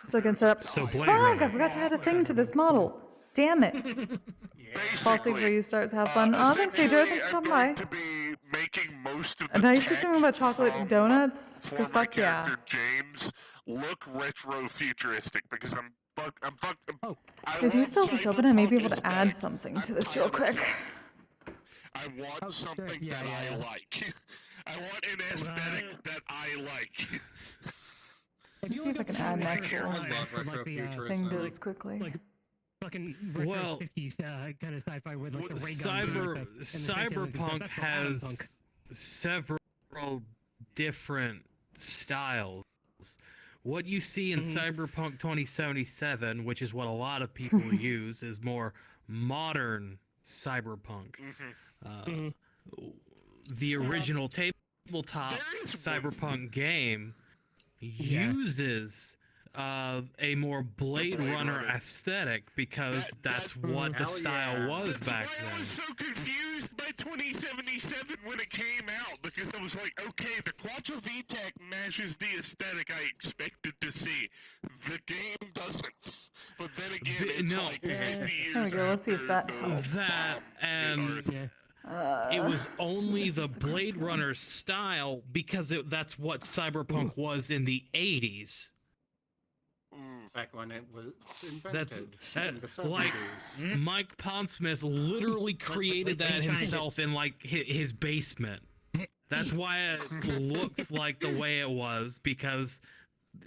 So I can set up. So Blade Fuck! Runner. I forgot to add a thing to this model. Damn it. Fall asleep where you start to have fun. Oh, thanks, Pedro. Thanks for stopping by. To be making most of the And I used to tech something about chocolate from- donuts. for Because my fuck yeah. character James look retro futuristic because I'm Oh. I Could you love still have this open? I may be able to cyberpunk add aesthetic. something to I'm this real tired of quick. it. I want something yeah, that yeah, I yeah. like. I want an aesthetic that I like. If Let's see if I can add an actual thing to like, this quickly. like fucking retro Well, 50s kind of sci-fi with like the ray gun and the space aliens and stuff. Cyberpunk That's what Adam Punk. has several different styles. What you see in Cyberpunk 2077, which is what a lot of people use, is more modern Cyberpunk. The original tabletop Cyberpunk game uses a more Blade Runner aesthetic because that's what the style was back I then. was so confused by 2077 when it came out because I was like, okay, the Quattro VTech matches the aesthetic I expected to see. The game doesn't. But then again, it's no. like 50 years There we go. Let's see if that after helps. That and it was only the Blade Runner style because that's what Cyberpunk was in the 80s. Back when it was That's invented. in the like 70s. Mike Pondsmith literally created that himself in like his basement. That's why it looks like the way it was, because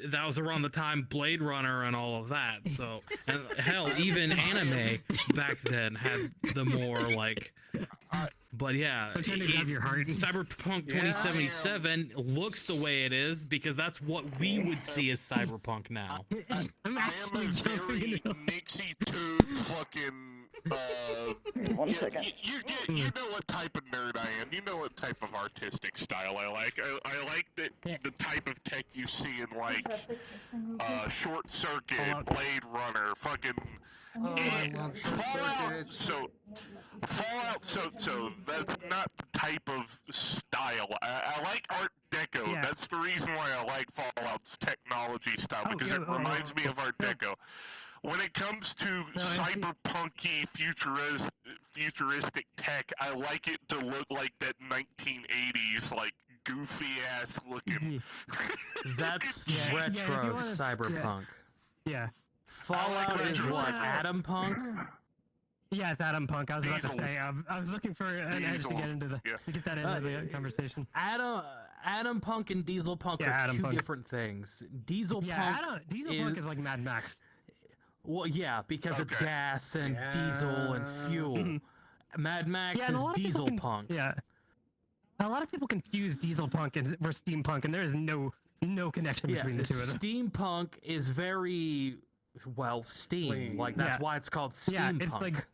that was around the time Blade Runner and all of that. So, and hell, even anime back then had the more like. But yeah, I'm trying to grab your heart. Cyberpunk 2077 looks the way it is because that's what we would see as Cyberpunk now. I'm I am a actually very jumping Nixie tube fucking. One second. You know what type of nerd I am. You know what type of artistic style I like. I like the type of tech you see in like Short Circuit, Blade Runner, fucking. I love Short Fallout. Circuit. Fallout. So that's not the type of style. I like Art Deco. Yeah. That's the reason why I like Fallout's technology style because yeah, it reminds me of Art Deco. When it comes to cyberpunky, futuristic tech, I like it to look like that 1980s, like goofy ass looking. That's if retro you wanna- Cyberpunk. Yeah. Fallout is retro what? Cyberpunk. Adam Punk? Yeah, it's Adam Punk. I was about to Diesel. say. I was looking for an edge to Diesel. get into the Yeah. to get that into the conversation. Adam Punk and Diesel Punk Yeah, are Adam two Punk. different things. Diesel Yeah, Punk Diesel Punk is like Mad Max. well, yeah, because it's Okay. gas and diesel and fuel. Mad Max Yeah, and a is lot of people Diesel can- Punk. Yeah. A lot of people confuse Diesel Punk and versus Steampunk, and there is no connection Yeah, between the two of them. steampunk is very steam. Clean. Like that's Yeah. why it's called Yeah, steampunk. it's like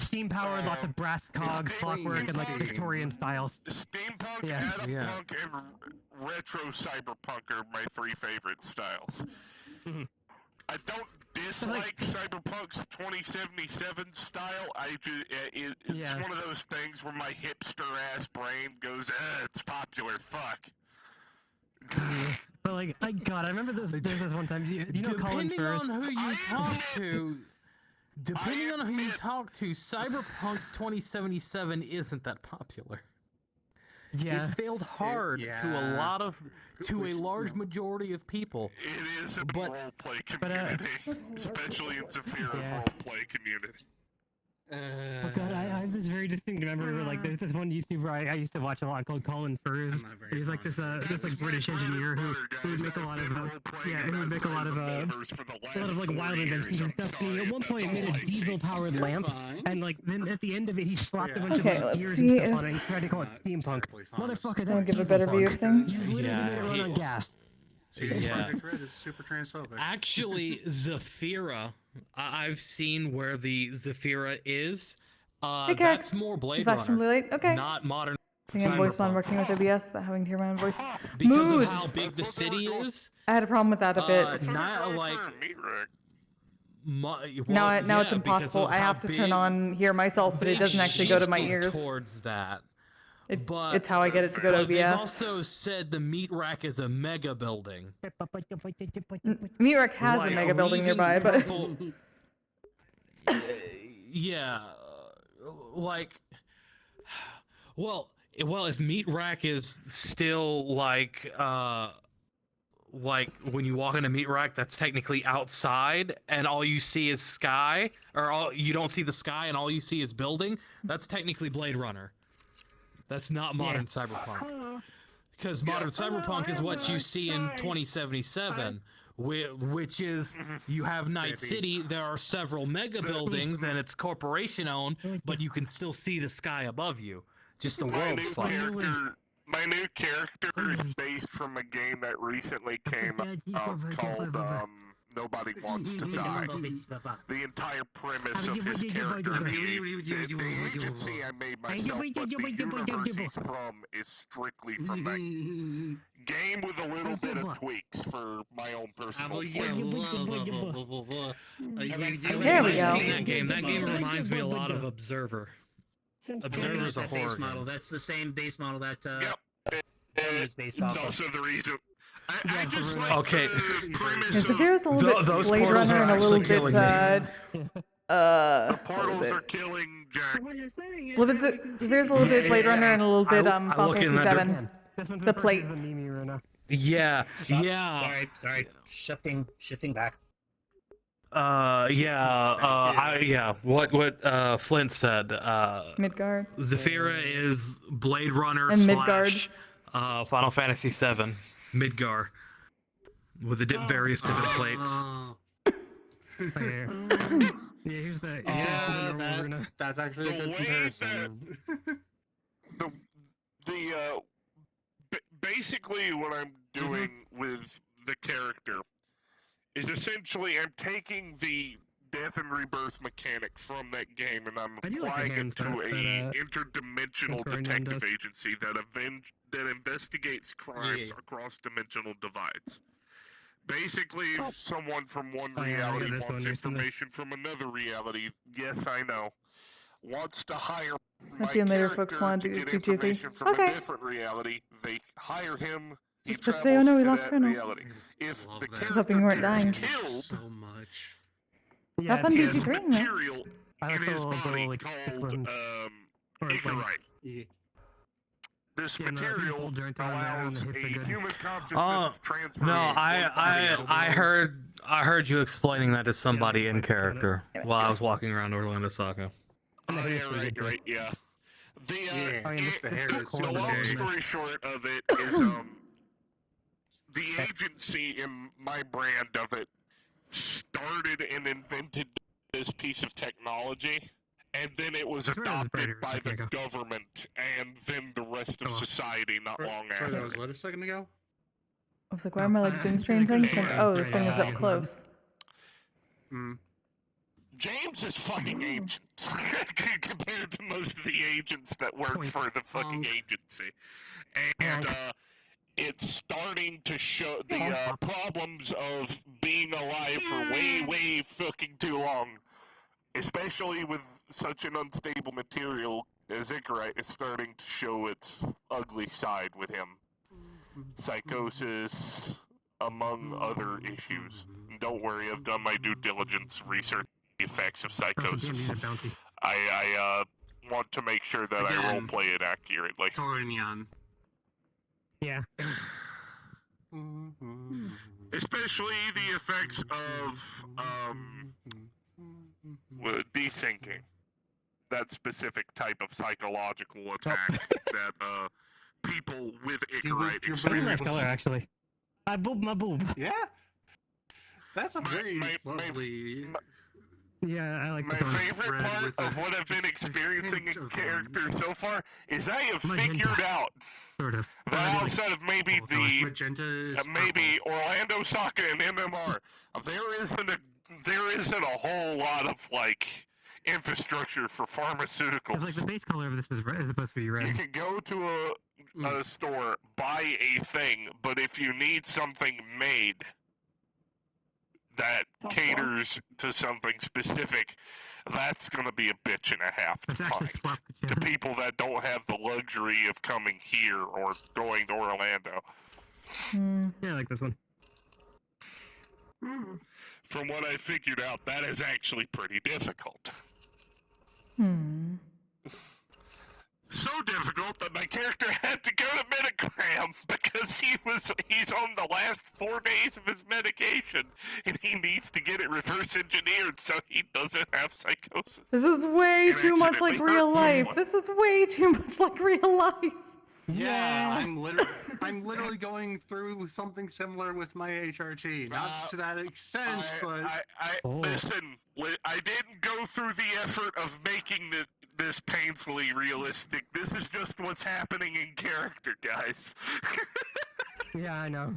steam powered, lots of brass cogs, clockwork, and like clean. Victorian styles. Steampunk, Yeah. Adam Yeah. Punk, and retro cyberpunk are my three favorite styles. I don't dislike Cyberpunk's 2077 style. It's Yeah. one of those things where my hipster ass brain goes, it's popular, fuck. But like, I remember there's this one time. You know Colin Depending Firth? on who you I talk to, Cyberpunk 2077 isn't that popular. Yeah. It failed hard to a large majority of people. It is a But- roleplay community, especially in Zephyra's roleplay community. Oh god, I have this very distinct memory where like there's this one YouTuber I used to watch a lot called Colin Firth. I'm not very He's like this like British engineer who would make a lot of like wild inventions and stuff. He at one point made a diesel powered lamp, and like then at the end of it he slapped a bunch Okay, of let's gears see and stuff if- on it and tried to call it steampunk. Motherfucker, I'll that's give a diesel better view punk. of things. You literally Yeah, made it run on gas. See, Yeah. Project Red is super transphobic. Actually, Zephyra, I've seen where the Zephyra is. Hey, That's Cax. more Blade You fashionably Runner, late? Okay. not modern. I think I'm voice bond Cyberpunk. working with OBS, that having to hear my own voice. Because Mood. of how big the city is. I had a problem with that a bit. Not like Now it's impossible. I have to turn on hear myself, but it doesn't actually go to my ears. Towards that. But It's how I get it to go to but they've OBS. also said the meat rack is a mega building. Meat Rack has a Like, mega building leaving nearby, but purple- yeah, like, well, if meat rack is still like when you walk into meat rack, that's technically outside, and all you see is sky, or you don't see the sky, and all you see is building. That's technically Blade Runner. That's not modern cyberpunk, because modern cyberpunk is what you see in 2077. Which is, you have Night City, there are several mega buildings, and it's corporation owned, but you can still see the sky above you. Just the world's fun. My new character is based from a game that recently came out called Nobody Wants to Die. The entire premise of his character, the agency I made myself, but the universe he's from is strictly from that game with a little bit of tweaks for my own personal flavor. There we I've go. seen that game. That game reminds me a lot of Observer. Observer's a That horror base model. game. That's the same base model that Yep. is based off It's of. also the reason. I just like Okay. the premise yeah, of Zephyr's a little bit Those Blade portals Runner are and a little actually bit killing the what portals was it? are killing Jack. A little bit Zephyr's a little bit Blade Runner and a little bit I Final look in Fantasy that 7. The plates. Yeah, Stop. yeah, Sorry. Shifting back. What Flint said. Midgard. Zephyra is Blade Runner And Midgard. / Final Fantasy VII Midgar with the various different plates. Here's the That's actually a The good way comparison. Basically what I'm doing with the character is essentially I'm taking the death and rebirth mechanic from that game and I'm I do like applying the it to hand a stuff, interdimensional that's what detective does. agency that investigates crimes across dimensional divides. Basically, someone from one Oh, yeah, I reality got this one. wants There's some- information from another reality. Yes, I know. Wants to hire my Might be a later character folks want to to get do Jiffy. information from Okay. a different reality. They hire him. He Just to travels say, oh no, we to lost that Colonel. reality. If Love the that. character hoping you weren't gets dying. killed, So much. Have fun there's DT3 though. material I like in the his little- body like, called ones. Or, like, Icarite. Yeah. This Yeah, no, material people during time around allows and a hit the good. human consciousness Oh, to transfer. No, from one body to I another. heard you explaining that to somebody in like, character while I was walking around Orlando Soccer. Oh, yeah, right, yeah. The, Yeah. Oh, yeah, The hair is the so long good. story short of it is, the agency in my brand of it started and invented this piece of technology, and then it was That's where I was adopted brighter a by second the ago. government and then the rest of Oh. society not long Sorry, that after. was what, a second ago? I was like, why are my legs doing strange things? Like, oh, this thing is up close. Mm. James is fucking ancient compared to most of the agents that work Point. for the fucking agency. And it's starting to show the problems of being alive for way fucking too long. Especially with such an unstable material as Icarite, it's starting to show its ugly side with him. Psychosis, among other issues. Don't worry, I've done my due diligence research the effects of psychosis. Bounty. I want to make sure that I Again. roleplay it accurately. Tornion. Yeah. Especially the effects of dethinking. That specific type of psychological attack that people with Icarite your Pretty nice experience. color, actually. I boob my boob. Yeah. That's a very my- lovely. Yeah, I like My this one. favorite Red part with of a what I've been experiencing hint in of character so far is I have Magenta. figured out Sort of. that outside of maybe the Magenta is maybe Orlando Soccer and MMR, there isn't a whole lot of like infrastructure for pharmaceuticals. Because like the base color of this is supposed to be You red. can go to a store, buy a thing, but if you need something made, that caters to something specific, that's going to be a bitch and a half to Let's actually find. swap the To channel. people that don't have the luxury of coming here or going to Orlando. Yeah, I like this one. From what I figured out, that is actually pretty difficult. So difficult that my character had to go to Metagram because he's on the last 4 days of his medication and he needs to get it reverse engineered so he doesn't have psychosis. This is way And too much like accidentally real hurt life. someone. This is way too much like real life. Yeah, I'm literally going through something similar with my HRT. Not to that extent, but Listen, I didn't go through the effort of making this painfully realistic. This is just what's happening in character, guys. Yeah, I know.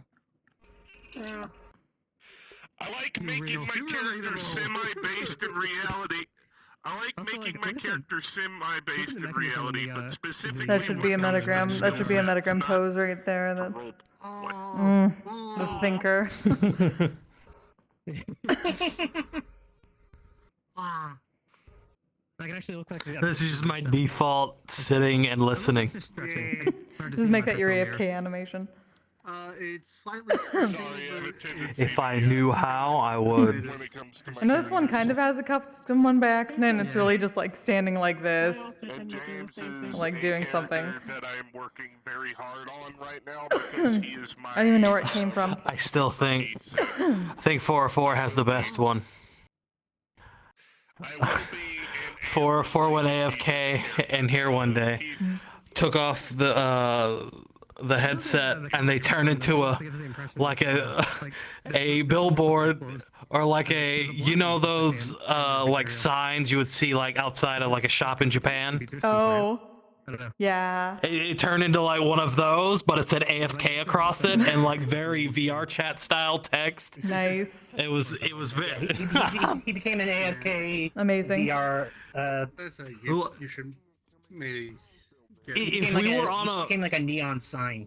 I like making my character semi-based in reality. I like Also, making like, my look at the- character semi-based in look at the mechanism reality, in the, but specifically That should be a when it comes to metagram. That should be a skill sets, metagram not pose right there. That's the thinker. I can actually look like This is just my default sitting and listening. Just stretching. Hard to Just see make my that your personal AFK mirror. animation. it's slightly Sorry, I have a tendency If to I be knew how, I would. when it comes to my And this one kind of has a custom one by accident. It's Yeah. really just like standing like this. And James is Like a doing character something. that I am working very hard on right now because he is my. I don't even know where it came from. I still think eighth. 404 has the best one. I will be in 404 went AFK and here one day took off the headset and they turned into a like a billboard or like a, you know, those like signs you would see like outside of like a shop in Japan. Oh, I don't know. yeah. It turned into like one of those, but it said AFK across it and like very VRChat style text. Nice. It was very. He became an AFK Amazing. VR. That's you should maybe. If we were on a became like a neon sign.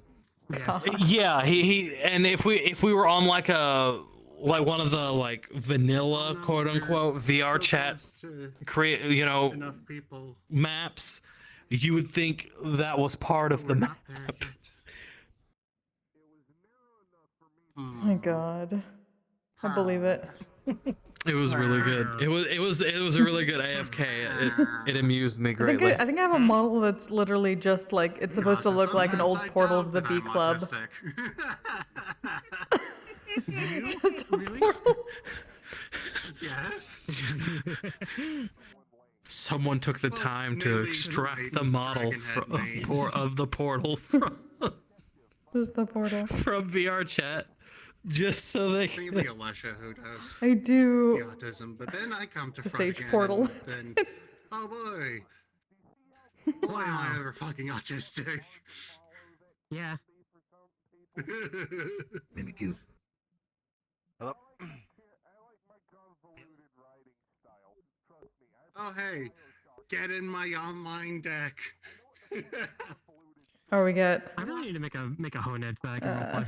yeah, he and if we were on like one of the like vanilla quote unquote VR chat create, you know, Enough people. maps, you would think that was part of the map. Oh my god. I believe it. It was really good. It was a really good AFK. It amused me greatly. I think I have a model that's literally just like, it's supposed to look like an old portal to the B Club. Just a portal. Yes. Someone took the time to maybe extract the Dragon model had made. of the portal from Just the portal. VR chat, just so they It's mainly Alicia who does I the do. autism, but then I come to The front stage again, portal. and then, oh boy, why am I ever fucking autistic? Yeah. Maybe two. Hello. Oh hey, get in my online deck. Or we get. I really need to make a Honed so I can roleplay.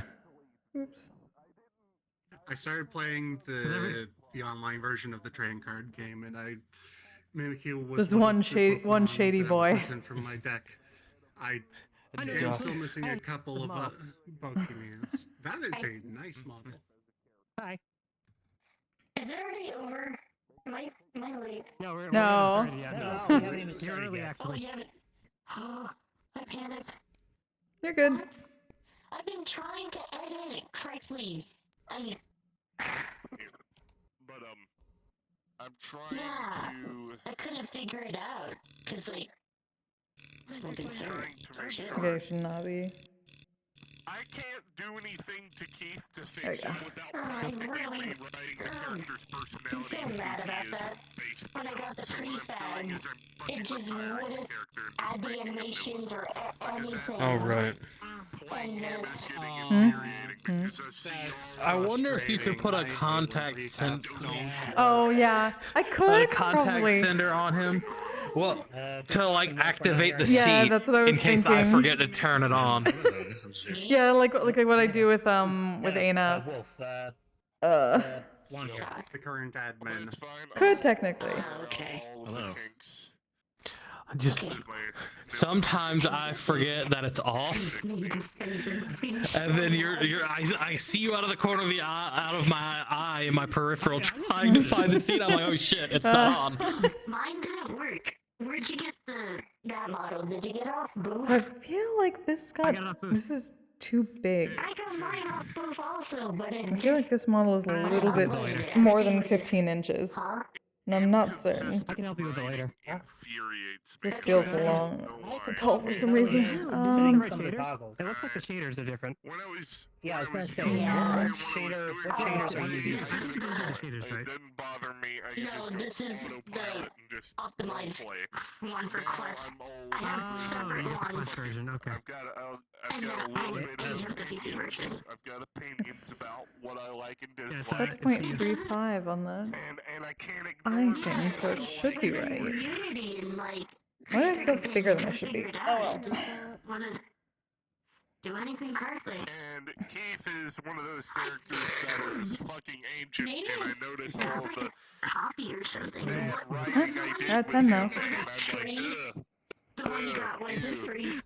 Oops. I started playing the online version of the trading card game, and Mimikyu was There's one one of the shady- one Pokemon shady that I was boy. missing from my deck. I I know am you're- still missing Oh, a couple of Mom. Pokemons. That is a nice model. Hi. Is it already over? Am I late? No, we're No. not started yet. No, we haven't even You're started early, yet. Oh, actually. you haven't. Oh, I panicked. You're good. I've been trying to edit it correctly. But I'm trying Yeah. to. I couldn't figure it out. Cause like, it's gonna be so. Trying to make shit. Okay, should not be. I can't do anything to Keith to There you fix go. him without I'm completely really- rewriting the character's personality. I'm so and mad who he about is that. based When I on. got the So what I'm doing prefab, is I'm fucking it just retiring the wouldn't character and add the making a new animations one. or Because anything. Oh right. Playing him is this- getting Hmm? infuriating because I see all I wonder if you could put a contact Oh yeah, I could contact probably. sender on him. Well, to like activate the Yeah, seat that's what I was in case I thinking. forget to turn it on. Yeah, like what I do with Ana. Wolf. One here. the current admin. It's fine. Could technically. Okay. All of the Hello. kinks. Just This is my- sometimes I forget that it's off, and then I see you out of the corner of the eye, out of my eye in my peripheral, trying to find the seat. I'm like, oh shit, it's not on. Mine didn't work. Where'd you get that model? Did you get off Booth? So I feel like this got. got off Booth. This is too big. I got mine off Booth also, but it I feel like this model is a little bit more than 15 inches. Huh? And I'm not certain. I can help you with it later. Infuriates me. Just feels long. I don't know why. Tall for some reason. Some of the toggles. It looks like the shaders are different. When I was Yeah, I was gonna say, younger, yeah. when I what was shader- doing what shaders are you it, using? This is it the Shaders, right? didn't bother me. I No, just this go is autopilot and just optimized play. one for Now Quest. I'm old. I have separate Oh, the ones. Quest version. Okay. I've got a And little I bit of have the PC version. I've got opinions about what I like and Yeah, dislike. Set to 0.35 on the And I can't eye ignore thing, so it should be right. Unity and like. Why do I feel bigger than I should be? Figured Oh out, well. I just don't wanna do anything correctly. And Keith is one of those characters that is fucking ancient, Maybe and I notice all the copy or something. bad What- writing Huh? I did Got with 10 now. him, and I'm like, ugh, The one you got, was it free?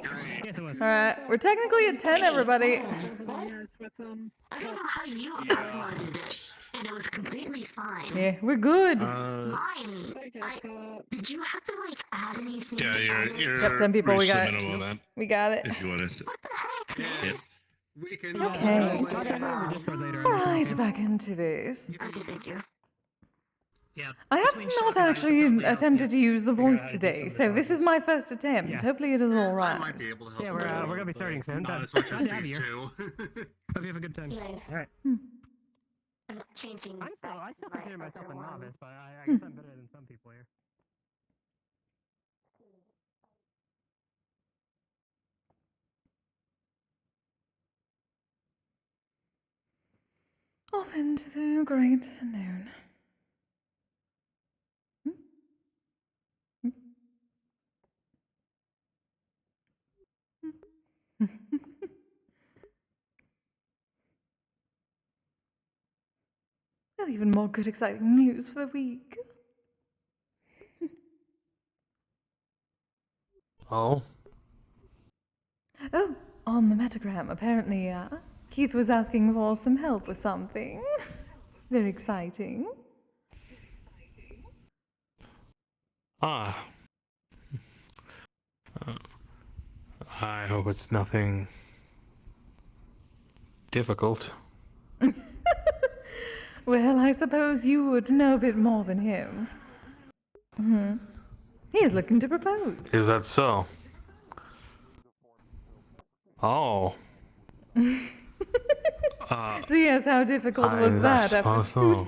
great. Yes, it was. Alright, we're technically at 10, everybody. I don't know how you uploaded it, and it was completely fine. Yeah, we're good. Mine, did you have to like add anything? Yeah, to edit? you're Yep, 10 people, we got it. minimum on We got it. that if you want to. What the heck? Yeah. We can. Okay. Talk to me over Discord later. Alright, back into this. Okay, thank you. Yeah. I have not actually attempted to use the voice today, so this is my first attempt. Yeah. Hopefully it is I alright. might be able to help. Yeah, you we're out, gonna be but starting soon. Not But as much glad as to have these you. two. Hope you have a good time. Nice. Alright. I'm changing. I still back consider my myself a other one. novice, but I guess I'm better than some people here. Off into the great unknown. Got even more good, exciting news for the week. Oh, Oh, on the metagram, apparently, Keith was asking for some help with something. Very exciting. ah. I hope it's nothing difficult. Well, I suppose you would know a bit more than him. He is looking to propose. Is that so? Oh. So yes, how difficult was that after suppose 2 so.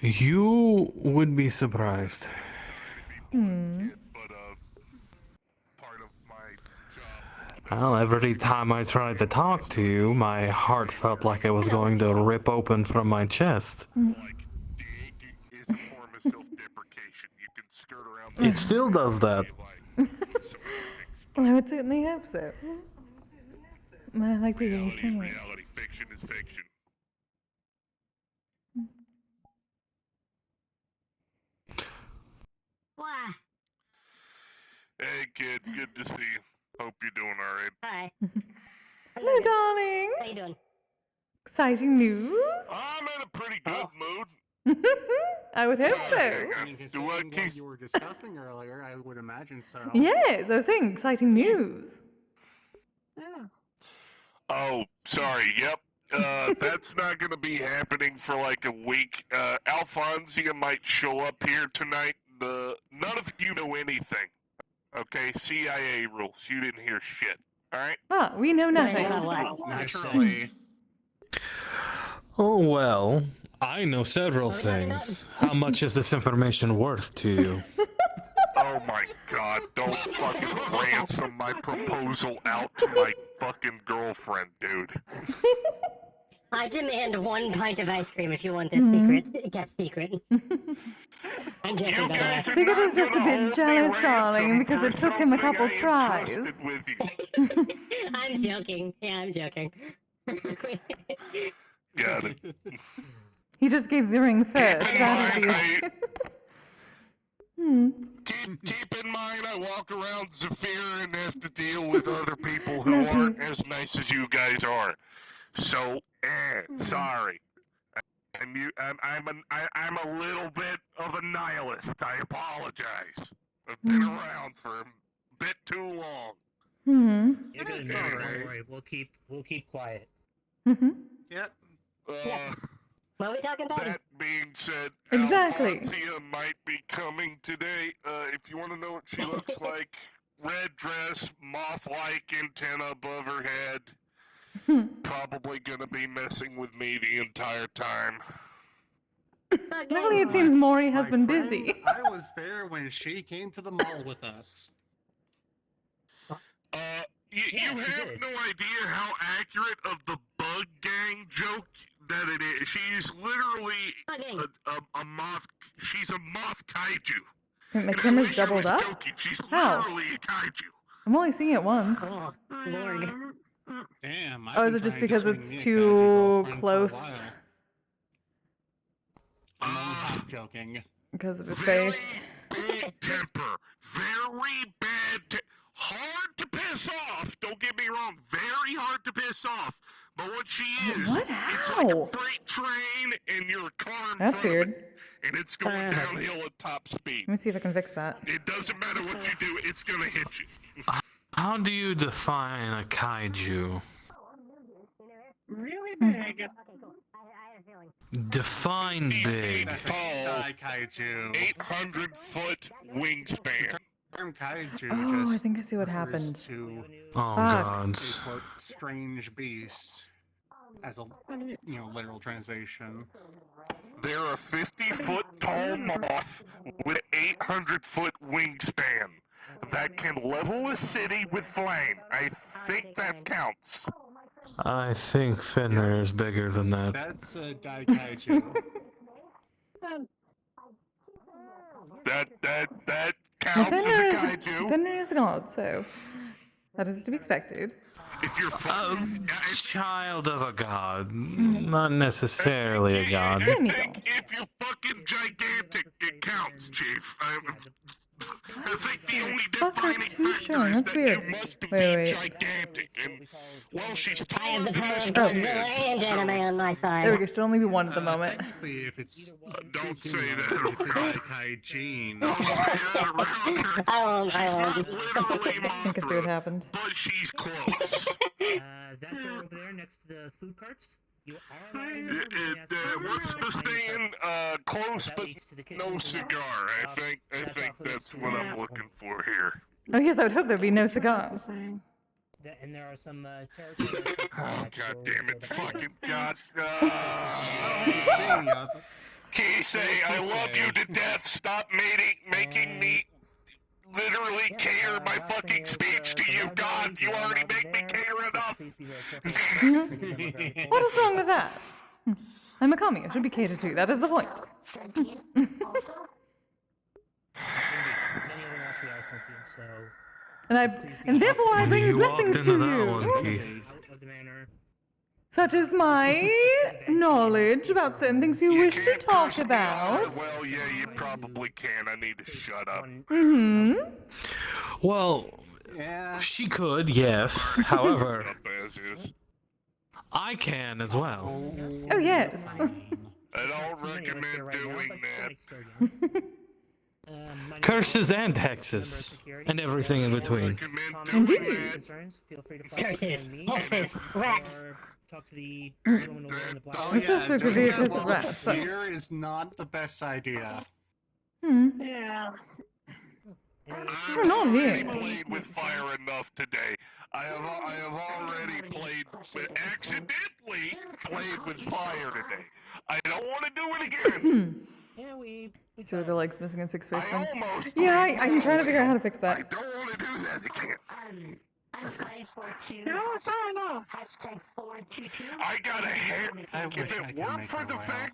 days? You would be surprised. But part of my job. Well, every time I tried to talk to you, my heart felt like it was going to rip open from my chest. Like, dig is a form of self-deprecation. You can skirt around. It still does that. Like, so many things. Well, I would certainly hope so. I like to hear you sing it. Reality fiction is fiction. Why? Hey, kid, good to see you. Hope you're doing all right. Hi. Hello, darling. How you doing? Exciting news. I'm in a pretty good mood. I would hope so. I mean, Do considering what what Keith? you were discussing earlier, I would imagine so. Yes, I was saying exciting news. Oh, sorry. Yep. That's not gonna be happening for like a week. Alfonsia might show up here tonight. None of you know anything. Okay, CIA rules. You didn't hear shit. All right. Ah, we know nothing. Naturally. Oh well, I know several things. How much is this information worth to you? Oh my God! Don't fucking ransom my proposal out to my fucking girlfriend, dude. I demand 1 pint of ice cream if you want this secret. Get secret. I'm joking, You by the way. guys are Sigurd is not just a gonna bit hold me jealous, darling, ransom because for it took him a something couple I entrusted tries. with you. I'm I'm joking. Yeah, I'm joking. Got it. He just gave the ring first. in That is mind, the issue. Hmm. Keep in mind, I walk around Zephyr and have to deal with other people who Love you. aren't as nice as you guys are. So, sorry. I'm a little bit of a nihilist. I apologize. I've been around for a bit too long. Hmm. You're good. It's Don't all right. worry. We'll keep quiet. Mm-hmm. Yep. What are we talking about? That being said, Exactly. Alfonsia might be coming today. If you want to know what she looks like, red dress, moth-like antenna above her head. Probably gonna be messing with me the entire time. Luckily, it seems Maury has My been friend, busy. I was there when she came to the mall with us. You have no idea how accurate of the bug gang joke that it is. She's literally a moth. She's a moth kaiju. My And I camera's wish I doubled was up? joking. She's How? literally a kaiju. I'm only seeing it once. Oh, Lord. Damn. Oh, is it just because it's too close? I'm only half joking. Because of his Very face. big temper. Very bad. Hard to piss off. Don't get me wrong. Very hard to piss off. But what she is, What? it's like How? a freight train and you're a car in That's front weird. of it. And it's going downhill at top speed. Let me see if I can fix that. It doesn't matter what you do, it's gonna hit you. How do you define a kaiju? Really big. Define 50 big. feet tall, Die kaiju. 800-foot wingspan. Term kaiju Oh, I just think I see what refers happened. to Oh Fuck. gods. a quote strange beast as a literal translation. They're a 50-foot tall moth with 800-foot wingspan that can level a city with flame. I think that counts. I think Fenrir is bigger than that. That's a die kaiju. That Now, counts as a Fenrir kaiju. is a god, so that is to be expected. If you're Child of a god, not necessarily a god. I Demigod. think if you're fucking gigantic, it counts, Chief. I think the only Fuck are defining two factor showing? is That's that weird. you must be Wait. gigantic. And, well, she's I taller have the than power this of both room villain and is, so anime on my There we side. go. Should only be one at the moment. Technically, if it's don't too say humanoid, that it's a around die her. kaiju. Don't say that around her. I won't. She's not I literally I think I see what Mothra, happened. but she's close. That door over there next to the food carts. You are allowed in there, What's the saying? Close That but leads to the kitchen no and cigar. I think that's what I'm looking for here. Oh yes, I would hope there'd be no cigars. And there are some territory. Oh god damn it! Fucking god. Speaking of, Kise, I love you to death. Stop making me literally cater my fucking speech to you. God, you already make me cater enough. What is wrong with that? I'm a commie. I should be catered to. That is the point. And therefore I bring You walked blessings to into that one, you, Keith. such as my knowledge about certain things you wish to can't talk curse me about. outside. Well, yeah, you probably can. I need to shut up. Mm-hmm. Well, yeah, she could, yes. However, Up as is. I can as well. Oh yes. I don't recommend doing that. Curses and hexes, and everything in between. Recommend doing Indeed. that. Feel free to Curses, hexes, rats. talk to the woman over in the black. Oh, This yeah, also could doing be a that curse of while rats, but- here is not the best idea. Hmm. Yeah. I've We're not already here. played with fire enough today. I have already accidentally played with fire today. I don't want to do it again. Yeah, we So the legs missing in six space I thing. almost. Yeah, played I'm trying to figure out how to fix I that. don't want to do that again. I got a hair. I wish If I it could weren't make for a the whale. fact.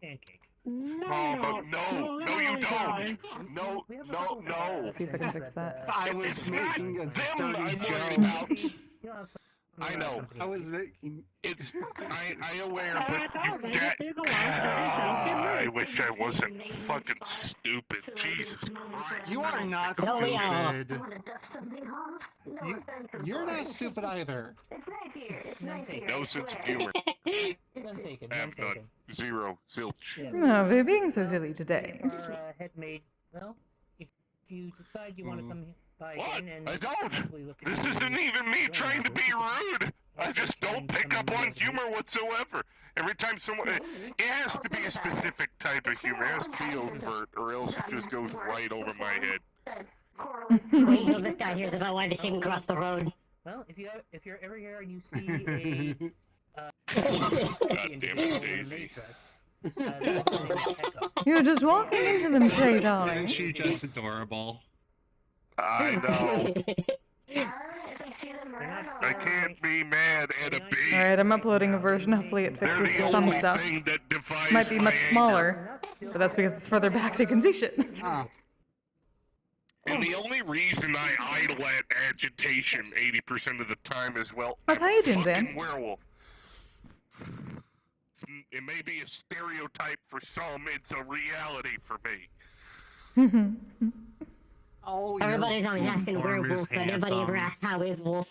pancake. Oh, but no, you don't. No. Let's see if I can fix that. I was It's not making a them I'm dirty worried joke. about. You'll have some I know. company I at was least. thinking. It's I aware, but I wish I wasn't fucking stupid. Jesus Christ! You are not No, we are. stupid. You're not stupid either. No sense of humor. None taken. Have None none. taken. Zero. Zilch. Yeah. No, we're being so silly today. Head maid. Well, if you decide you want to come by What? again and I don't. possibly look at This the isn't even me trying to be rude. I just don't pick up on humor whatsoever. Every time someone, it has to be a specific type of humor. It has to be overt, or else it just goes right over my head. Wait until this guy hears about why the chicken crossed the road. Well, if you're ever here and you see a God damn it, Daisy. You're just walking into them today, darling. Isn't she just adorable? I know. I can't be mad at a bee. Alright, I'm uploading a version. Hopefully it They're fixes the some only stuff. thing that divides Might be my much anger. smaller, but that's because it's further back so you can see shit. Ah, And the only reason I idle at agitation 80% of the time is, well, That's I'm how you doing, a fucking Zan? werewolf. It may be a stereotype for some, it's a reality for me. oh, Everybody's your always asking form werewolf, is but nobody ever handsome. asks how is wolf.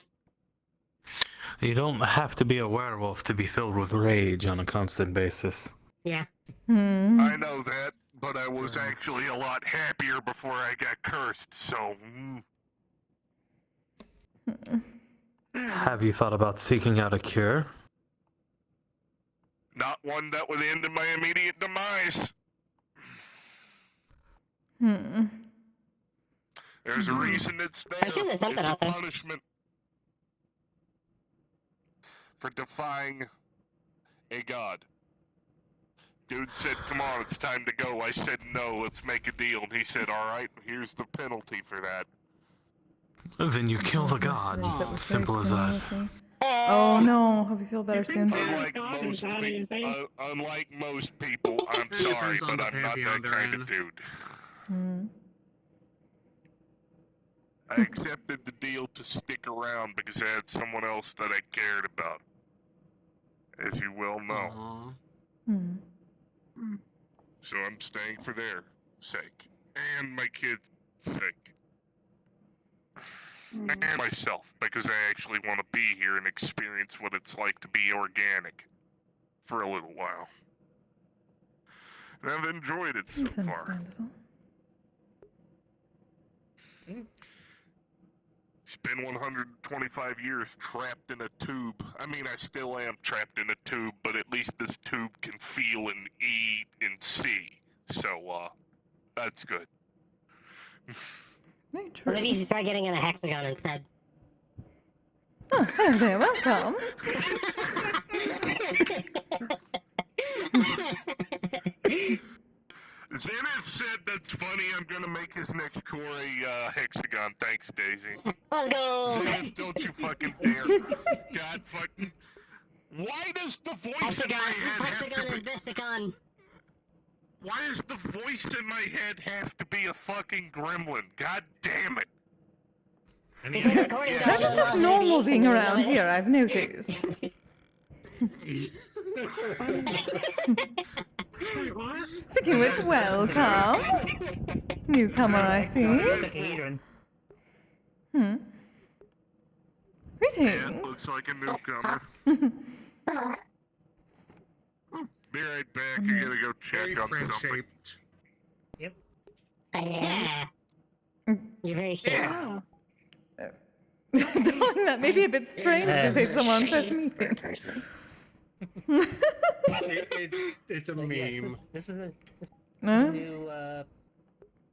You don't have to be a werewolf to be filled with rage on a constant basis. Yeah. I know that, but I was actually a lot happier before I got cursed, so... Have you thought about seeking out a cure? Not one that would end in my immediate demise. There's a reason it's there. I assume there's something It's a out there. punishment for defying a god. Dude said, come on, it's time to go. I said, no, let's make a deal. And he said, alright, here's the penalty for that. Then you kill the god. Oh, Simple as that. Oh no, hope you feel better soon. Unlike most people, I'm It sorry, depends on but the I'm not pantheon that they're kind in. of dude. Hmm. I accepted the deal to stick around because I had someone else that I cared about. As you well know. Aw. Hmm. So I'm staying for their sake. And my kids' sake. And myself, because I actually want to be here and experience what it's like to be organic. For a little while. And I've enjoyed it so That's far. understandable. It's been 125 years trapped in a tube. I mean, I still am trapped in a tube, but at least this tube can feel and eat and see. So, that's good. Very Well, true. maybe you should try getting in a hexagon instead. Oh, hello there, welcome. Zenith said that's funny. I'm gonna make his next core a hexagon. Thanks, Daisy. Let's go! Zenith, don't you fucking dare. God fucking. Why does the voice in my head have Hexagon to is be. Vestigon. Why does the voice in my head have to be a fucking gremlin? God damn it. Because according to That is just normal being around here, I've noticed. Speaking of which, welcome. Newcomer, I see. Adrian. Hmm. Yeah, Greetings. looks like a newcomer. Be right back. I gotta go Very check on French something. shaped. Yep. Yeah. You're very shaped. Darn, that may be a bit strange to say to someone first meeting. It's a Yes, meme. this is a No?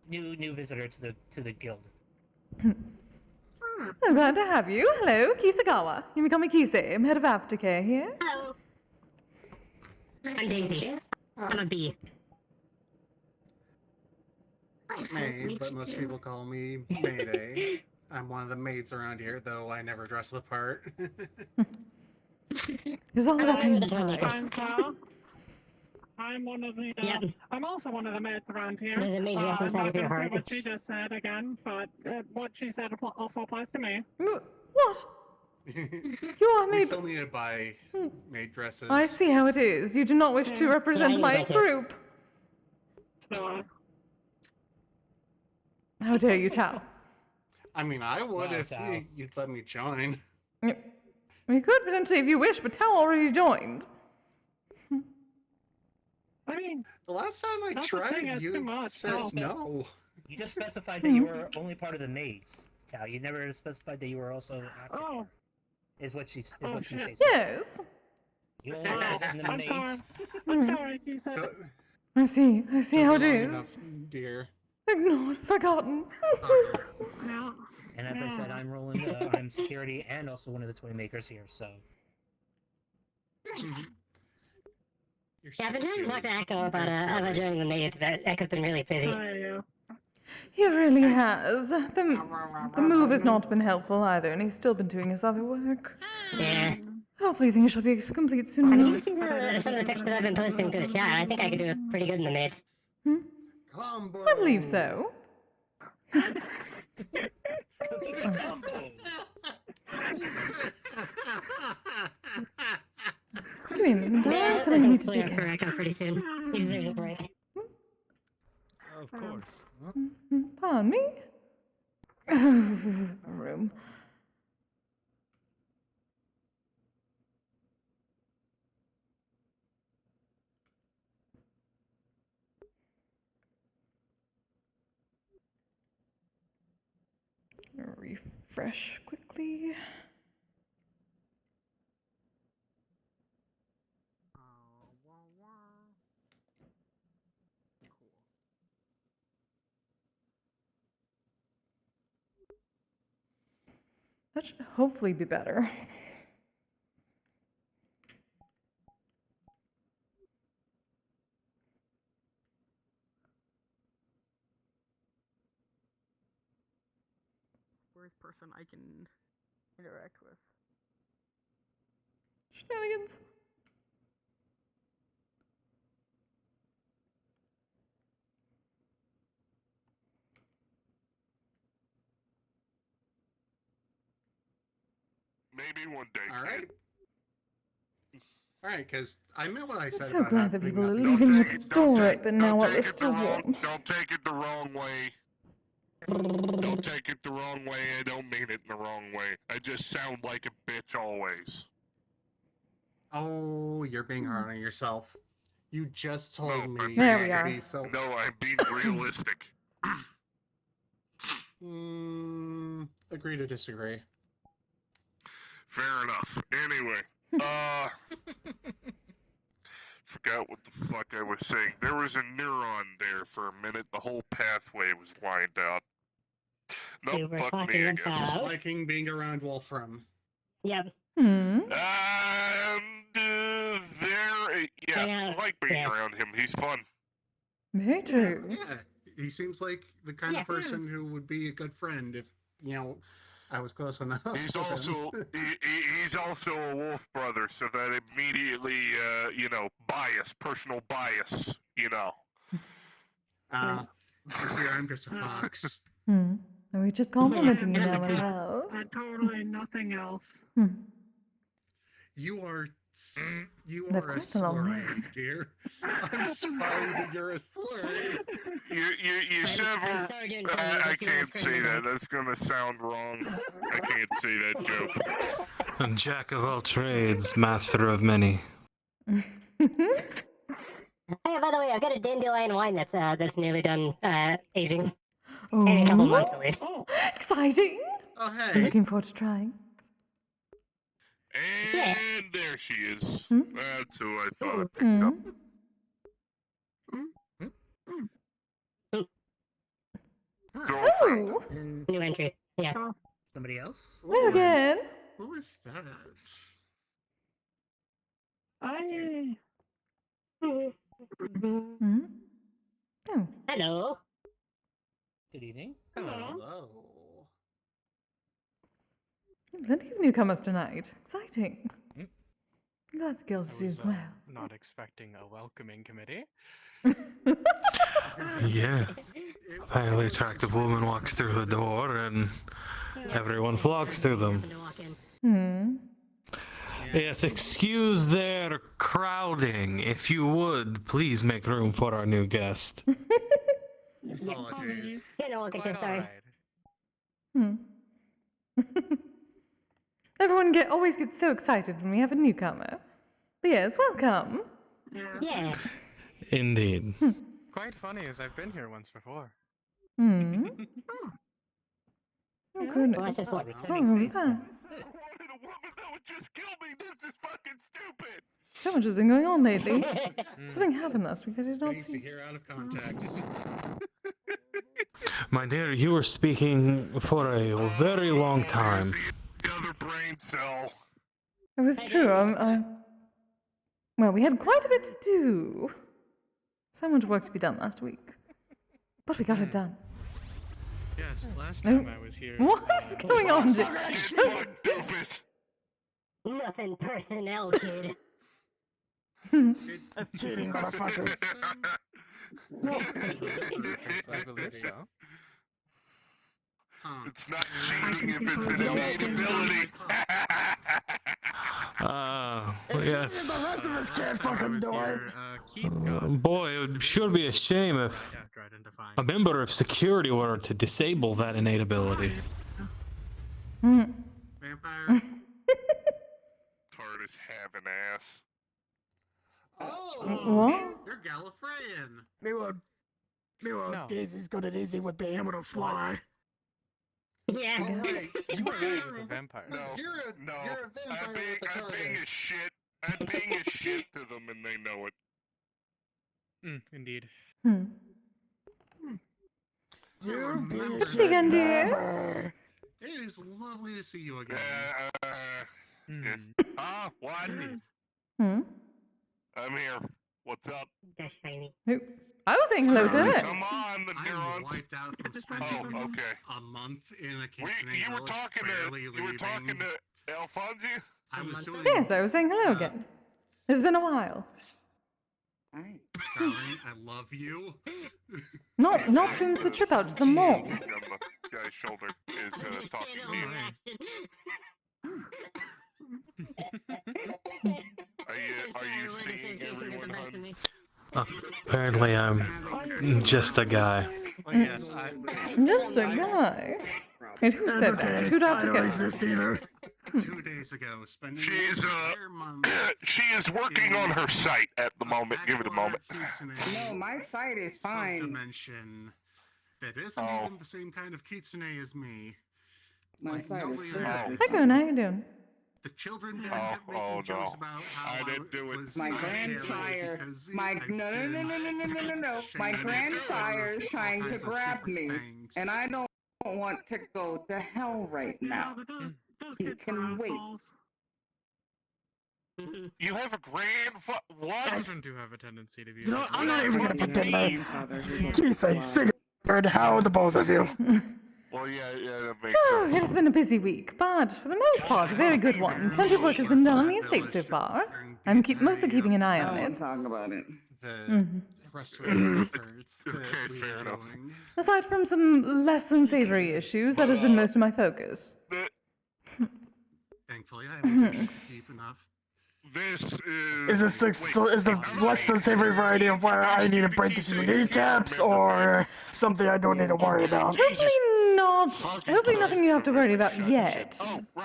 new visitor to the guild. I'm glad to have you. Hello, Kisagawa. You may call me Kise. I'm head of aftercare here. Hello. I'm Daisy. I'm a bee. Maid, but most people call me Mayday. I'm one of the maids around here, though I never dress the part. It's all about the I'm inside. I'm Cal. I'm one of the. Yep. I'm also one of the maids around here. There's a maid dressed I'm inside not of your gonna say heart. what she just said again, but what she said also applies to me. What? You are We made. still need to buy maid dresses. I see how it is. You do not wish to represent Yeah, my thank you. group. No. How dare you, Tao? I mean, I would Wow, if Tao. you'd let me join. We could potentially if you wish, but Tao already joined. I mean, The last time I That's the tried, thing, it's too you much. said Oh. no. You just specified that you were only part of the maids, Cal. You never specified that you were also active. oh, Is what she Oh, what she shit. says. Yes. You only wow. represent the I'm maids. sorry. I'm sorry, Kise. I see. I see how it Long is. enough, dear. Ignored, forgotten. No. And as I said, I'm Roland. I'm security and also one of the toy makers here. So You're Yeah, I've been so trying to cute. talk to Echo about Sorry. joining the maids, but Echo's been really busy. Sorry, you. He really has. The move has not been helpful either, and he's still been doing his other work. Yeah. Hopefully things shall be complete I soon mean, enough. you see some of the pictures I've been posting to the chat. I think I could do pretty good in the maids. Combo. I believe so. combo. Come in, Yeah, dance, this and I need is to clear take for care. Echo pretty soon. He deserves a break. Of course. Pardon me? Room. Refresh quickly. That should hopefully be better. Worst person I can interact with. Shenanigans. Maybe one day. All right. All right, because I meant what I I'm said so about glad not that being people are up- leaving the door open now while they're still warm. Don't take it the wrong way. Don't take it the wrong way. I don't mean it in the wrong way. I just sound like a bitch always. Oh, you're being hard on yourself. You just told No, me. There we to are. be So, No, I'm being realistic. agree to disagree. Fair enough. Anyway, forgot what the fuck I was saying. There was a neuron there for a minute. The whole pathway was lined out. We Nope, were fuck me, talking I guess. about. Liking being around Wolfram. Yep. Hmm. Yeah, I like being Yeah. around him. He's fun. Very true. Yeah, he seems like the kind Yeah, of person who would be a good friend if, I was close enough. He's with him. also he's also a wolf brother, so that immediately personal bias, Here I'm just a fox. Hmm. Are we just complimenting you Yeah, now, my yeah. love? And totally nothing else. Hmm. You are They've a quite a long slurry, list. dear. I'm sorry that you're a slurry. You several. Sergeant, I can't say that. That's gonna sound wrong. I can't say that joke. A jack of all trades, master of many. Hey, by the way, I've got a dandelion wine that's nearly done aging. In a couple months at least. Oh, Exciting! Oh, I'm hey. looking forward to trying. And there she is. Hmm? That's who I thought I picked Hmm. up. Girlfriend. Oh! And New entry. Yeah. somebody else. There again! Who is that? I. Hmm? Oh. Hello. Good evening. Hello. Hello. Plenty of newcomers tonight. Exciting. Hmm? Glad the girls I do was well. not expecting a welcoming committee. Yeah. A highly attractive woman walks through the door and everyone flocks to them. Happened to walk in. Hmm. Yes, excuse their crowding. If you would, please make room for our new guest. Apologies. You know, look at you, Quite sorry. alright. Hmm. Everyone always gets so excited when we have a newcomer. But yes, welcome. Yeah. Indeed. Quite funny, as I've been here once before. Hmm. Oh, Well, goodness. that's just what Oh, what was that? I wanted a woman that would just kill me. This is fucking stupid. So much has been going on lately. Mm. Something happened last week that I did not Things to see. hear out of context. My dear, you were speaking for a very long time. The other brain cell. It was true. Well, we had quite a bit to do. So much work to be done last week. But we got it done. Yes, last Oh. time I was here. What is going on, Jim? Doofus. Nothing personnel, kid. That's cheating, motherfuckers. I believe so. It's not cheating if it's an innate ability. Yes. The rest of us can't fucking do it. Keith got Boy, it would sure be a shame if after identifying. a member of security were to disable that innate ability. Vampire. TARDIS have an ass. Oh, What? you're Gallifreyan. Meanwhile, No. Daisy's good at easy with being able to fly. Yeah. Oh, right. You were raised with a vampire. No, You're a no. vampire I'm being with the a TARDIS. shit. I'm being a shit to them, and they know it. Indeed. Hmm. You Good to see you again, dear. never. It is lovely to see you again. What? Hmm. I'm here. What's up? That's shiny. Who? I was saying hello to it. Come on, the I'm neurons. wiped out from spending Oh, okay. a month in a You kitsune were village, talking barely to Alfonso? I was doing. Yes, I was saying hello again. It's been a while. Darling, I love you. Not since the trip out to the mall. On the guy's shoulder is talking to you. Are you seeing everyone, hun? Apparently, I'm just a guy. Oh, yes, Just a guy. And who said that? Who'd have to guess? Either. 2 days ago, spending She an is entire month. she is working on her site at the moment. Give it a moment. No, my site is fine. Dimension that isn't Oh. even the same kind of kitsune as me. My Like, site is nobody perfectly Hi, fine. Gun. How you doing? The children didn't Oh, get making oh, jokes no. about how I didn't do it. was My uncaring grandsire, because my I no no did no no no no no no no. My shady grandsire is all trying to kinds of grab different me, things. and I don't want to go to hell right now. but those He kids can are wait. assholes. You have a what? Children do have a tendency to be. You know, like, I'm not even gonna pretend that. Grandfather, he's a Kise, figured how the both of you. Well, yeah, that makes Oh, it sense. has been a busy week, but for the most part, a very good one. Plenty of work has been done on the estate so far. I'm mostly keeping an eye I on won't it. talk about it. The restoration efforts that Okay, we fair are enough. doing. Aside from some less than savory issues, that has been most of my focus. Thankfully, I was able to keep enough. This Is this the less than savory variety of where I need to break into the kneecaps, or something I don't need to worry about? Hopefully not. Hopefully nothing you have to worry about yet.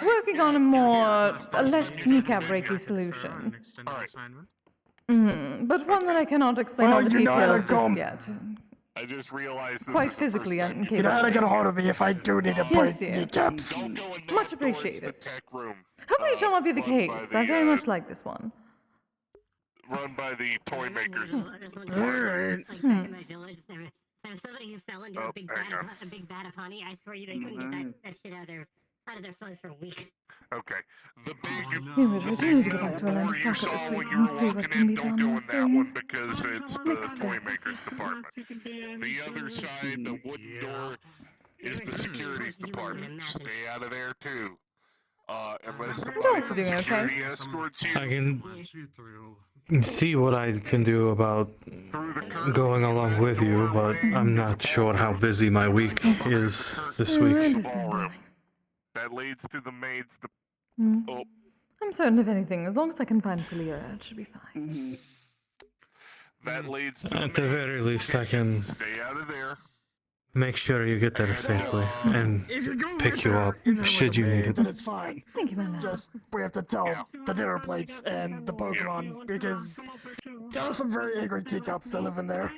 Working on a less kneecap breaky solution. Extended assignment. But one that I cannot explain all the you know how to details go. just yet. I just realized this Quite is the physically first time You know how to incapable. get a hold of me if I do need to break Yes, dear. kneecaps. Don't go in that Much door, it's appreciated. the tech room. Hopefully it shall not be the run by case. the, I very much like this one. Run by the toy makers. Alright. Like back in my village, there was somebody who fell into Oh, a big hang on. vat of honey. I swear you they couldn't get that shit out of their phones for weeks. Okay. The big. Anyway, I do need to go big back to Orlando door you Soccer this saw week when you and were see what walking can in, be don't done go in with that one the because it's the next toy steps. makers department. The other side, the wooden door, is the securities department. Stay out of there too. Unless somebody also from doing okay. security escorts you I can Through. see what I can do about through the curtain. going along with you, but I'm not sure how busy my week is this I week. understand, Ballroom. darling. That leads to the maids' Oh, I'm certain of anything. As long as I can find Kalia, it should be fine. that leads to At the very least, I can stay out of there. make sure you get there safely and If you go pick right you there, up in there should with you me, need it. then it's fine. Thank you, my love. Just, we have to tell the dinner plates and the Pokemon, because there are some very angry teacups that live in there.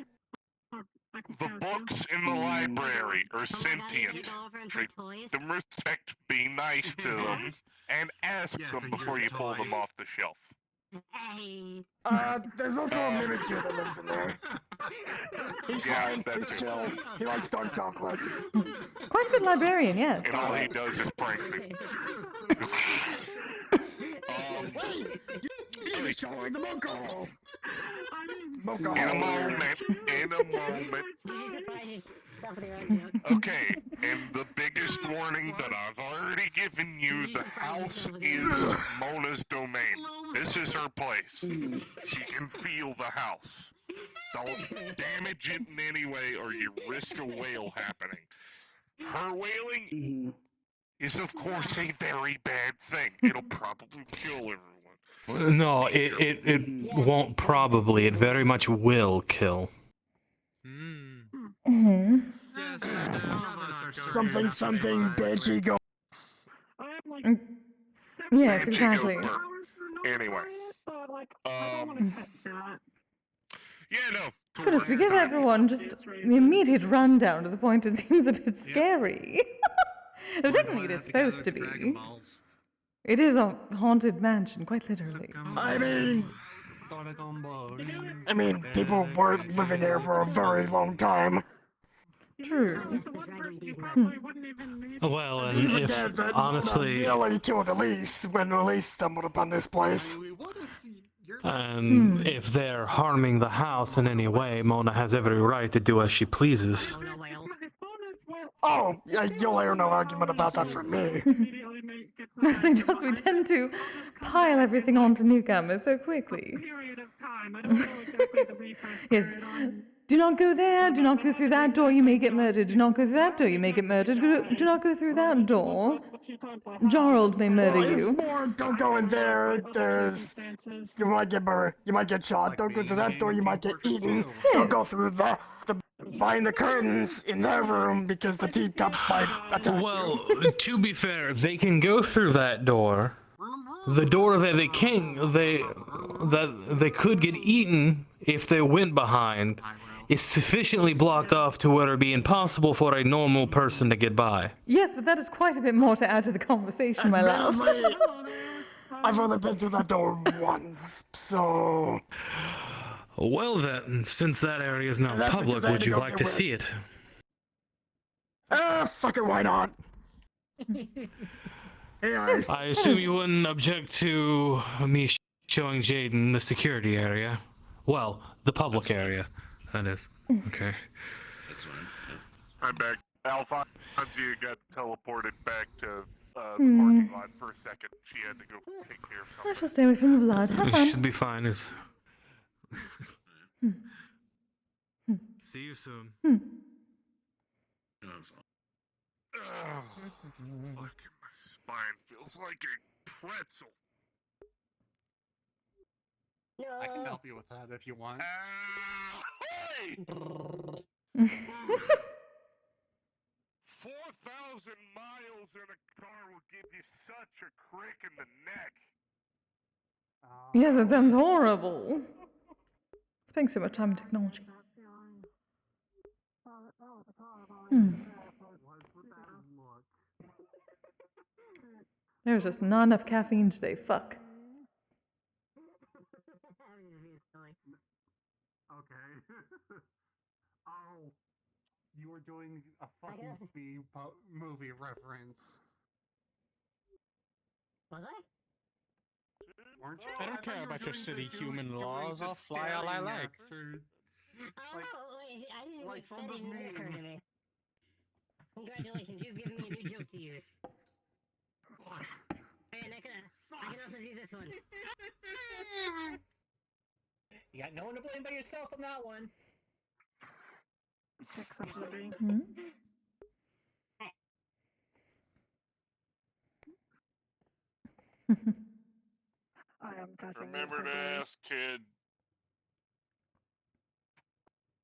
The books in the library are sentient. Treat them respect, be nice to them, and ask them before you pull them off the shelf. There's also a Mimikyu that lives in there. He's fine, that's he's it. chill, he likes dark chocolate. Quite a good librarian, yes. And all he does is prank me. You need to show her the Moko! In a moment, in a moment. Okay, and the biggest warning that I've already given you, the house is Mona's domain. This is her place. She can feel the house. Don't damage it in any way or you risk a wail happening. Her wailing is of course a very bad thing. It'll probably kill everyone. No, it won't probably. It very much will kill. Mm-hmm. Something, bitchy, go. Yes, exactly. Anyway. Yeah, no. Goodness, we give everyone just the immediate rundown to the point it seems a bit scary. Though technically it is supposed to be. It is a haunted mansion, quite literally. I mean, people weren't living there for a very long time. True. Well, and if, honestly... Nearly killed Elise when Elise stumbled upon this place. And if they're harming the house in any way, Mona has every right to do as she pleases. Oh, yeah, you'll hear no argument about that from me. Mostly just we tend to pile everything onto newcomers so quickly. Yes. Do not go there, do not go through that door, you may get murdered. Do not go through that door, you may get murdered. Do not go through that door. Jarld may murder you. It's more, don't go in there, you might get murdered, you might get shot. Don't go through that door, you might get eaten. Don't go through the behind the curtains in their room because the teacups might attack Well, to be fair, they can go through that door. The door that they could get eaten if they went behind is sufficiently blocked off to where it'd be impossible for a normal person to get by. Yes, but that is quite a bit more to add to the conversation, my love. I've only been through that door once, so... Well then, since that area is now public, would you like to see it? Fuck it, why not? Hey, Ice. I assume you wouldn't object to me showing Jaden the security area. Well, the public area, that is. Okay. That's fine. I'm back. Alfonso got teleported back to the parking lot for a second. She had to go take care of something. I shall stay away from the blood. Have It fun. should be fine. See you soon. Fucking my spine feels like a pretzel. I can help you with that if you want. Hey! 4,000 miles in a car will give you such a crick in the neck. Yes, that sounds horrible. Spending so much time in technology. There's just not enough caffeine today. Fuck. Okay. Oh, you were doing a fucking movie reference. Was I? Weren't you? I don't care about your silly human laws. I'll fly all I like. I didn't like that from the didn't occur to meme. me. Congratulations, you've given me a new joke to use. And I can also do this one. You got no one to blame but yourself on that one. I am touching Remember to it. ask, kid.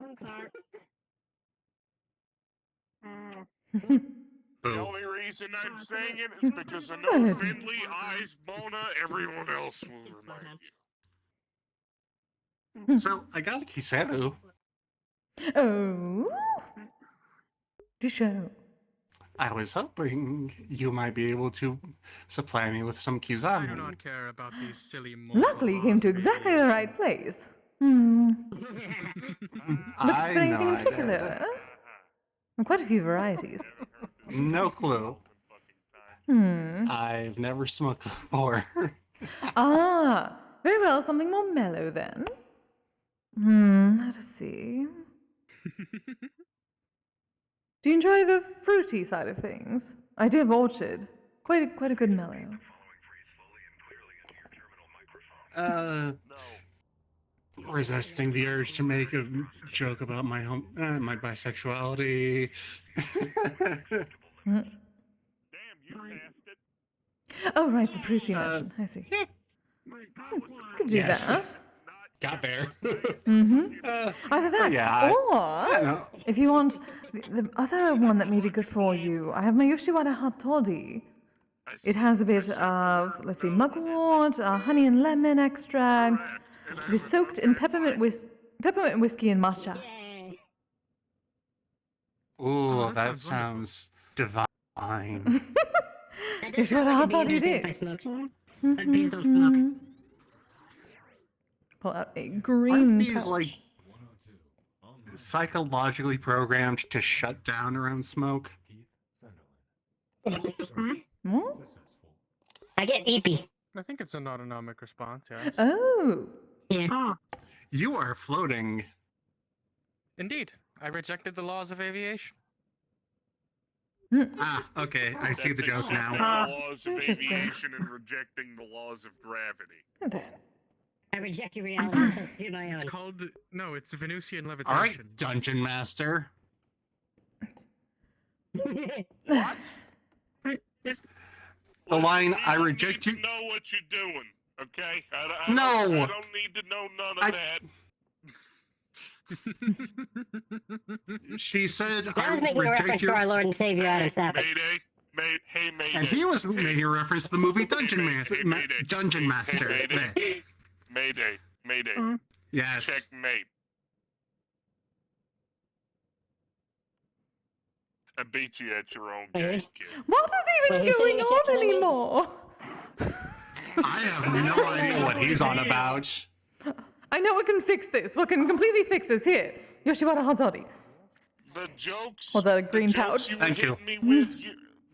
I'm sorry. The only reason I'm saying it is because I know Well, Findley, Eyes, Mona, everyone else will remind you. So I got a Kise. Oh, to show. I was hoping you might be able to supply me with some I do Kizami. not care about these silly Luckily, you came to exactly the right place. Looking I for anything in know. particular? Quite a few varieties. No clue. Hmm. I've never smoked before. Ah, very well. Something more mellow then. Let us see. Do you enjoy the fruity side of things? I do have orchard. Quite a good mellow. Resisting the urge to make a joke about my bisexuality. Damn, you passed it. Oh, right, the fruity notion. I see. Could do that. Got there. Either that, yeah, or if you want the other one that may be good for you, I have my Yoshiwara hot toddy. It has a bit of, let's see, mugwort, honey and lemon extract. It is soaked in peppermint whiskey and matcha. Ooh, that sounds divine. Yoshiwara hot toddy it is. Pull out a green Aren't these pouch. like psychologically programmed to shut down around smoke? What? I get eepy. I think it's an autonomic response, yeah. Oh. Yeah. You are floating. Indeed. I rejected the laws of aviation. Ah, okay. I see the joke now. The laws of Interesting. aviation and rejecting the laws of gravity. I reject your reality and substitute my own. It's called... No, it's Venusian levitation. All right, Dungeon Master. What? The line, I reject you. I know what you're doing, okay? I No. don't need to know none of that. She said, I I was making a reject reference your... to our Lord and Savior Adam Savage. Hey, Mayday. And he was making a reference to the movie Dungeon Master. Dungeon Master. Mayday. Yes. Checkmate. I beat you at your own game, kid. What is even going on anymore? I have no idea what he's on about. I know what can fix this. What can completely fix this here. Yoshiwara hot toddy. The jokes. Hold out a green pouch. Thank you.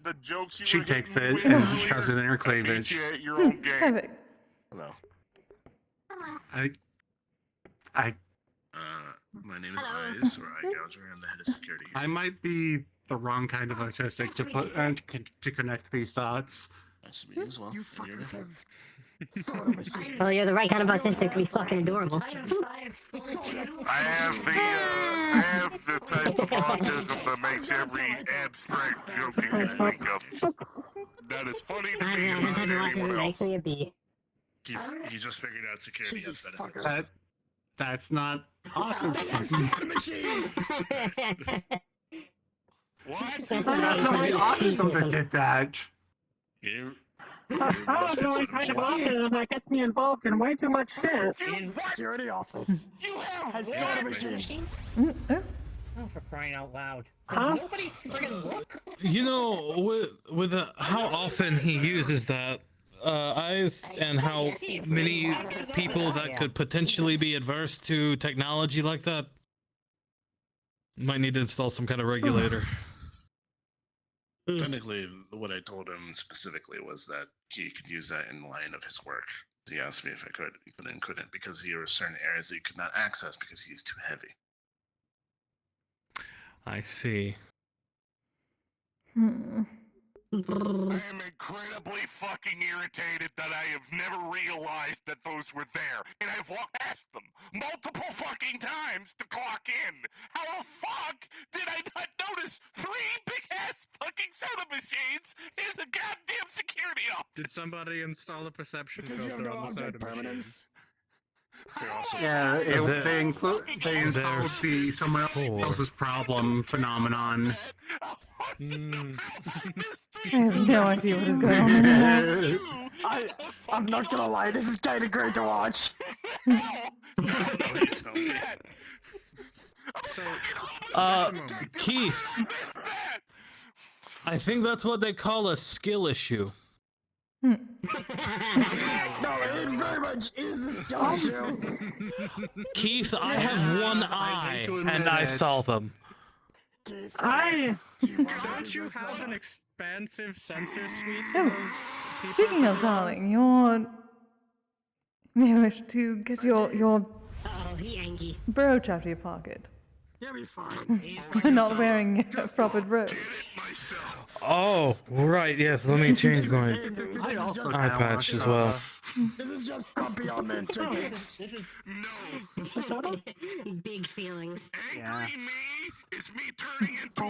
The jokes you She were takes hitting it me with and earlier, shoves it in her I beat cleavage. you at your own game. Perfect. Hello. My name is Eyes, or Eye Gouger. I'm the head of security here. I might be the wrong kind of autistic to put to connect these dots. Nice to meet you as well. You And you're- fuckers Well, you're the right kind of autistic to be fucking adorable. I have the type of autism that makes every abstract joke you can think of. That is funny to me and not to anyone else. Actually a bee. He just figured out security has benefits. That's not autism. What? That's not autism that did that. You I was the only kind of autism that gets me involved in way too much shit. Security office. You have Has soda machines. Oh, for crying out loud. Huh? Nobody friggin' look. You know, with how often he uses that, eyes, and how many people that could potentially be adverse to technology like that, might need to install some kind of regulator. technically, what I told him specifically was that he could use that in line of his work. He asked me if I could. He couldn't because there were certain areas that he could not access because he's too heavy. I see. I am incredibly fucking irritated that I have never realized that those were there. And I've walked past them multiple fucking times to clock in. How the fuck did I not notice 3 big ass fucking soda machines in the goddamn security office? Did somebody install a perception Because you have filter no on the soda object machines? permanence. Yeah, they installed the someone else's problem phenomenon. I have no idea what is going on anymore. I'm not gonna lie, this is kind of great to watch. So, Keith, I think that's what they call a skill issue. No, it very much is a skill issue. Keith, I have one eye, and I saw them. Don't you have an expansive sensor suite? Oh, speaking of darling, you wish to get your brooch out of your pocket. You'll be fine. You're not wearing a proper brooch. Oh, right, yes, let me change my eye patch as well. This is just grumpy old man tricks. This is big feelings. Yeah. It's me turning into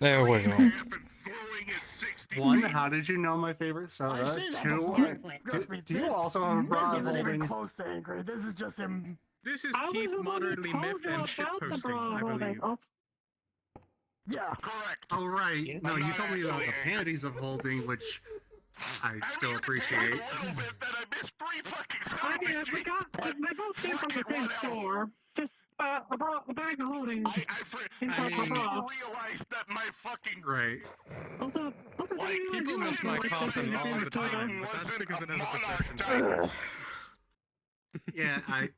There we go. One, how did you know my favorite soda? Two, do you also have a bra This isn't even holding? close to angry. This is just him. This is Keith moderately miffed and shitposting, I believe. Yeah. Correct. Oh, right. No, you told me about the panties of holding, which I still appreciate. We both came from the same store. Just a bag of holding. I realized that my fucking Right. Also, People miss my coffin all the time, but that's because it has a perception. Yeah, I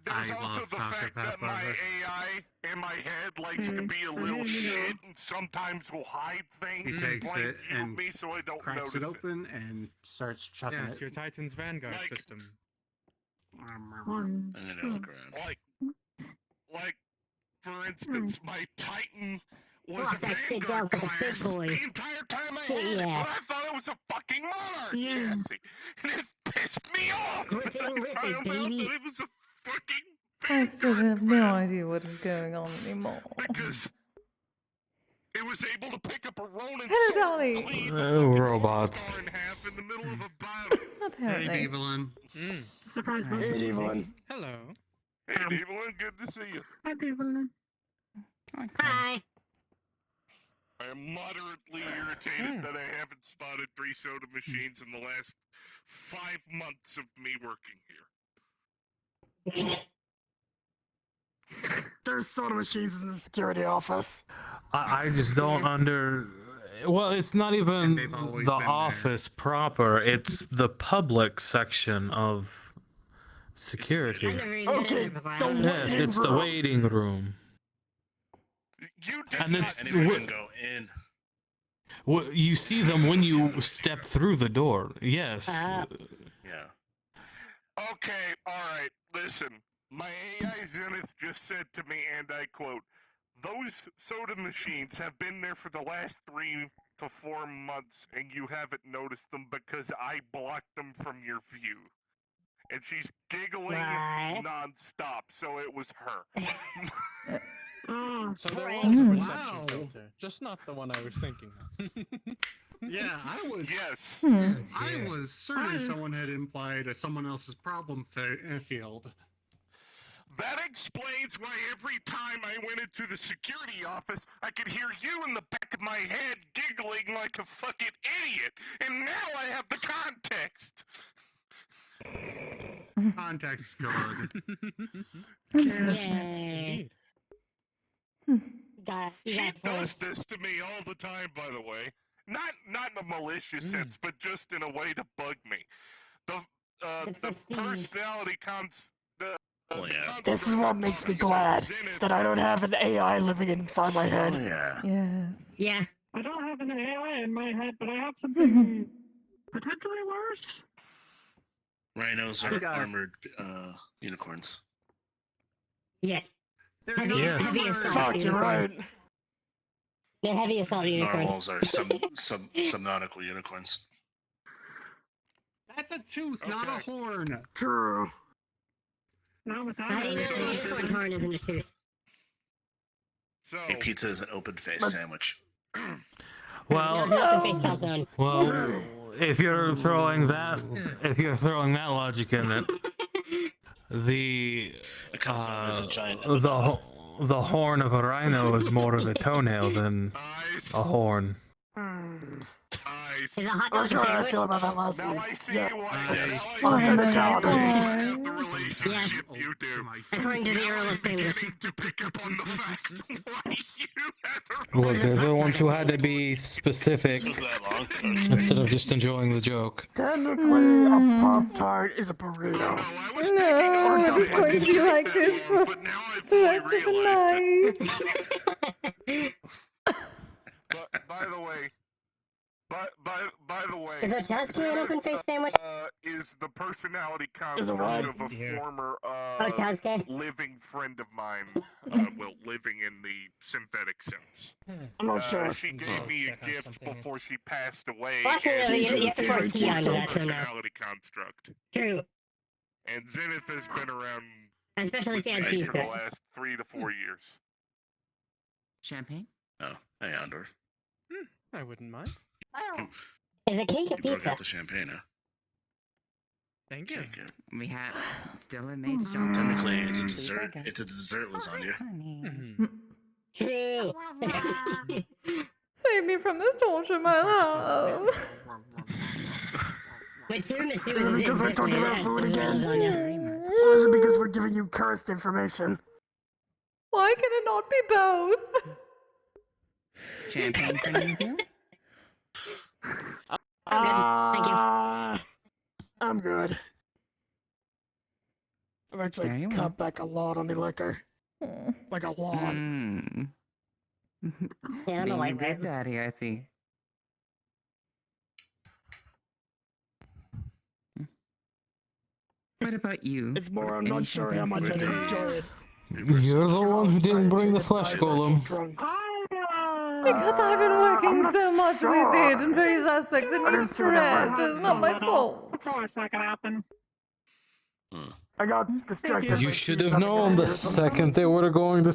There's also love the Dr. fact that my Pepper. AI in my head likes to be a little shit and sometimes will hide things. He and takes blank it view and me so I don't cracks notice it open and starts chucking Yeah, it. it's your Titan's Vanguard system. I'm gonna look around. Like, for instance, my Titan was a that big Vanguard dog with the big class boys. the entire time I had it, Yeah. but I thought it was a fucking Monarch chassis, and it pissed me off. Rip it, I rip it, found out baby. that it was a fucking I still have no idea what is going on anymore. because it was able to pick up a Ronin Hello, sword Dolly. and cleave Oh, a robots. star in half in the middle of a battle. Apparently. Hey, Evelyn. Surprise, Hey, Evelyn. Hello. Hey, Evelyn, good to see you. Hi, Evelyn. Hi. I am moderately irritated that I haven't spotted 3 soda machines in the last 5 months of me working here. There's soda machines in the security office. I just don't Well, it's not even they've always the been there. office proper, it's the public section of security. Okay, the Yes, waiting it's the room. waiting room. You did And it's Anyone can go in. you see them when you step through the door. Yes. Yeah. Okay, alright, listen. My AI Zenith just said to me, and I quote, "Those soda machines have been there for the last 3 to 4 months, and you haven't noticed them because I blocked them from your view." And she's giggling What? non-stop, so it was her. So there Right. was a Wow. perception filter, just not the one I was thinking of. Yeah, I was. Yes. I was certain someone had implied someone else's problem field. That explains why every time I went into the security office, I could hear you in the back of my head giggling like a fucking idiot. And now I have the context. Context good. Yay. Got She told. does this to me all the time, by the way. Not in a malicious sense, but just in a way to bug me. The personality comes. This is what makes me glad that I don't have an AI living inside my head. Oh, yeah. Yes. Yeah. I don't have an AI in my head, but I have something potentially worse. Rhinos I are got it. armored unicorns. Yes. They're Heavy, not heavy armored. assault Fuck, you're unicorns. right. They're heavy assault unicorns. Narwhals are subnautical unicorns. That's a tooth, not a horn. True. Not without How do you know it. the unicorn horn isn't a tooth? So, A pizza is an open face Oh. But- sandwich. Well, Not the face calzone. well, if you're throwing that logic in it, the A calzone is a giant the horn of a rhino is more of a toenail than a horn. Is a hot I'm dog not a sure how I sandwich? feel about that last Now one. I see Yeah. why. Yes. Now I see my why God. you Yes. have the relationship you do. According to the Now Earl I'm of Sandwich. beginning to pick up on the fact why you have a Look, they're the ones who had to be specific Took that long. instead of just enjoying the joke. Technically, a Pop-Tart is a burrito. No, I was No, taking a it is going to be like this for but now I the fully rest of the realized night. But by the way, by the way, Is a Chesky an open face sandwich? is the personality Is it construct what? of a former Oh, Chesky? living friend of mine. Well, living in the synthetic sense. I'm not sure. She gave me a gift before she passed away. Well, actually, and no, you it's have to a put a key onto functional that, so no. personality construct. True. And Zenith has been around Especially if you had for keys the to it. last 3 to 4 years. Champagne? Oh, hey, Andor. I wouldn't mind. Is a cake a You broke pizza? out the champagne, huh? Thank you. Thank you. We have still a maid's job. Technically, it's a dessert. It's a dessert lasagna. Mhm. True. Save me from this torture, my love. But tiramisu Is it because we're talking about food again? Or is it because we're giving you cursed information? Why can it not be both? Champagne for you? I'm good. I've actually Very well. cut back a lot on the liquor. Like a lot. Yeah, I'm a Being a white good daddy, I see. What about you? It's more, I'm Any not sure how champagne much for I you? enjoy it. You're the one who didn't bring the flesh golem. Because I've been working not so much sure. with it in various aspects and I you're didn't see that stressed. It's not my fault. Of course that could happen. I got distracted. You by should Steve have having known a the beer or something. second they were going to.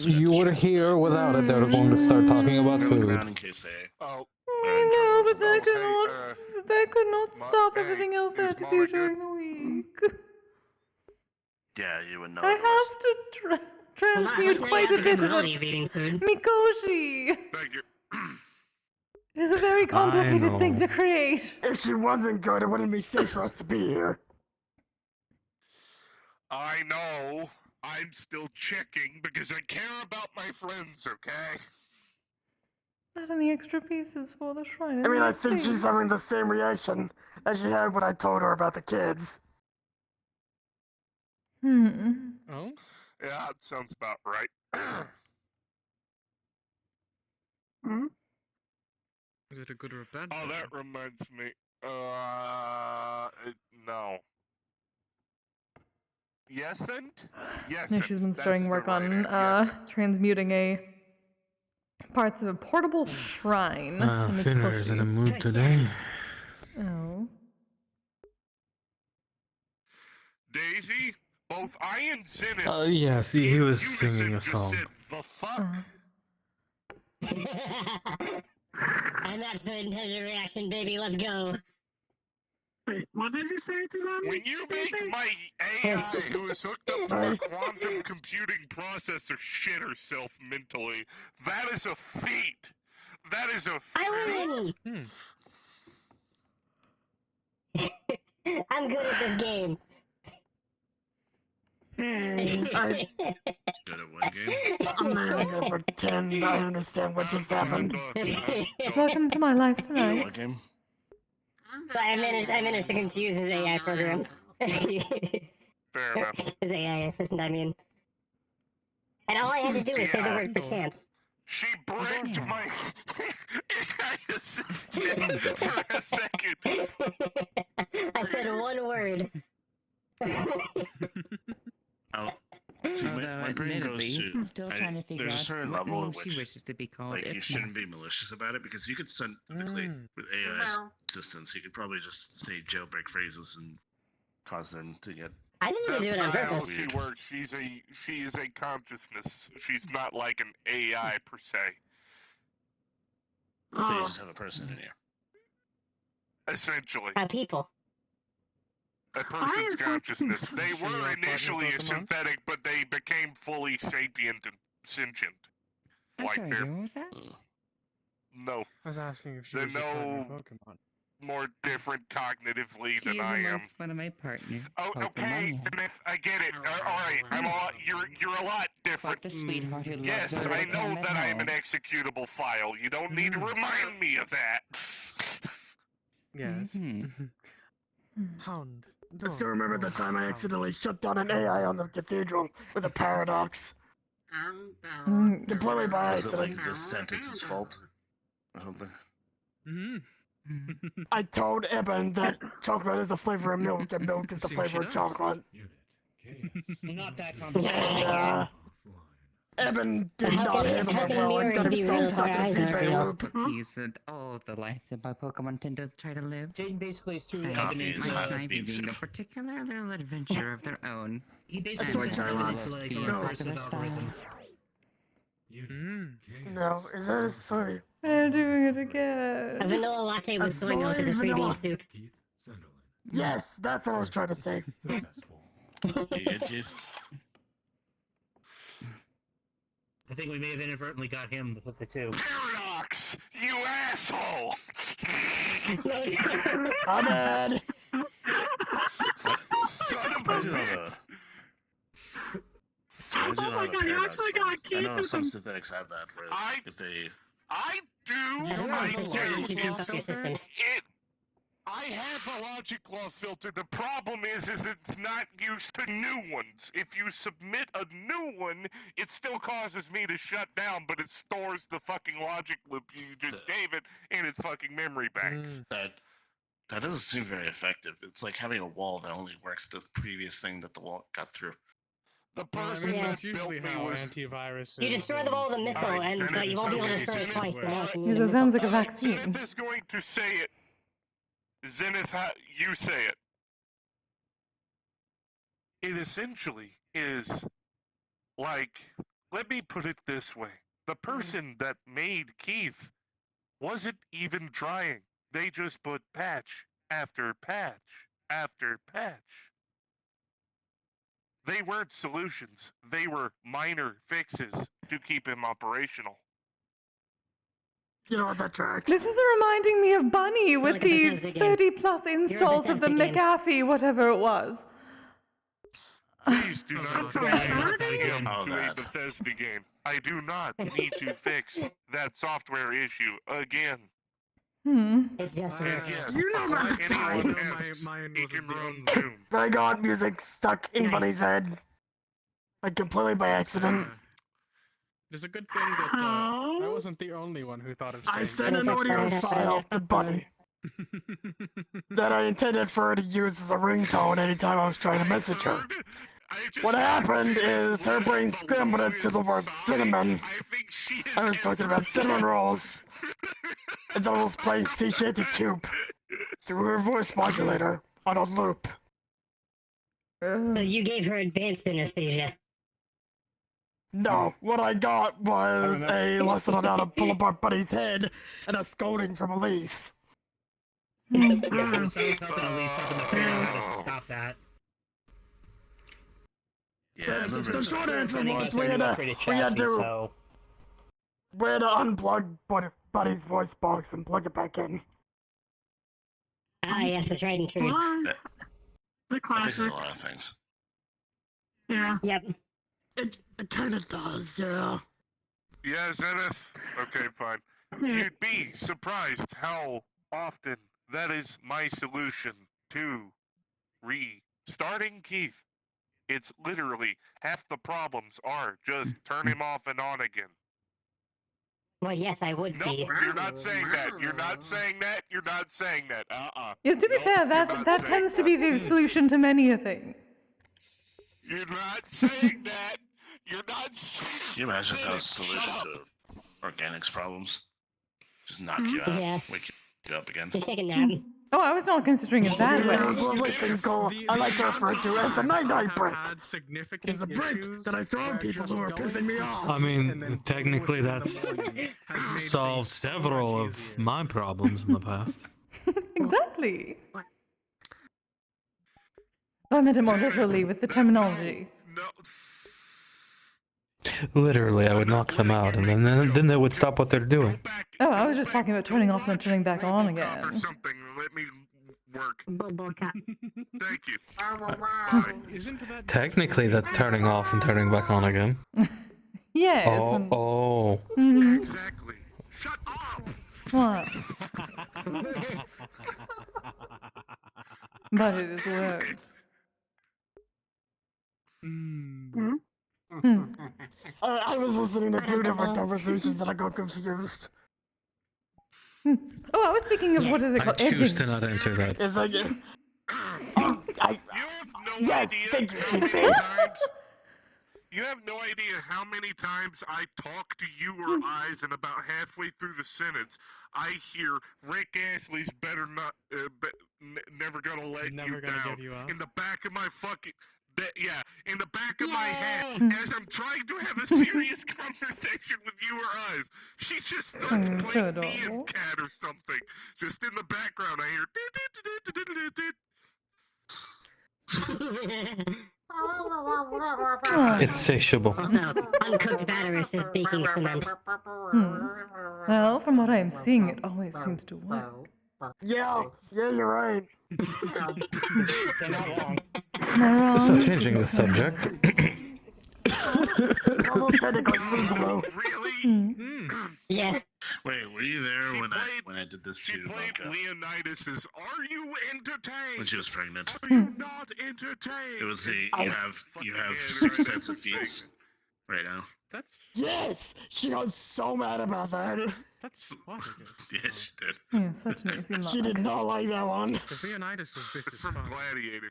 You were here without it. They were going to start talking about Go food. around in case they. Oh, No, but they could Hey, not. They could not stop hey, everything else they is had to Mama do good? during the week. Yeah, you would know. I it was. have to transmute quite a bit of a Mikoshi. thank you. It is a very complicated know. thing to create. If she wasn't good, it wouldn't be safe for us to be here. I know. I'm still checking because I care about my friends, okay? That and the extra pieces for the shrine. I mean, I and the think she's estate. having the same reaction as she had when I told her about the kids. Oh? Yeah, that sounds about right. Is it a good or a bad? Oh, that reminds me. No. Yesent? Yes. No, she's been starting work on transmuting parts of a portable shrine. Finner's in a mood today. Oh. Daisy, both I and Zenith. Yes, he was singing a song. Said, the fuck? And that's the intended reaction, baby. Let's go. Wait, what did you say to them? When you make my AI, who is hooked up to a quantum computing processor, shit herself mentally, that is a feat. That is a feat. I win! I'm good at this game. Good at one game. I'm not even gonna pretend I understand what just happened. Welcome to my life Good at tonight. one game. So I managed to confuse his AI program. Fair enough. His AI assistant, I mean. And all I had to do was say the word perchance. She bricked my AI assistant for a second. I said one word. Oh, see, my brain goes to. Still trying to figure There's a out certain what level name at she which, wishes to be called. like, if you shouldn't be malicious about it because you could send typically with AI assistants, you could probably just say jailbreak phrases and cause them to get. I didn't even do it on That's not purpose. how she works. She is a consciousness. She's not like an AI per se. So you just have a person in here. Essentially. People. A person's consciousness. They were initially a synthetic, but they became fully sapient and sentient. I'm sorry, what was that? No. I was asking if she They're was your partner no Pokemon. more different cognitively She than is I am. amongst one of my partner. Oh, okay, Pokemon. I get it. Alright, I'm a lot, you're a lot different. Like the sweetheart who loves Yes, her I little know time at that I am home. an executable file. You don't need to remind me of that. Yes. Mm-hmm. Hound. I still remember the time I accidentally shut down an AI on the cathedral with a paradox. Completely by Is it like accident. the sentence's fault? Or something? I told Eben that chocolate is the flavor of milk and milk is the flavor of chocolate. Not that conversation. And, Eben did not handle it well and got himself stuck in a feedback loop. Cookies and all the life that my Pokemon tend to try to live. Jaden basically threw I Eben into Snivy being a particular little adventure of their own. He basically sent Eben into like a recursive algorithm. No, is that a soy? They're doing it again. A vanilla latte with soy milk is a free bean soup. Yes, that's what I was trying to say. You good, Keith? I think we may have inadvertently got him with the two. Paradox! You asshole! I'm bad. Oh my god, you actually got I know some synthetics have that, where if they... I do! I have a logic law filter. The problem is it's not used to new ones. If you submit a new one, it still causes me to shut down, but it stores the fucking logic loop you just gave it in its fucking memory banks. That doesn't seem very effective. It's like having a wall that only works the previous thing that the wall got through. The person that's usually how antivirus. You destroy the ball with a missile, and you won't be able to destroy it twice. Because it sounds like a vaccine. Zenith is going to say it. Zenith, you say it. It essentially is like, let me put it this way. The person that made Keith wasn't even trying. They just put patch after patch after patch. They weren't solutions. They were minor fixes to keep him operational. You know what, that tracks. This is reminding me of Bunny with the 30 plus installs of the McAfee, whatever it was. Please do not try a Bethesda game. I do not need to fix that software issue again. It's just You know about the time. He can run Doom. I got music stuck in Bunny's head. Like completely by accident. There's a good thing that I wasn't the only one who thought of I saying sent an audio file to Bunny that I intended for her to use as a ringtone anytime I was trying to message her. What happened is her brain scrambled it to the word cinnamon. I was talking about cinnamon rolls. And then I was playing Sea Shanty Tube through her voice modulator on a loop. So you gave her advanced anesthesia. No, what I got was a lesson on how to pull apart Buddy's head and a scolding from Elise. Yeah, I was helping Elise up in the figure out how to stop that. Yeah, The short answer was we had to unplug Buddy's voice box and plug it back in. Ah, yes, that's right and true. The classic. A lot of things. Yeah. Yep. It kind of does, yeah. Yeah, Zenith? Okay, fine. You'd be surprised how often that is my solution to restarting Keith. It's literally half the problems are just turn him off and on again. Well, yes, I would Nope, be. you're not saying that. You're not saying that. You're not saying that. Yes, to be fair, that tends to be the solution to many a thing. You're not saying that. You're not saying that. Can you imagine how a solution to organics problems? Just knock you out, Yeah. wake you up again. Just take a nap. Oh, I was not considering it that way. This lovely thing called, I like to refer to as the night-night brick. Had significant It's a brick issues that I throw at where people just who are going pissing me through off. something I and mean, then technically dealing with it in that's the morning has made solved things so several much of easier. my problems in the past. Exactly. I meant it more literally with the terminology. No. Literally, I would knock them out, and then they would stop what they're doing. Oh, I was just talking about turning off and then turning back on Or again. something. Let me work. Thank you. Isn't that Technically, that's turning off and turning back on again. Yes. Oh. Mhm. Exactly. Shut up. What? But it has worked. I was listening to two different conversations and I got confused. Oh, I was speaking of what is it I called? choose Edging. to not answer that. It's like, You have no yes, idea. thank you, how many Kise. times- You have no idea how many times I talk to you or eyes, and about halfway through the sentence, I hear Rick Astley's "Better Not, Never Gonna Let You Down" give you up. in the back of my fucking. In the back of my head, as I'm trying to have a serious conversation with you or eyes, she just starts Oh, playing so Nyan adorable. Cat or something. Just in the background, I hear. Insatiable. Also, uncooked batter is just baking cement. Well, from what I am seeing, it always seems to work. Yeah, you're right. They're not wrong. Am I wrong? So changing the subject. It's also technically feasible. Really? Yeah. Wait, were you there when I did this She to played Blanca? Leonidas's "Are You Entertained?" When she was pregnant. Are you not entertained? It was the you have Fucking 6 sets of feet right now. That's Yes, she was so mad about that. that's Spartacus. Yes, she did. Yeah, such an easy She did mark. not like that one. Because Leonidas was this It's is from fun. Gladiator.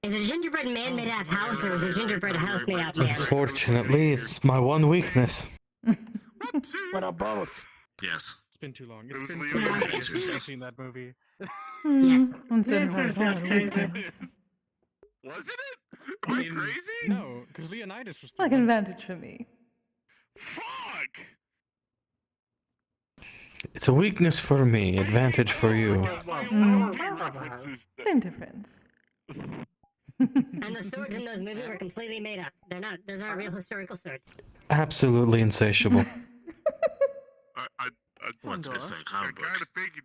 Is a gingerbread man made out of house, or is a gingerbread house made out of man? Unfortunately, it's my one weakness. But both. Yes. It's been too long. It It's was been Leo too long Leonidas. since I've seen that movie. On certain parts, I have weakness. Wasn't it? Am I crazy? No, because Leonidas was. Like an advantage for me. Fuck! It's a weakness for me, advantage for you. Same difference. And the swords in those movies were completely made up. They're not. Those aren't real historical swords. Absolutely insatiable. I What's gonna say comic book? kind of figured.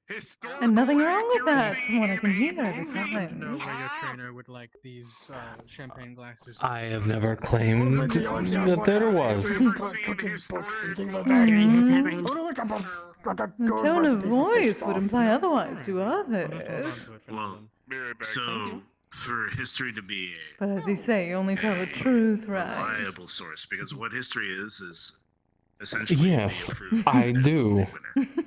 Historical And nothing wrong with that, accuracy from what I can hear at the Know time. where your trainer would like these champagne glasses. I have never claimed that there was. Cooking books and things like that. Mhm. Go to like a The good tone of recipe for voice fish would sauce. imply otherwise to others. Well, Be right back. so for history to be But as you say, you only tell the truth, a right? reliable source, because what history is essentially Yes, the approved I winners do. of the winner.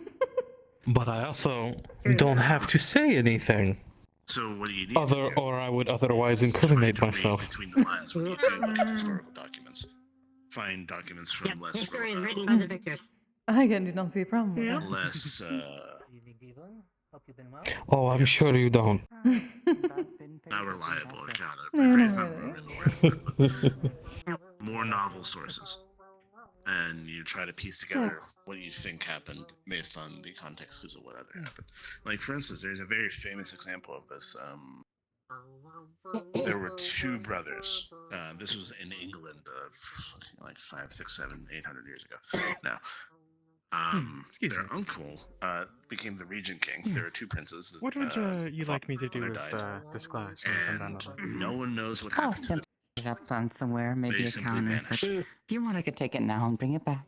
But I also don't have to say anything. So what do you need to do? Or I would otherwise is incriminate try to read myself. between the lines when you do look at historical documents. Find documents from Yep. less History is written by the victors. I again did not see a problem with that. less Evening, people. Hope you've been well. Oh, I'm sure you don't. not reliable account of Yeah, praise not not really. the word for it, but more novel sources. And you try to piece together what you think happened based on the context clues of what other happened. Like for instance, there's a very famous example of this. There were 2 brothers. This was in England, like 5, 6, 7, 800 years ago. Now, their uncle became the regent king. There were 2 princes. What would you like me to do with this glass? once I'm done with it? And no one knows what I'll happened to simply them. it up on somewhere, maybe They a simply counter or vanished. such. If you want, I could take it now and bring it back.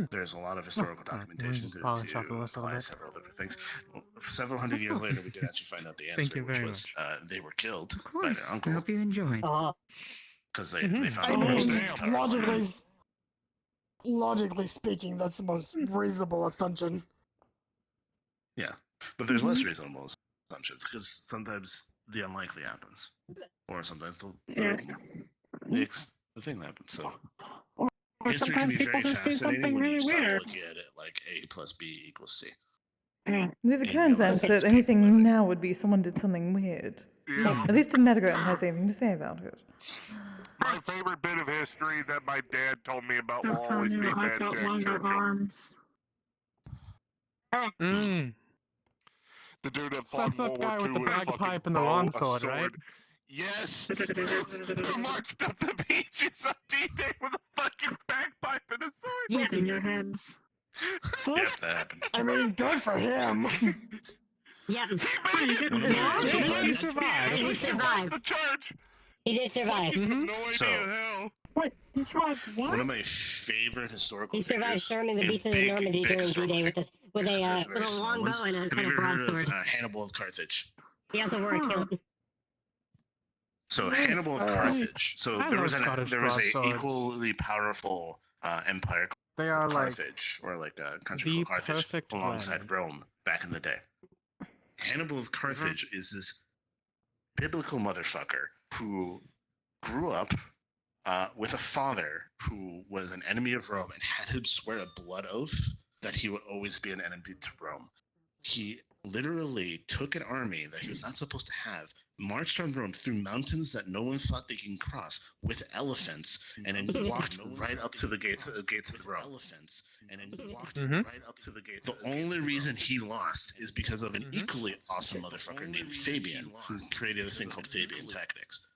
There's a lot of historical documentation just to polish off the list a little apply bit. several different things. Well, several hundred years later, we did actually find out the answer, Thank you which very was they were killed Of by course. their I uncle hope you enjoyed. because they I found out mean, the entire logically speaking, that's the most reasonable assumption. Yeah, but there's less reasonable assumptions because sometimes the unlikely happens, or sometimes the thing happens. So history can be very fascinating when you start looking at it like A plus B equals C. The current sense that anything now would be someone did something weird. Yeah. At least if Metagram has anything to say about it. My favorite bit of history that my dad told me about will I'm always telling be you, I've Mad got Jack longer Churchill. arms. The dude that fought That's in that World War guy II with the with a fucking bagpipe and the bow, long a sword, right? Yes! Who marched up the beaches on D-Day with a fucking bagpipe and a sword! Holding your hands. Yep, that happened. I mean, good for him. Yeah. He survived. He survived. The charge! He did survive. No idea So- how. Wait, he tried what? One of my favorite historical He survived figures. storming the a beaches of big, Normandy big during historical D-Day figure. with There's a very with a small long ones. bow and a Have kind you of ever heard of broadsword. Hannibal of Carthage? He also wore a kilt. So Hannibal of Carthage. So I there love was Scottish a broadswords. equally powerful empire They called are like Carthage, or like a country the called Carthage, perfect alongside blend. Rome back in the day. Hannibal of Carthage is this biblical motherfucker who grew up with a father who was an enemy of Rome and had him swear a blood oath that he would always be an enemy to Rome. He literally took an army that he was not supposed to have, marched on Rome through mountains that no one thought they can cross with elephants, and then walked right up to the gates of Rome. Right up to the gates. The only reason he lost is because of an equally awesome motherfucker named Fabian, who created a thing called Fabian Tactics.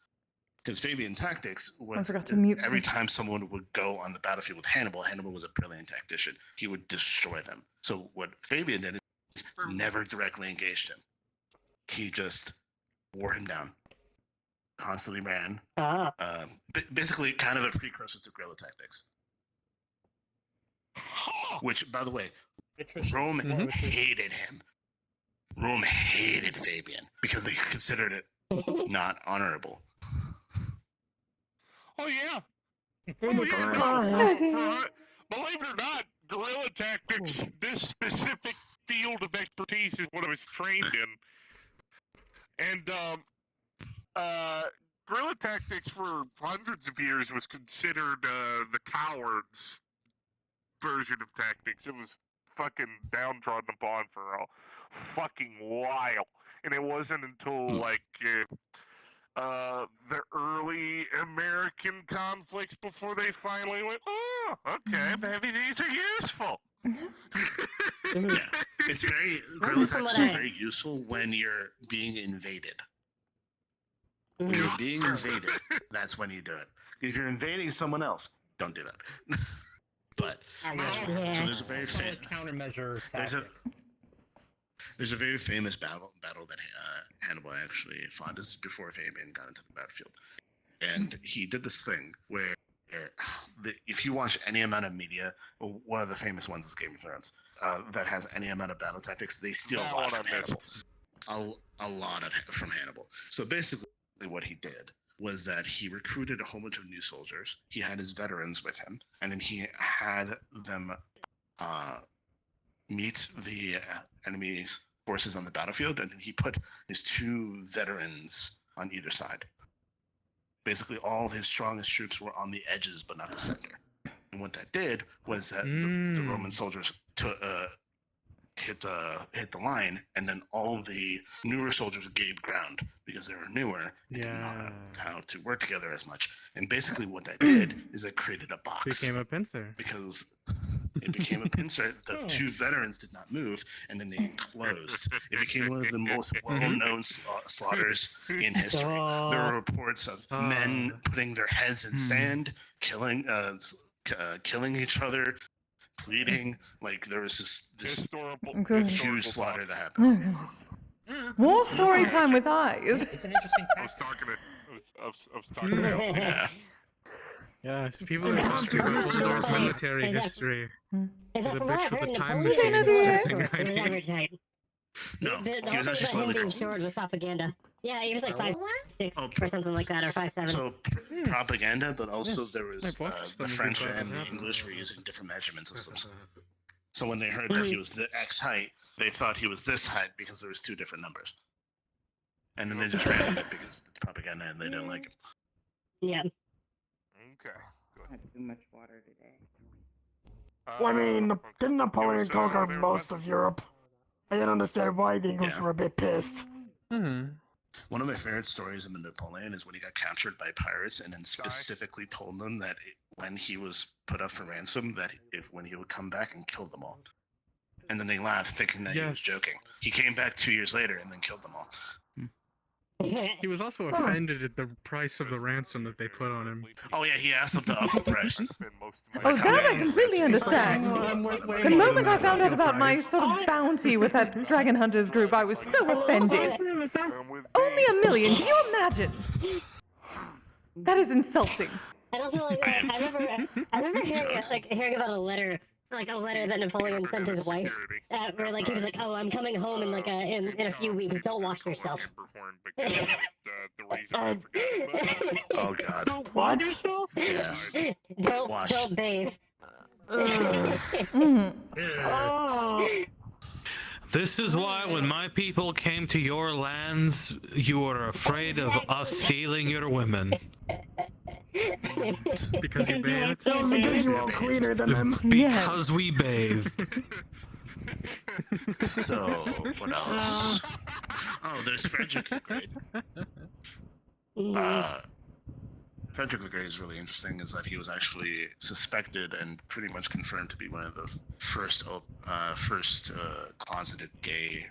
Because Fabian Tactics was forgot to mute every my- time someone would go on the battlefield with Hannibal, Hannibal was a brilliant tactician. He would destroy them. So what Fabian did is never directly engaged him. He just wore him down. Constantly ran. Basically, kind of a precursor to guerrilla tactics. Which, by the way, Rome hated him. Rome hated Fabian because they considered it not honorable. Oh yeah. Oh Oh yeah. my No, believe it or not, guerrilla tactics, this specific field of expertise is what I was trained in. And guerrilla tactics for hundreds of years was considered the cowards version of tactics. It was fucking downtrodden upon for a fucking while. And it wasn't until like the early American conflicts before they finally went, oh, okay, maybe these are useful. Yeah, it's very guerrilla tactics is very useful when you're being invaded. When you're being invaded, that's when you do it. If you're invading someone else, don't do that. But so there's a very countermeasure tactic. There's a very famous battle that Hannibal actually fought. This is before Fabian got into the battlefield, and he did this thing where if you watch any amount of media, one of the famous ones is Game of Thrones, that has any amount of battle tactics, they steal a lot from Hannibal. A lot of from Hannibal. So basically, what he did was that he recruited a whole bunch of new soldiers. He had his veterans with him, and then he had them meet the enemy's forces on the battlefield, and then he put his two veterans on either side. Basically, all of his strongest troops were on the edges, but not the center. And what that did was that the Roman soldiers hit the line, and then all the newer soldiers gave ground because they were newer and didn't know how to work together as much. And basically, what that did is it created a box. Became a pincer. Because it became a pincer. The two veterans did not move, and then they enclosed. It became one of the most well-known slaughters in history. There were reports of men putting their heads in sand, killing each other, bleeding. Like there was this huge slaughter that happened. Oh, goodness. More story time with eyes. It's an interesting I was talking to Yeah, if people are talking about old military history. The bitch with the time machine standing right here. No, The he was whole actually thing slightly about him being called. short was propaganda. Yeah, he was like 5'6" or something like that, or 5'7". So propaganda, but also there was I've watched the some French before and that the happened. English were using different measurement systems. So when they heard that he was the X height, they thought he was this height because there was two different numbers. And then they just ran with it because it's propaganda and they didn't like him. Yeah. Okay. Had too much water today. Well, I mean, didn't Napoleon conquer most of Europe? can understand why the English Yeah. were a bit pissed. One of my favorite stories of Napoleon is when he got captured by pirates and then specifically told them that when he was put up for ransom, that when he would come back and kill them all. And then they laughed, thinking that he was joking. He came back 2 years later and then killed them all. He was also offended at the price of the ransom that they put on him. Oh yeah, he asked them to up the price. Oh, that I completely understand. The moment I found out about my sort of bounty with that Dragon Hunters group, I was so offended. Only $1 million, can you imagine? That is insulting. I don't feel like that. I remember hearing about a letter that Napoleon sent his wife, where he was like, "Oh, I'm coming home in in a few weeks. Don't wash yourself." Oh God. What? Yeah. Don't bathe. This is why when my people came to your lands, you were afraid of us stealing your women. Because you bathed? That was because you were all cleaner than them. Because we bathed. So, what else? Oh, there's Frederick the Great. Frederick the Great is really interesting, is that he was actually suspected and pretty much confirmed to be one of the first closeted gay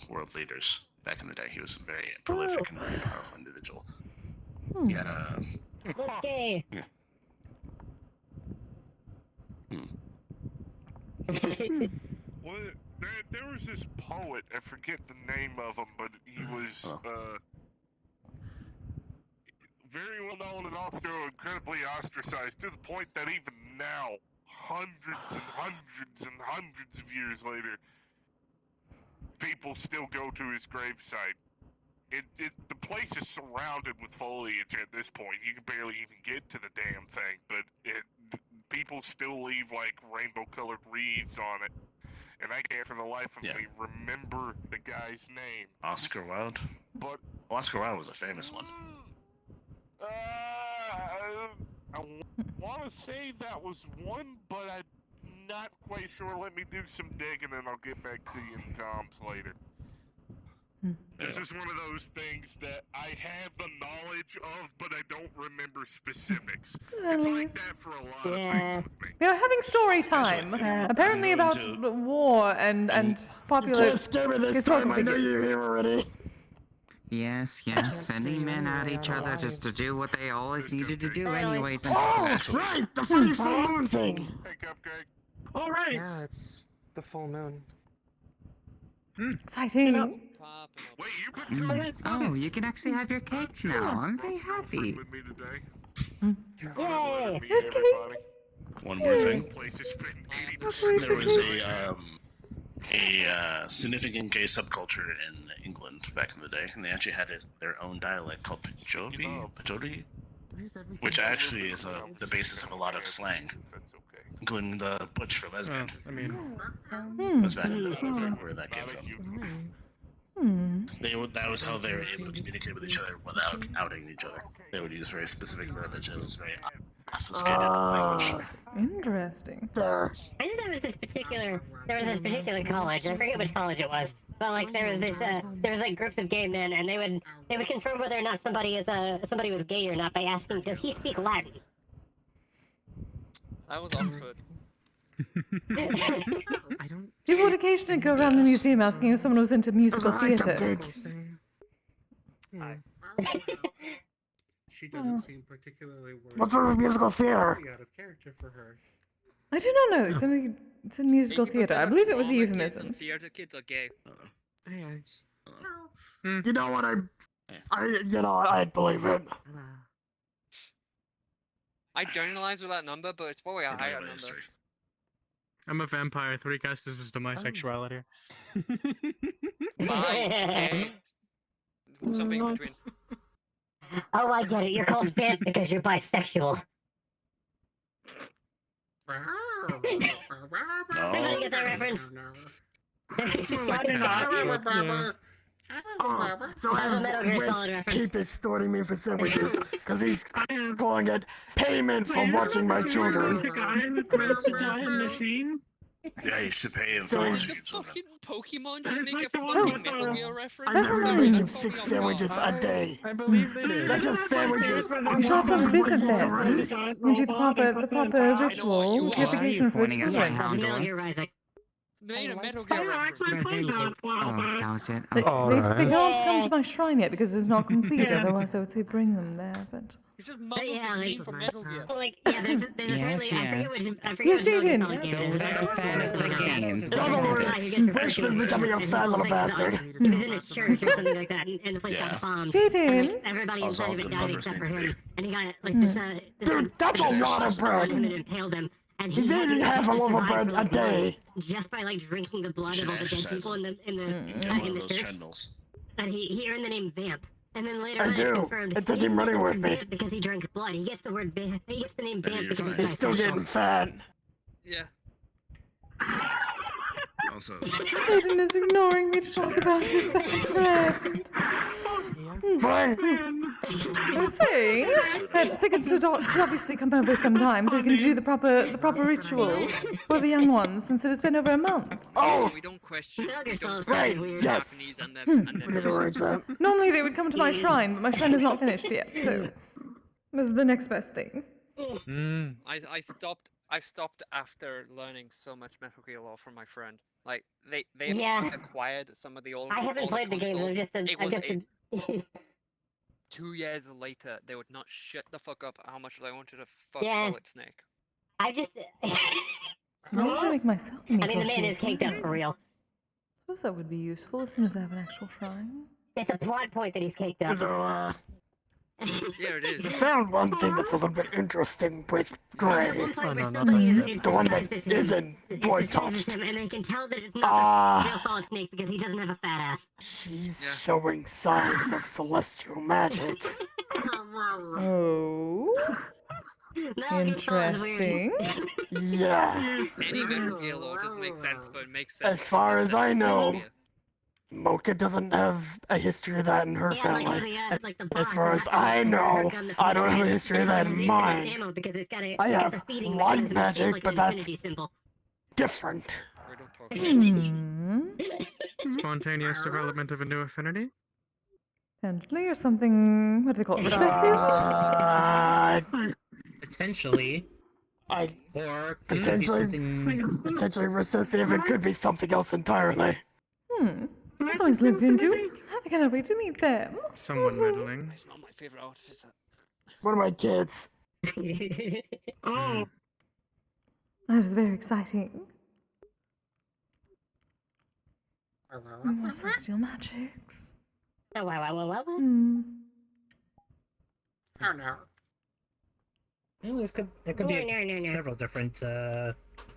world leaders back in the day. He was a very prolific and very powerful individual. He had a... gay. Yeah. Well, there was this poet, I forget the name of him, but he was very well known and also incredibly ostracized, to the point that even now, hundreds and hundreds and hundreds of years later, people still go to his gravesite. The place is surrounded with foliage at this point. You can barely even get to the damn thing, but people still leave rainbow-colored wreaths on it. And I can't for the life of me remember the guy's name. Oscar Wilde? But Oscar Wilde was a famous one. I want to say that was one, but I'm not quite sure. Let me do some digging and I'll get back to you in comms later. This is one of those things that I have the knowledge of, but I don't remember specifics. It's like that for a lot of things with me. We are having story time. Apparently about war and popular You can't scare me this time, I know you're here already. Yes, sending men at each other just to do what they always needed to do anyways. Oh, right, the funny full moon thing. Hey, Cupcake. All right. Yeah, it's the full moon. Exciting. Wait, you put Oh, you can actually have your cake now. I'm very happy. with me today. Yay! Here's cake. One more thing. Place has spent 80%. There was a significant gay subculture in England back in the day, and they actually had their own dialect called Pajori, which actually is the basis of a lot of slang, including the butch for lesbian. Was back in the day, where that came from. That was how they were able to communicate with each other without outing each other. They would use very specific verbiage. It was very obfuscated language. Interesting. I knew there was this particular college. I forget which college it was, but there was groups of gay men, and they would confirm whether or not somebody was gay or not by asking, "Does he speak Latin?" That was Oxford. You would occasionally go around the museum asking if someone was into musical theatre. She doesn't seem particularly worried. What sort of musical theater? Out of character for her. I do not know. It's in musical theatre. I believe it was a euphemism. Theatre kids are gay. You know what? I believe it. I generalize with that number, but it's probably a higher number. I'm a vampire. 3 cast is just to my sexuality. Bi, something in between. Oh, I get it. You're called Bent because you're bisexual. Everybody get that reference? So as West keep extorting me for sandwiches, because he's calling it payment for watching my children. The guy in the Italian machine? Yeah, you should pay him So for he's- watching The your children. fucking Pokemon just make a Oh. fucking Metal Gear reference? I never Sorry, eaten that caught me 6 off sandwiches guard. a day. I believe they did. That's just sandwiches. You should have to visit Monkeys them already. and do the proper ritual you purification for the pointing at my children. hound Metal door? Gear Rising. They made a Metal I Gear actually reference. played that for a while, Oh, that was it. They, Okay. they can't come to my shrine yet because it's not complete, Yeah. otherwise I would say bring them there, but... You just mumbled Yeah, the like- name for Metal Gear. Like, yeah, there's Yes, apparently, I forget Yes, which Metal Gear Jaden. Solid It's game it is. over there, a fan of the games. In other words, Rich is becoming a fat little bastard. He was in a church or something like that, and the place Yeah. got bombed. Jaden. And, like, everybody I was inside all of it good died numbers except for seem to him. be. And he got, like, this, Dude, that's a lot of bread. him and impaled him. And He's had eating to half a loaf of survive bread for, a like, day. just by, like, drinking the blood of all the dead Exercise. people in the Get one in of the those church. treadmills. And he earned the name Vamp. And then later I on, it's do. confirmed I think he him didn't running get the with word me. Vamp because he drank blood. He gets the word Vamp. He gets the name Then Vamp you're because fine. he He's still getting fat. Yeah. Also, Jaden is ignoring me to talk about his fat friend. Fine. I was saying that Sigurd should obviously come over sometime so we can do the proper ritual for the young ones since it has been over a month. Oh, We don't question. Metal We Gear don't Solid right, question yes. Japanese and I'm gonna arrange that. Normally they would come to my shrine, but my shrine is not finished yet, so this is the next best thing. I stopped after learning so much Metal Gear lore from my friend. Like they Yeah. acquired some of the old. I haven't older played the game. consoles. It was just 2 years later, they would not shut the fuck up how much they wanted to fuck Yeah. Solid Snake. I just. Maybe I should make myself a I mean, the man is caked up for real. suppose that would be useful as soon as I have an actual shrine. It's a plot point that he's caked up. So, Yeah, it is. I found one thing that's a little bit interesting with Gray. One point where no, somebody no. is The one that disguised as him. isn't It's boy disguised as touched. him, and they can tell that it's not the real Solid Snake because he doesn't have a fat ass. She's Yeah. showing signs of celestial magic. Oh, Metal Gear Solid is weird. interesting. Yeah. Any Metal Gear lore doesn't make sense, but it makes sense. As far Makes as sense I in Metal know, Gear. Mocha doesn't have a history of that in her Yeah, family. like the As boss far and as that I kind of know, gun that I don't have a shoots history of that in infinite mine. ammo because it's got a, I it's got have a feeding light mechanism shaped magic, like but an that's infinity symbol. different. We don't talk about Hmm. Spontaneous development of a new affinity? Potentially, or something. What do they call it? Recessive? Potentially. I Or could it be potentially, something. potentially recessive. It could be something else entirely. That's always looked into. I cannot wait to meet them. Someone meddling. It's not my favorite outfit. One of my kids. Oh, That is very exciting. More celestial magics. Oh, wow. Hmm. Well, there could be No. several different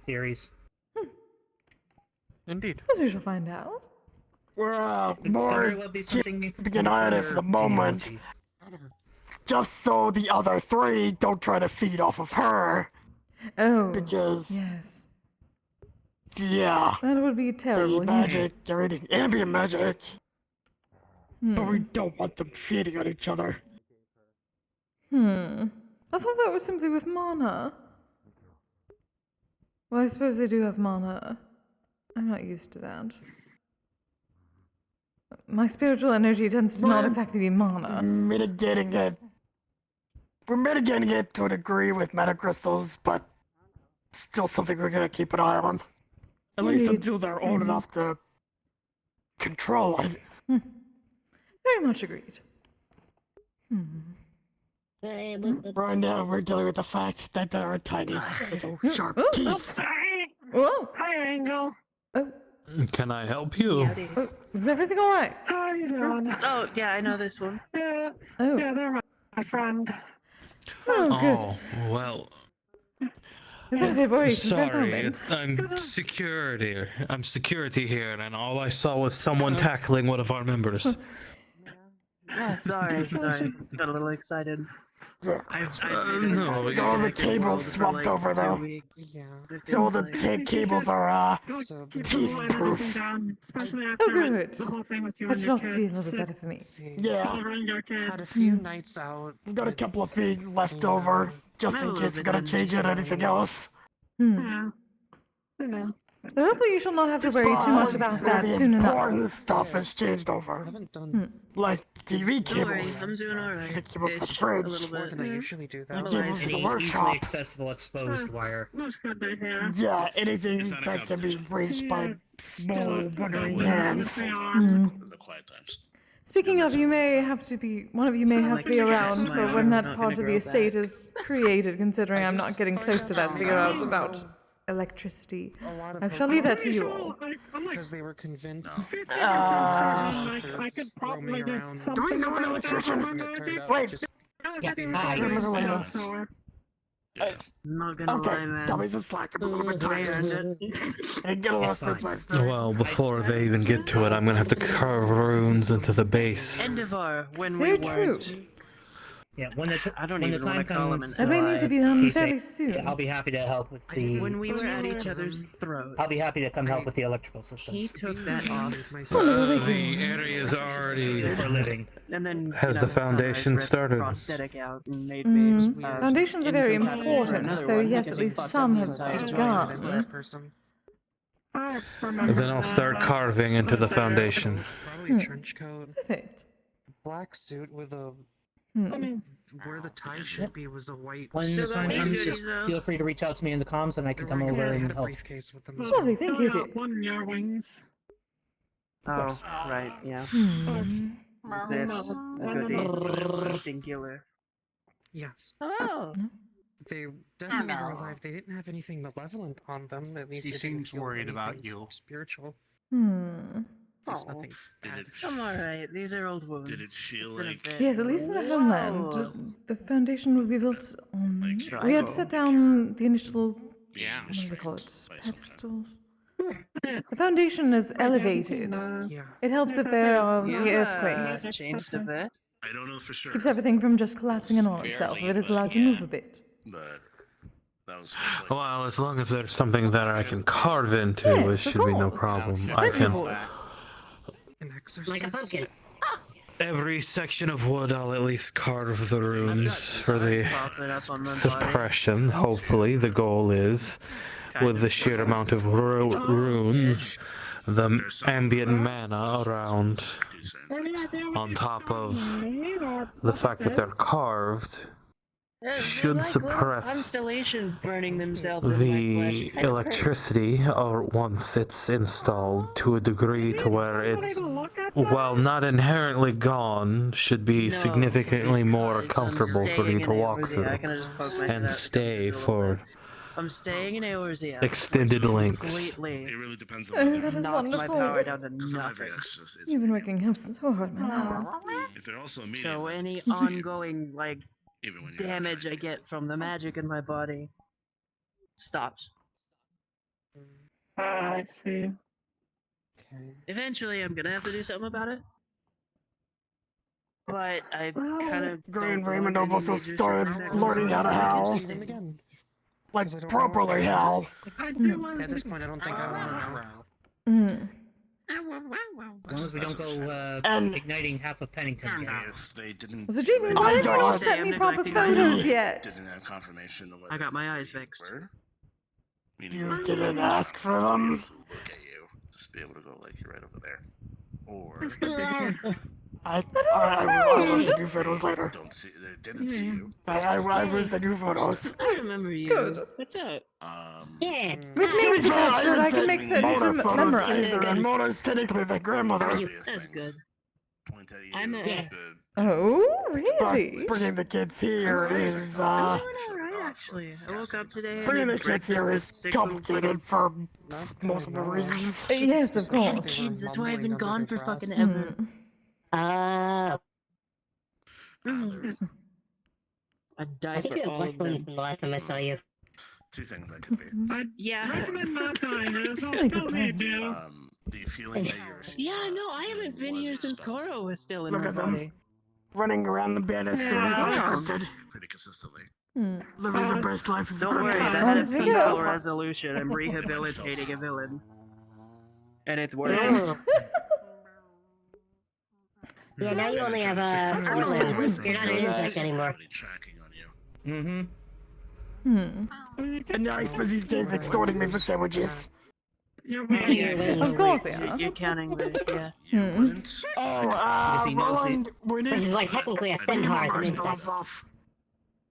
theories. Indeed. Guess we shall find out. We're Could very more well be something keeping an eye on it for the moment, genealogy. just so the other three don't try to feed off of her. Oh, Because yes. yeah, That would be the terrible. Yes. magic, they're eating ambient magic, but we Hmm. don't want them feeding on each other. I thought that was simply with mana. Well, I suppose they do have mana. I'm not used to that. My spiritual energy tends to not Well, exactly be mana. Mitigating it. We're mitigating it to a degree with metacrystals, but still something we're gonna keep an eye on. At least Indeed. until they're old enough to control it. Very much agreed. Right now, we're dealing with the fact that there are tiny, little, sharp Oh, teeth. Whoa! hi, Angel. Oh, Can I help you? oh, is everything all right? How are you doing? Oh, yeah, I know this one. Yeah, Oh, yeah, they're my friend. oh, good. Oh, well, I thought they've already sorry. confirmed. I'm security. I'm security here, and all I saw was someone tackling one of our members. Yeah, sorry. Got a little excited. Yeah. No, All the cables swapped over though. So all the cables are teeth proof. Especially Oh, after good. the whole thing with you That and should your also be a kids. little bit better for me. Yeah, Ringo Had a kids. few nights out. we've got a couple of feet left over, just in case we gotta change it or anything else. Hmm. Yeah. You know. Hopefully you shall not have to worry too much about that soon enough. Important stuff has changed over. Like TV Don't worry, cables. I'm doing alright. The cable for the Ish, fridge. a little bit. than I usually do that. The cables for the Any workshop. easily accessible exposed wire. That's good to hear. Yeah, anything It's not a that can be competition. reached by small, wandering But hands. the quiet times. Speaking of, one of you may have to be around for when that part of the estate is created, considering I'm not getting close to that to figure out about electricity. I shall leave that to you all. Because they were convinced. I could probably do something. Do we know an electrician? Wait. Not gonna lie, man. Dummies of slack. I'm a little bit tired. And get a lot of sleep. Well, before they even get to it, I'm gonna have to carve runes into the base. Endeavor, when Very we true. weren't. Yeah, when the I don't when the even wanna time call him comes, That may need to be done fairly soon. I'll be happy to help with the. When we were at each other's throats. I'll be happy to come help with the electrical systems. He took that off. The area is already for living. And then has the foundation started. Prosthetic out and made babes. Foundations are very important, so yes, at least some have begun. Then I'll start carving into the foundation. Probably a trench coat. Perfect. Black suit with a. I mean, Where the tie should be was a white. When the Still time got comes, these just goodies, though. feel free to reach out to me in the comms, and I can come over I and had a help. briefcase with them. Lovely, thank you, dear. one in your wings. Oh, right, yeah. This, a goodie. Singular. Yes. Oh. They definitely were alive. They didn't have anything malevolent on them. At least He they didn't seems feel worried about anything you. Spiritual. There's Oh. nothing bad. I'm alright. These are old wounds. Did it feel It's been a like? bit. Yes, at least in the Whoa. homeland, the foundation will be built on. Like, We had to set down the initial. Yeah. What do they call it? Pedestals. The foundation is elevated. Yeah. It helps if there are the Yeah, earthquakes. changed a bit. I don't know for sure. Keeps everything from just collapsing in on itself. If it is allowed to move a bit. But that was just like, Well, as long as there's something that I can carve into, it Yes, of should be no course. problem. I Plenty can. of wood. An exorcist. Like a pumpkin. Every section of wood, I'll at least carve the runes for the Prop it up on the body. suppression. Hopefully, the goal is, with the sheer amount of runes, the ambient mana around, do certain things. on top of the fact that they're carved, should Like little suppress constellations burning themselves in my the flesh. electricity, or once it's installed, to a degree to where it's, while not inherently gone, should be No, significantly more because comfortable I'm for you staying to in walk Eorzea. through I can just poke my head and out stay just a little for bit. I'm staying in Eorzea. extended lengths. Completely. It really depends Oh, on that whether, is Knocks my wonderful. power down to because not nothing. every exorcist is. You've been working up so hard, my lord. If they're also immediate, So they any can see you, ongoing like even when you're damage I trying to get from the magic in my body stops. I see. Okay. Eventually, I'm gonna have to do something about it. But I kind of Grand Raymond also started learning how to howl. See them again. Like, 'Cause I don't properly know. howl. I do want At this point, I don't think I want Mm. As long as we don't go And- igniting half of Pennington. to. If they didn't, So, Jaden, why haven't you God. sent me I'm proper neglecting photos my- yet? didn't have confirmation of whether I got my they eyes fixed. were, meaning You were didn't able ask for them. to look at you, just be able to go like you're right over there, or I so will sweet. send you photos later. don't see, they didn't see you. I will send you photos. I remember you. Good. What's up? Yeah. With names attached so that I can make certain to Mona photos memorize. either, and Mona's technically the grandmother. Obvious That's things good. Point at you. I'm a- the- Oh, But really? bringing the kids here is, I'm doing alright actually. I woke up today. bringing and the had kids here breakfast is at 6 o'clock. complicated for multiple reasons. Yes, of I have course. kids, that's why I've been gone for fucking ever. I I died think for you have all less of than them. the last time I saw you. two things that could be. I Yeah. recommend not dying. That's all Really good I need plans. you. The feeling that you're. Yeah, no, I haven't been here was since expelled Koro was still in Look my at them. body. Running around the banister Yeah. unencrypted. pretty consistently. Living the best life as a Don't worry, cryptid. that had a There we go. peaceful resolution. I'm rehabilitating a villain. And it's working. Oh. Yeah, now you only have Erlen. You're not an insect anymore. Tracking on you. Mm-hmm. Hmm. And now he spends these days extorting me for sandwiches. Of course, yeah. You're counting the, yeah. We need... Which is like technically a centaur is an insect.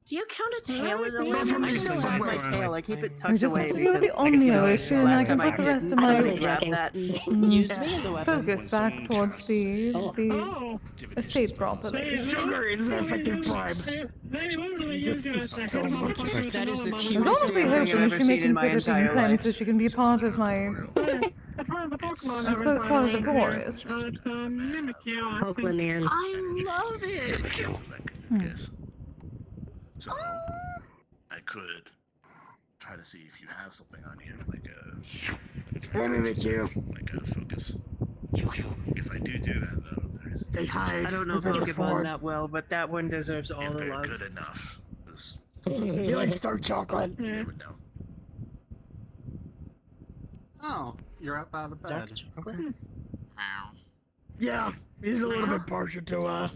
Do you count a tail as a limb? I still have my tail. I keep it We tucked just away have to do the because Omnio issue, and I can put the rest of my grab that and use me as a weapon. focus back towards the estate properly. Sugar is an effective bribe. Just so much. That is the I was cutest honestly thing I've hoping ever she may seen in my consider taking entire Clem life. so she can be a part of my... I suppose part of the forest. Oakland man. I love it! Yes. So, I could try to see if you have something on you, like a... Let me meet you. Like a focus. If I do that, though, there's... I don't know Pokemon that well, but that one deserves all the love. Good enough. You like Star Chocolate? You would know. Oh, you're up out of bed. Okay. Yeah, he's a little bit partial to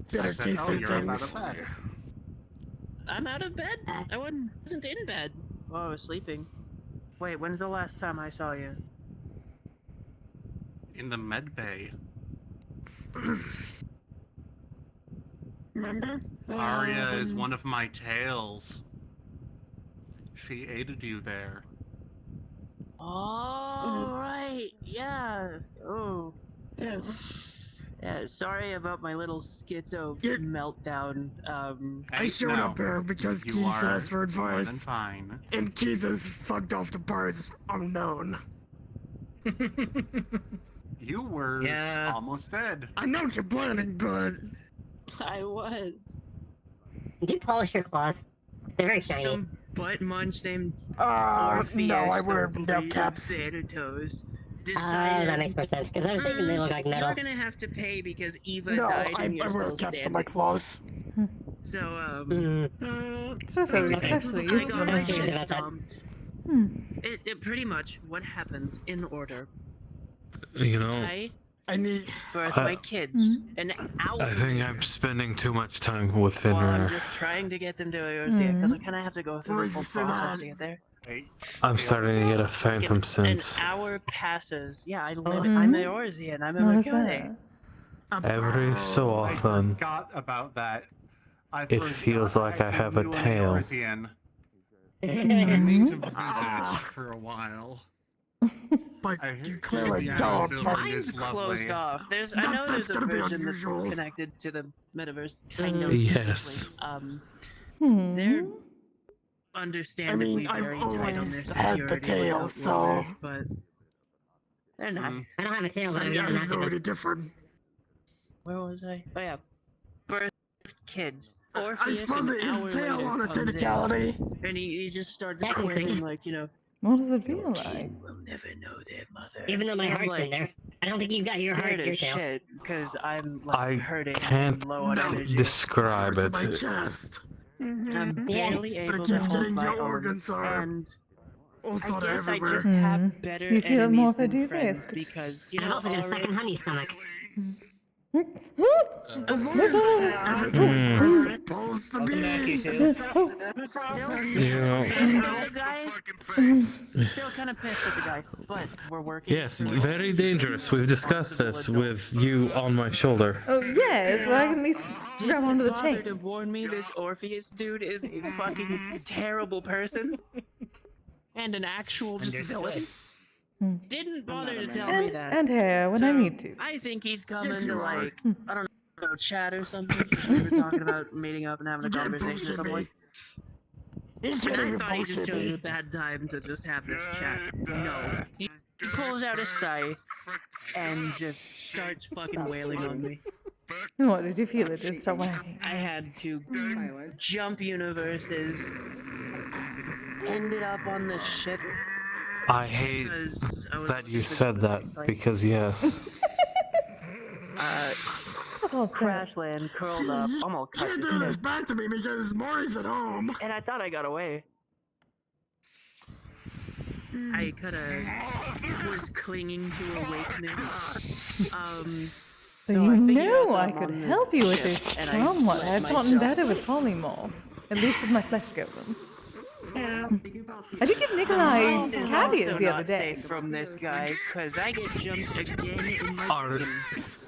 bitter tasting things. I'm out of bed. I wasn't in bed. Oh, I was sleeping. Wait, when's the last time I saw you? In the med bay. Remember? Arya is one of my tails. She aided you there. Oh, right. Yeah. Oh. Yeah, sorry about my little schizo meltdown. I showed up here because Keith asked for advice. Fine. And Keith has fucked off the parts unknown. You were almost dead. I know you're planning, but... I was. Did you polish your claws? They're very shiny. Some butt munch named no, I wear no caps. Thanatos That makes more sense, because I was thinking they look like metal. You're gonna have to pay because Eva No, died I and you're wear still caps standing. on my claws. So, Suppose that was especially I useful. got my Curious shit about that. stomped. It pretty much what happened in order. You know, I need birth my kids an hour. I think I'm spending too much time with Well, I'm Finra. just trying to get them to Eorzea because I kind of have to go through the whole process to get there. I'm starting to get a phantom An sense. hour passes. Yeah, I live. I'm Eorzean. I'm a What is Makone. Every so often, I forgot about that. it feels like I have a tail. I need to visit for a while. But you clearly don't. Mine's closed off. I know there's a version that's connected to the metaverse. I know. Yes. They're understandably I mean, very I've tight on their always had the security tail, without so... wonders, but they're nice. I don't have a tail, but I I'm not know gonna. any different. Where was I? Oh yeah, birth kids. I Orpheus suppose an it is hour tail later on a comes in, technicality. and he just starts Technically. quaking like, you know. What does it feel like? Will never know their mother. Even though my I'm heart's like, in there. I don't think you've got your heart scared in your as tail. shit because I'm like I hurting can't and low on energy. describe It's my it. chest. I'm barely But I able keep to hold getting my your own, organs are and also I guess I everywhere. just have better You feel it more if I enemies do than friends this. because you I'm know also gonna already- second honey stomach. As long as everything's supposed to Welcome back, you be. two. Still kind of pissed at the guy, but we're working. Yes, very dangerous. We've discussed this with you on my shoulder. Oh yes, but I can at least grab onto the Bother tank. to warn me this Orpheus dude is a fucking terrible person and an actual just villain. Didn't bother to tell me that. And hair when I need to. I think he's coming Yes, to you are. like I don't know, chat or something. We were talking about meeting up and having a conversation or something. And I thought he just chose a bad time to just have this chat. No. He pulls out a scythe and just starts fucking wailing on me. What, did you feel it? Did it start whacking? I had to jump universes. Ended up on the ship. I hate because I was that you just, said that, like, because yes. crash land, curled up, almost cut Can't to do this shit. back to me because Maury's at home. And I thought I got away. I coulda was clinging to awakeness. So I you figured know out I that I'm could on the help you with ship, this and I somewhat. let I've gotten myself better with polymorph. At least with my flesh golem. I did give Nikolai I'm cat ears also the other not day. safe from this guy, cause I get jumped again in my skin.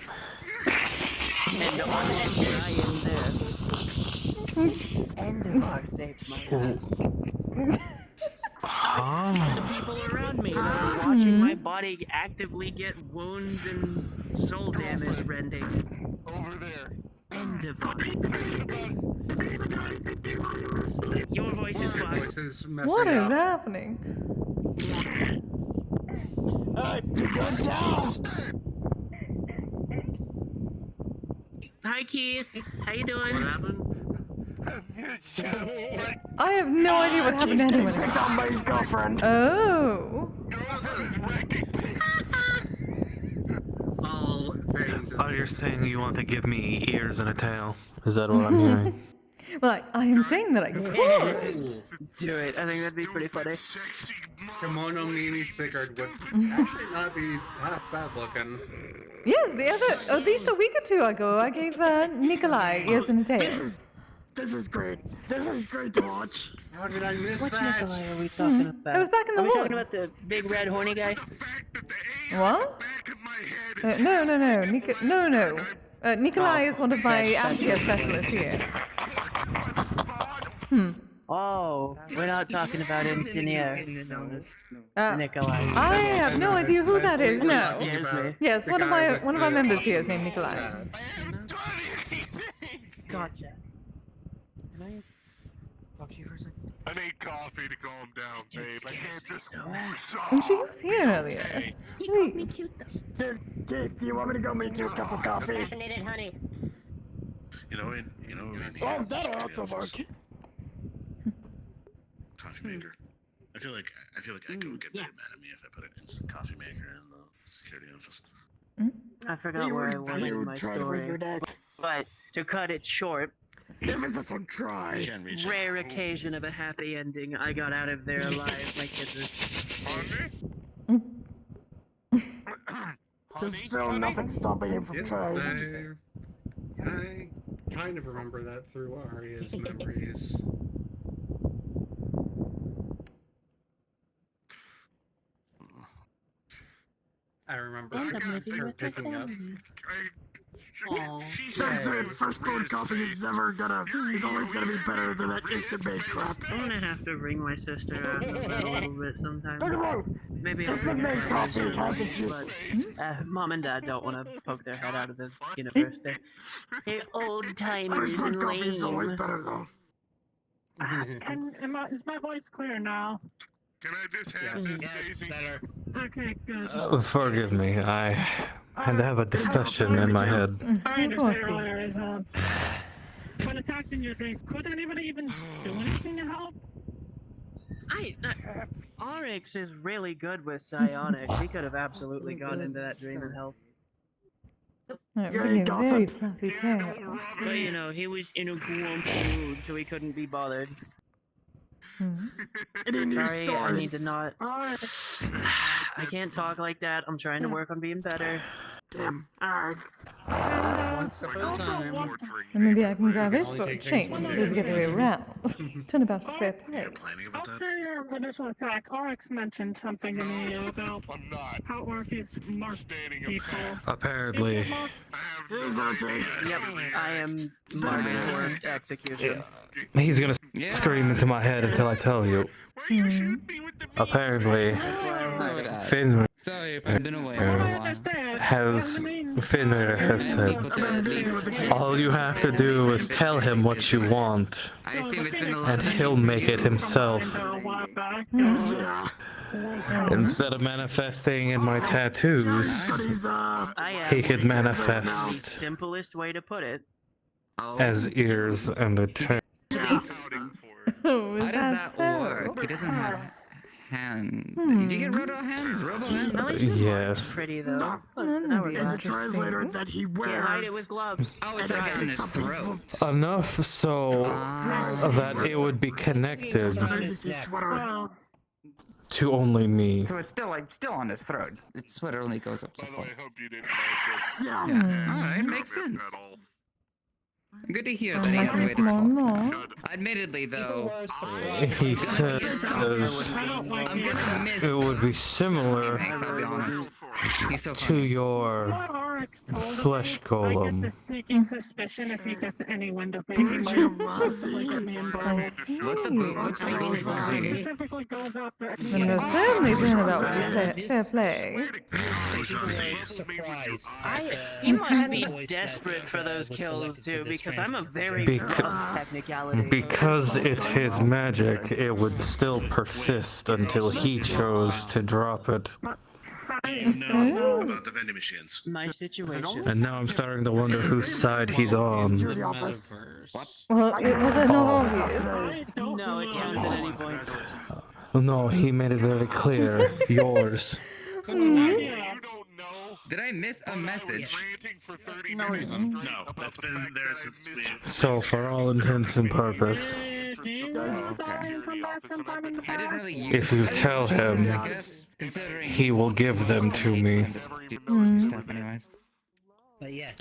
And honestly, I am there. Endervar saved my ass. The people around me that are watching my body actively get wounds and soul damage rending. Over there. Endervar. Your voice is fucked. Voice is messing What is up. happening? You're going down! Hi Keith, how you doing? What happened? I have no idea what happened to He's anyone. picked on by his girlfriend. Oh. All things. Oh, you're saying you want to give me ears and a tail? Is that what I'm hearing? Well, I am saying that I could. Do it. I think that'd be pretty funny. Kimono Mimi figured would actually not be half bad looking. Yes, at least a week or two ago, I gave Nikolai ears and a tail. This is great. This is great to watch. How did I miss Which that? Nikolai are we talking about? I was back in the Are we talking woods. about the big red horny guy? What? No. No. Nikolai is one of my aftercare specialists here. Oh, we're not talking about Engineer. Nikolai. I have no idea who that is. No. Scares me. Yes, one of our members here is named Nikolai. Gotcha. Can I talk to you for a second? I need coffee to calm down, babe. I can't just And she was here earlier. He called me cute though. Keith, do you want me to go make you a cup of coffee? Caffeinated honey. Oh, that'll also work. Coffee maker. I feel like Echo would get very mad at me if I put an instant coffee maker in the security office. I forgot where I was in my story. But to cut it short, Give us some try. rare occasion of a happy ending, I got out of there alive. My kids There's still nothing stopping him from Yes, trying. I kind of remember that through Arya's memories. I remember her picking up. That's it. First brewed coffee is always gonna be better than that instant baked crap. I'm gonna have to bring my sister out of that a little bit sometime. Don't get me wrong. Maybe I'll Instant bring baked her coffee later, has its uses. but Mom and Dad don't want to poke their head out of the universe. They're old timers First and brewed coffee is always lame. better though. Is my voice clear now? Can I just have this better. Okay, good. Forgive me, I had to have a discussion in my head. Sorry to say earlier is, when attacked in your dream, could anybody even do anything to help? Oryx is really good with psionics. He could have absolutely gone into that dream and helped. Bring a very fluffy tail. But you know, he was in a grumpy mood, so he couldn't be bothered. Sorry, I need to not. I can't talk like that. I'm trying to work on being better. Damn. Alright. Once upon a time. And maybe I can grab it, but change so the other way around. Turn about to square peg. After your initial attack, Oryx mentioned something to me about how Orpheus marked people. Apparently. Yep, I am marked for execution. He's gonna scream into my head until I tell you. Apparently, Finwë Sorry if I've been away for a while. Finwë has said, all you have to do is tell him what you want, and he'll make it himself. Instead of manifesting in my tattoos, he could manifest The simplest way to put it. as ears and a tail. Oh, is How does that work? He doesn't have hands. Did you get robo hands? Robo hands? Yes. Pretty though. There's a translator that he wears. Can't hide it with gloves. Oh, it's like on his throat. Enough so that it would be connected to only me. So it's still on his throat. Its sweater only goes up so far. I hope you didn't like it. Yeah. Alright, makes sense. Good to hear I'm that he has a way liking to this more talk and now. more. Admittedly, though, He says I'm gonna miss it would be similar Thanks, I'll be honest. He's so to funny. your flesh golem. Sneaking suspicion if he gets any wind of me, he might possibly get me I involved. see. What the boot looks like He fuzzy. specifically goes after Then most certainly turnabout would be fair play. Surprise. He must be desperate for those kills too, because I'm a very rough technicality. Because it's his magic, it would still persist until he chose to drop it. Do you know about the vending machines? My situation. And now I'm starting to wonder whose side he's on. Well, was it not obvious? No, it counts at any point. No, he made it very clear. Yours. Did I miss a message? No, that's been there since we. So, for all intents and purpose, if you tell him, he will give them to me. But yeah,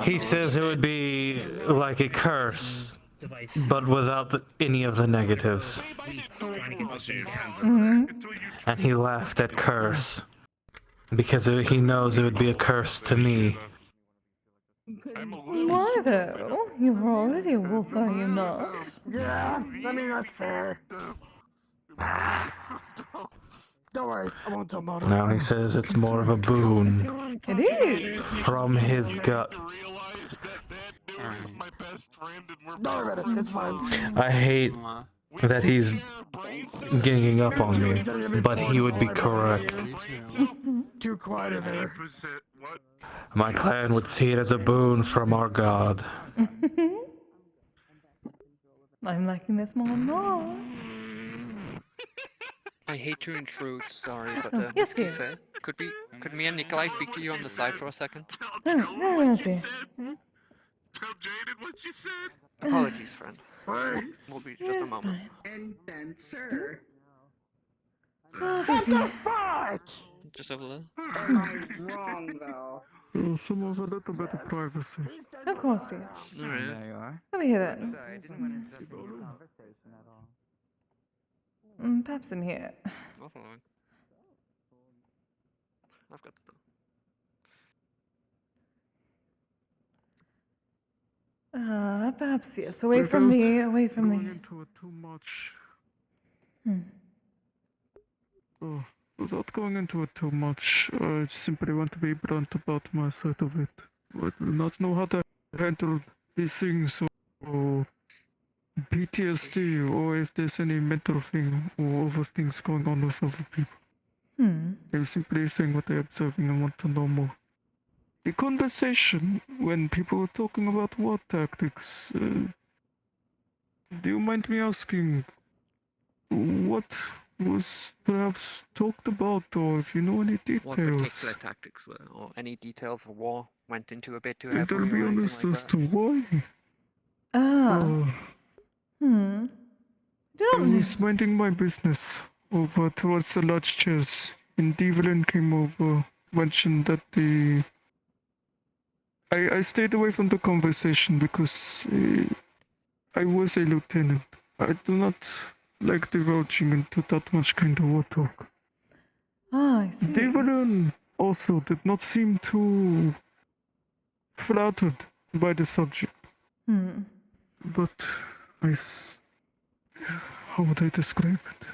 He says it would be like a curse, but without any of the negatives. And he laughed at curse, because he knows it would be a curse to me. Why though? You're already a wolf, are you not? Yeah, I mean, that's fair. Don't worry, I won't tell Mona. Now he says it's more of a boon. It is! From his gut. Don't worry about it, it's fine. I hate that he's ganging up on me, but he would be correct. Too quiet in there. My clan would see it as a boon from our god. I'm liking this more and more. I hate to intrude, sorry, but yes, dear. Kise, could me and Nikolai speak to you on the side for a second? Oh, dear. Tell Jaden what she said. Apologies, friend. We'll be just a moment. And then, sir. Oh, busy. Just over there. Am I wrong, though? Some of a little bit of privacy. Of course, dear. Alright. There you are. Over here then. Sorry, I didn't want to interrupt the conversation at all. Perhaps in here. I'll follow him. I've got the Perhaps yes. Away from me, away from Going me. into it too much. Hmm. Without going into it too much, I simply want to be blunt about my side of it. I do not know how to handle these things, or PTSD, or if there's any mental thing or other things going on with other people. I'm simply saying what I'm observing and want to know more. The conversation when people were talking about war tactics, do you mind me asking what was perhaps talked about, or if you know any what details? particular tactics were, or any details of war went into a bit too I'll heavily. be or anything honest like as that? to why. Do I was minding my business over towards the large chairs, and Devlin came over, mentioned that I stayed away from the conversation because I was a lieutenant. I do not like divulging into that much kind of war talk. I see. Devlin also did not seem too flattered by the subject. But how would I describe it?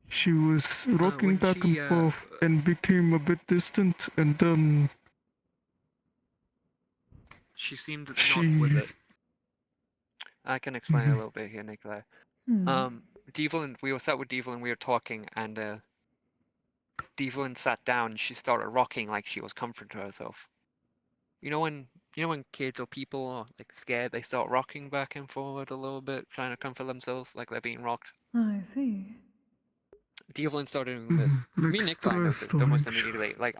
She was rocking when back she, and forth and became a bit distant, and then She seemed not she... with it. I can explain a little bit here, Nikolai. Devlin, we were sat with Devlin, we were talking, and Devlin sat down. She started rocking like she was comforting herself. You know when kids or people are like scared, they start rocking back and forward a little bit, trying to comfort themselves, like they're being rocked. I see. Devlin started doing this. Me and Nikolai noticed almost immediately. Like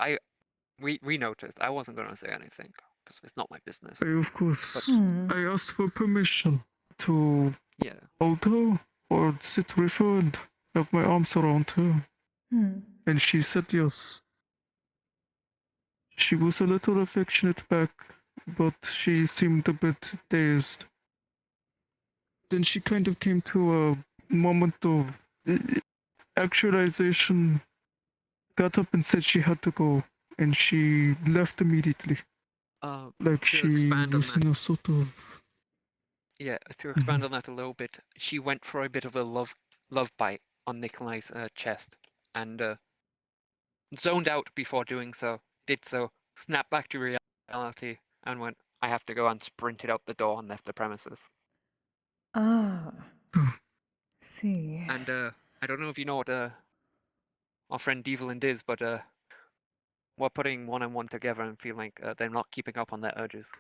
we noticed. I wasn't gonna say anything because it's not my business. Of course, But, I asked for permission to yeah. hold her or sit with her and have my arms around her. And she said yes. She was a little affectionate back, but she seemed a bit dazed. Then she kind of came to a moment of actualization, got up and said she had to go, and she left immediately. Like To she expand on was in that, a sort of. yeah, to expand on that a little bit, she went for a bit of a love bite on Nikolai's chest, and zoned out before doing so. Did so, snapped back to reality, and went, "I have to go," and sprinted out the door and left the premises. Ah. See. And I don't know if you know what our friend Devilind is, but we're putting one and one together and feel like they're not keeping up on their urges.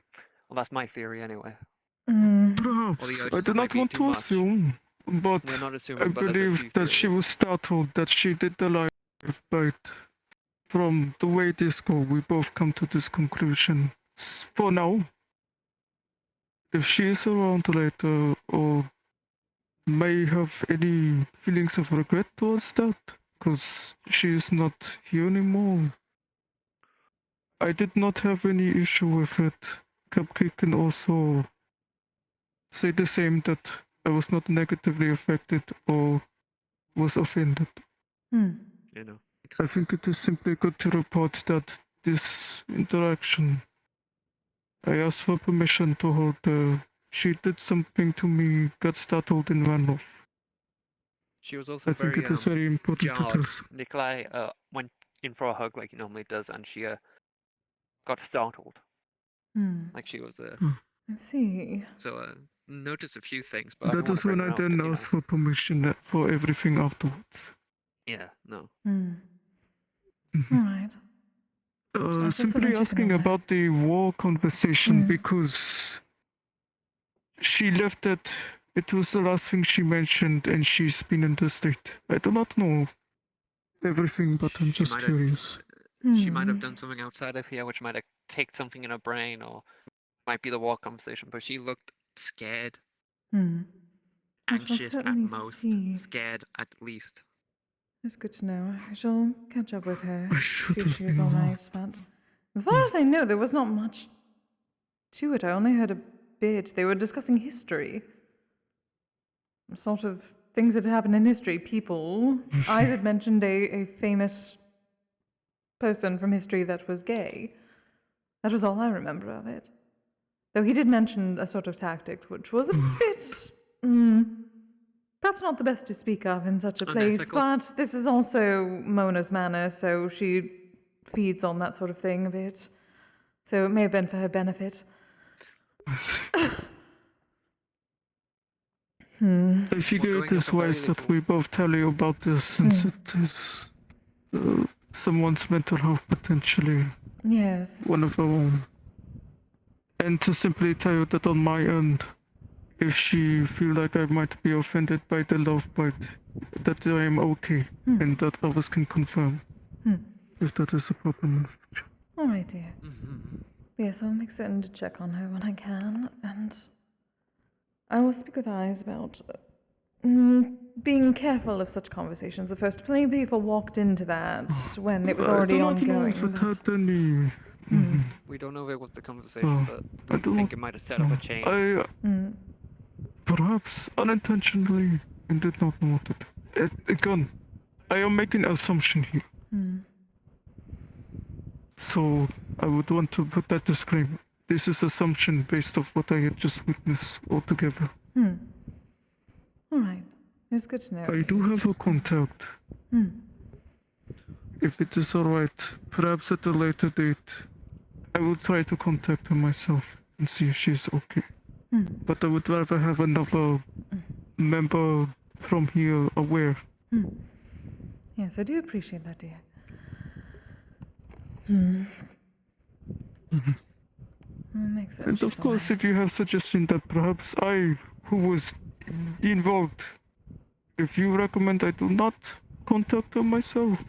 Well, that's my theory anyway. Perhaps. I do not want to assume, but We're not I assuming, but there's a believe few that she theories. was startled that she did the live bite. From the way this go, we both come to this conclusion. For now, if she is around later or may have any feelings of regret towards that, because she is not here anymore. I did not have any issue with it. Cupcake can also say the same, that I was not negatively affected or was offended. You know. I think it is simply good to report that this interaction, I asked for permission to hold her. She did something to me, got startled and ran off. She was also I think it is very important to jarred. tell. Nikolai went in for a hug like he normally does, and she got startled. Like she was I see. So notice a few things, but I don't That want is to bring when her I out, then but, you know. asked for permission for everything afterwards. Yeah, no. Alright. Simply asking about the war conversation because she left it was the last thing she mentioned and she's been in the state. I do not know everything, but I'm just curious. She might have done something outside of here, which might have taken something in her brain, or might be the war conversation, but she looked scared. I shall Anxious at certainly most, see. scared at least. It's good to know. I shall catch up with her, see if she is been alright, but as far as I know, there was not much to it. I only heard a bit. They were discussing history. Sort of things that happened in history. People. Isaac mentioned a famous person from history that was gay. That was all I remember of it. Though he did mention a sort of tactic, which was a bit, perhaps not the best to speak of in such a place, Unethical. but this is also Mona's manor, so she feeds on that sort of thing a bit. So it may have been for her benefit. I figure it is wise that we both tell you about this since it is someone's mental health potentially. Yes. One of our own. And to simply tell you that on my end, if she feel like I might be offended by the love bite, that I am okay, and that others can confirm if that is a problem in the future. Alright, dear. Yes, I'll make certain to check on her when I can, and I will speak with Eyes about being careful of such conversations. The first plenty of people walked into that when it was already I don't know ongoing. if it had any. We don't know if it was the conversation, but we think it might have set off a chain. I perhaps unintentionally and did not know what it. Again, I am making an assumption here. So I would want to put that disclaimer. This is assumption based off what I had just witnessed altogether. Alright. It's good to know. I do have a contact. If it is alright, perhaps at a later date, I will try to contact her myself and see if she's okay. But I would rather have another member from here aware. Yes, I do appreciate that, dear. Makes sense. And of course, if you have suggestion that perhaps I, who was involved, if you recommend I do not contact her myself,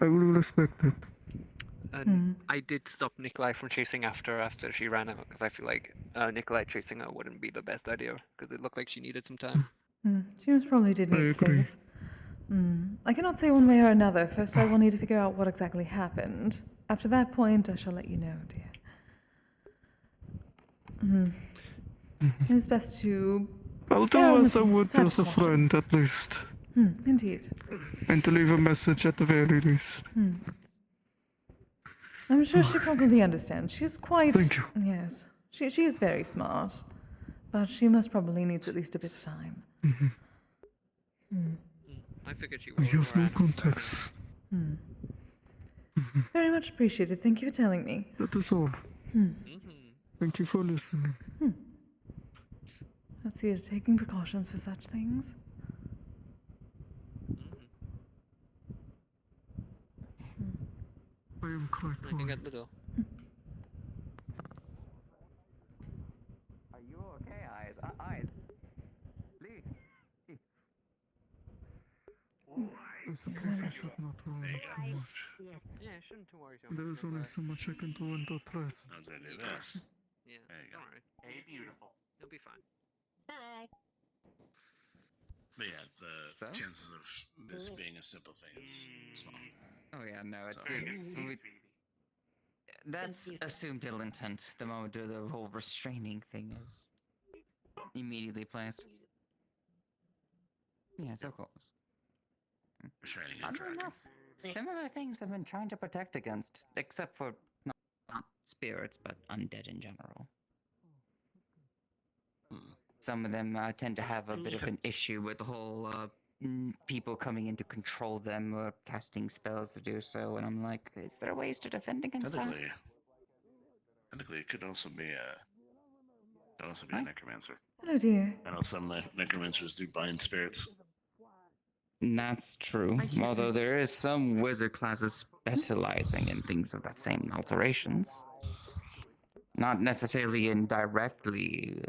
I will respect it. And I did stop Nikolai from chasing after she ran out, because I feel like Nikolai chasing her wouldn't be the best idea, because it looked like she needed some time. She most probably did need space. I cannot say one way or another. First, I will need to figure out what exactly happened. After that point, I shall let you know, dear. It's best to. I'll err do on as the I would side of as a caution. friend, at least. Indeed. And to leave a message at the very least. I'm sure she probably understands. She's quite. Thank you. Yes. She is very smart. But she most probably needs at least a bit of time. I figured she I was. have no context. Very much appreciated. Thank you for telling me. That is all. Thank you for listening. Let's see, taking precautions for such things. I am quite I can get the door. Are you okay, Eyes? Eyes? Lee? I suppose I should not worry too much. Yeah, shouldn't too worry too much. There is only so much I can do in the present. I was gonna do this. Yeah, There you go. don't worry. Hey, beautiful. You'll be fine. Hi. But yeah, the chances of this being a simple thing is small. Oh yeah, no, it's So- that's assumed ill intent. The moment the whole restraining thing is immediately placed. Yes, of course. Restraining and Oddly tracking. enough, similar things have been trying to protect against, except for not spirits, but undead in general. Some of them tend to have a bit of an issue with the whole people coming in to control them or casting spells to do so, and I'm like, is there ways to defend against that? Technically, it could also be a necromancer. Oh dear. I know some necromancers do bind spirits. That's true. Although there is some wizard classes specializing in things of that same alterations. Not necessarily in directly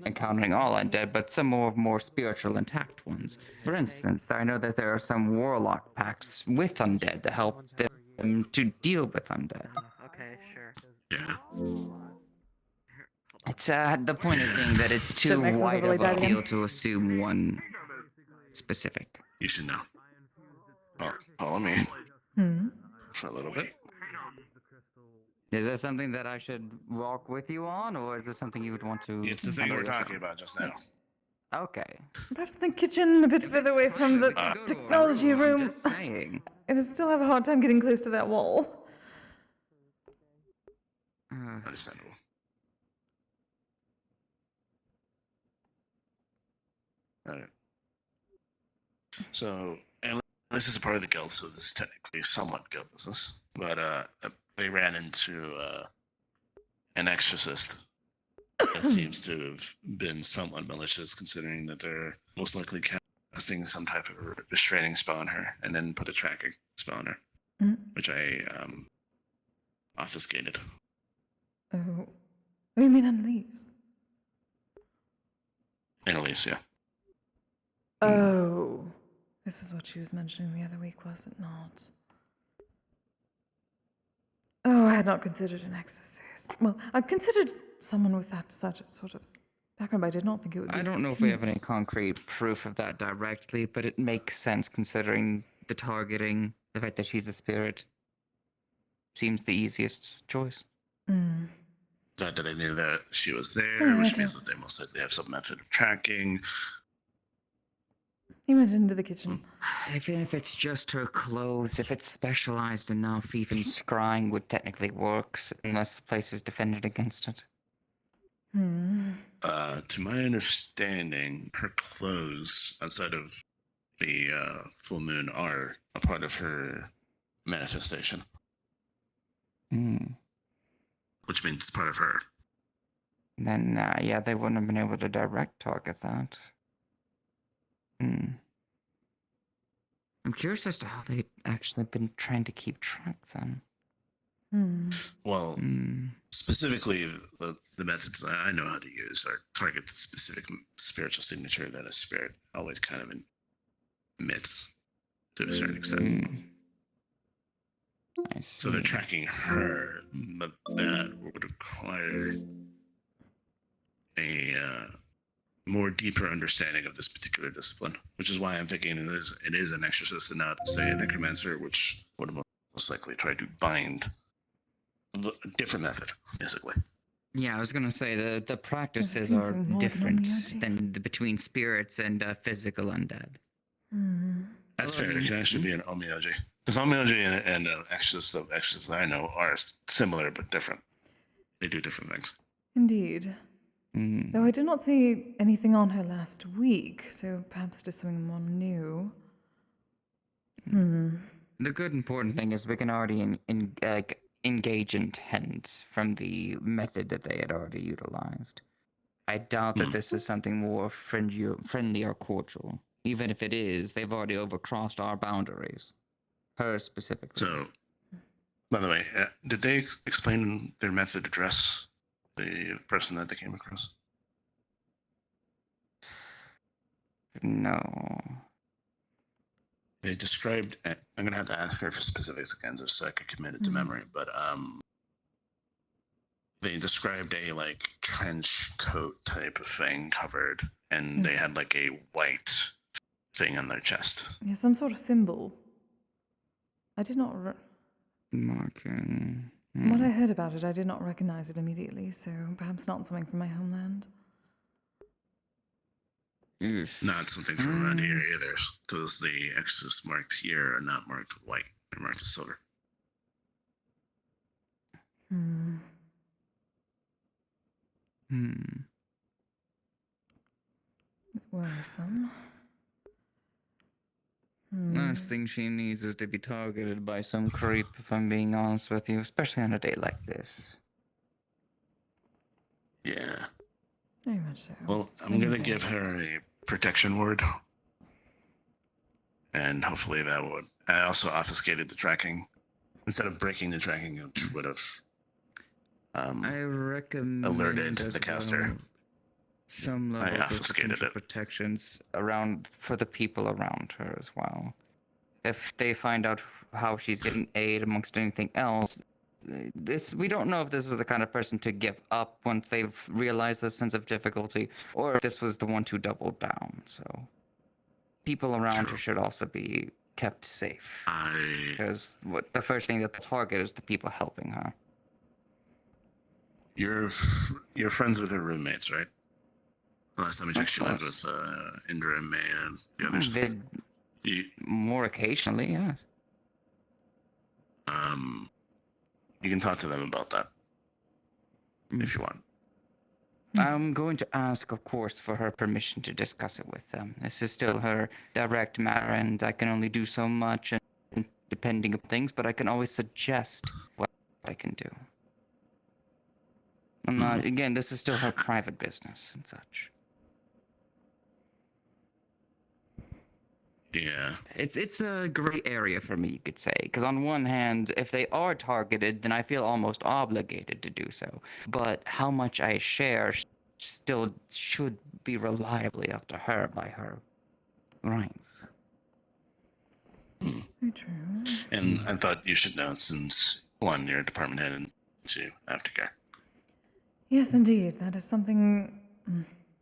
encountering all undead, but some more spiritual intact ones. For instance, I know that there are some warlock pacts with undead to help them to deal with undead. Okay, sure. Yeah. It's the point is being that it's too Max is wide overly of a dialed in. field to assume one specific. You should know. Follow me for a little bit. Is that something that I should walk with you on, or is this something you would want to? It's the thing handle we're yourself? talking about just now. Okay. Perhaps the kitchen a bit further away from the technology room. I'm just saying. I still have a hard time getting close to that wall. Understandable. Alright. So, and this is a part of the guild, so this is technically somewhat guild business. But they ran into an exorcist that seems to have been somewhat malicious, considering that they're most likely casting some type of restraining spell on her, and then put a tracking spell on her, which I obfuscated. Oh. You mean Annalise? Annalise, yeah. Oh. This is what she was mentioning the other week, was it not? Oh, I had not considered an exorcist. Well, I considered someone with that such sort of background, but I did not think it would be. I don't know if we have any continuous. concrete proof of that directly, but it makes sense considering the targeting, the fact that she's a spirit. Seems the easiest choice. Not that I knew that she was there, Oh, which okay. means that they most likely have some method of tracking. He went into the kitchen. Even if it's just her clothes, if it's specialized enough, even scrying would technically work, unless the place is defended against it. To my understanding, her clothes outside of the full moon are a part of her manifestation, which means it's part of her. Then, yeah, they wouldn't have been able to direct target that. I'm curious as to how they've actually been trying to keep track then. Well, specifically, the methods that I know how to use are target the specific spiritual signature that a spirit always kind of emits to a certain extent. So they're tracking her, but that would require a more deeper understanding of this particular discipline, which is why I'm thinking it is an exorcist and not, say, a necromancer, which would most likely try to bind a different method, basically. Yeah, I was gonna say the practices seems are more like an different Omiyaji. than between spirits and physical undead. That's Well, I fair. It mean, can actually be an Omiyoji. Because Omiyoji and Exorcist of Exorcist I know are similar but different. They do different things. Indeed. Though I did not see anything on her last week, so perhaps just something more new. The good important thing is we can already engage intent from the method that they had already utilized. I doubt that this is something more friendly or cordial. Even if it is, they've already overcrossed our boundaries. Her specifically. So, by the way, did they explain their method to dress the person that they came across? No. They described. I'm gonna have to ask her for specifics again, just so I could commit it to memory. But they described a like trench coat type of thing covered, and they had like a white thing on their chest. Yeah, some sort of symbol. I did not. Marking. What I heard about it, I did not recognize it immediately, so perhaps not something from my homeland. Not something from around here either, because the Exorcist marked here are not marked with white; they're marked with silver. Worrisome. Last thing she needs is to be targeted by some creep, if I'm being honest with you, especially on a day like this. Yeah. Very much so. Well, I'm gonna give her a protection word, and hopefully that would. I also obfuscated the tracking. Instead of breaking the tracking, it would have I recommend alerted as the caster. well some I levels of obfuscated potential it. protections around for the people around her as well. If they find out how she's getting aid amongst anything else, we don't know if this is the kind of person to give up once they've realized the sense of difficulty, or if this was the one to double down. So people around her should also be kept safe. Because the first thing that the target is the people helping her. You're friends with her roommates, right? Last time I checked, she lived with Indra and May and the others. More occasionally, yes. You can talk to them about that if you want. I'm going to ask, of course, for her permission to discuss it with them. This is still her direct matter, and I can only do so much, and depending on things, but I can always suggest what I can do. I'm not, again, this is still her private business and such. Yeah. It's a gray area for me, you could say. Because on one hand, if they are targeted, then I feel almost obligated to do so. But how much I share still should be reliably up to her by her rights. Very true. And I thought you should know since, one, you're a department head, and two, aftercare. Yes, indeed. That is something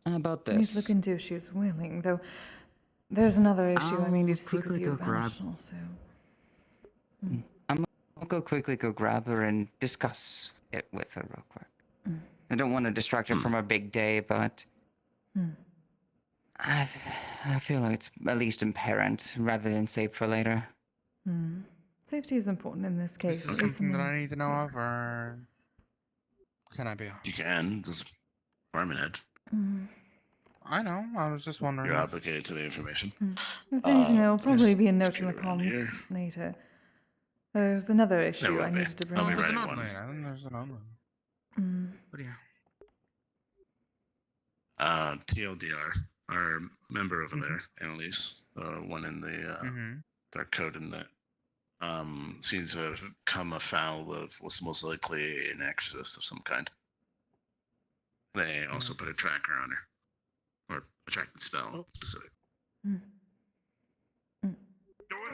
How about I need to this? look into if she is willing, though there's another issue I need to speak with quickly you go about grab- also. I'll go quickly go grab her and discuss it with her real quick. I don't want to distract her from her big day, but I feel like it's at least apparent rather than saved for later. Safety is important in this case. Is this It is something that I need to know of, or can I be on? You can. This is department head. I know. I was just wondering. You're obligated to the information. If anything, there will probably yes, be a let's note in the get around comms here. later. There's another issue will I be. needed to bring I'll up. be There's writing another one. one. There's another one. But yeah. TLDR, our member over there, Annalise, one in the dark code in that, seems to have come afoul of what's most likely an exorcist of some kind. They also put a tracker on her, or a tracking spell specific. Going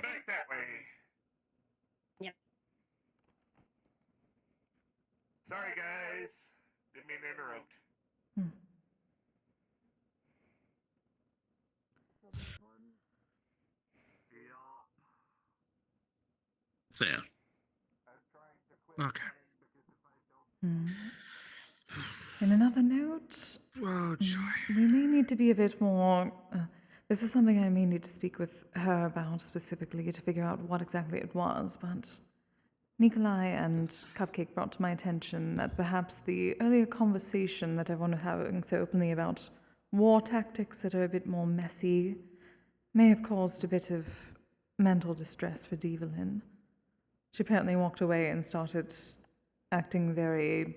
back that way. Yep. Sorry, guys. Didn't mean to interrupt. So yeah. Okay. In another note, we may need to be a bit more. This is something I may need to speak with her about specifically to figure out what exactly it was, but Nikolai and Cupcake brought to my attention that perhaps the earlier conversation that everyone was having so openly about war tactics that are a bit more messy may have caused a bit of mental distress for Devlin. She apparently walked away and started acting very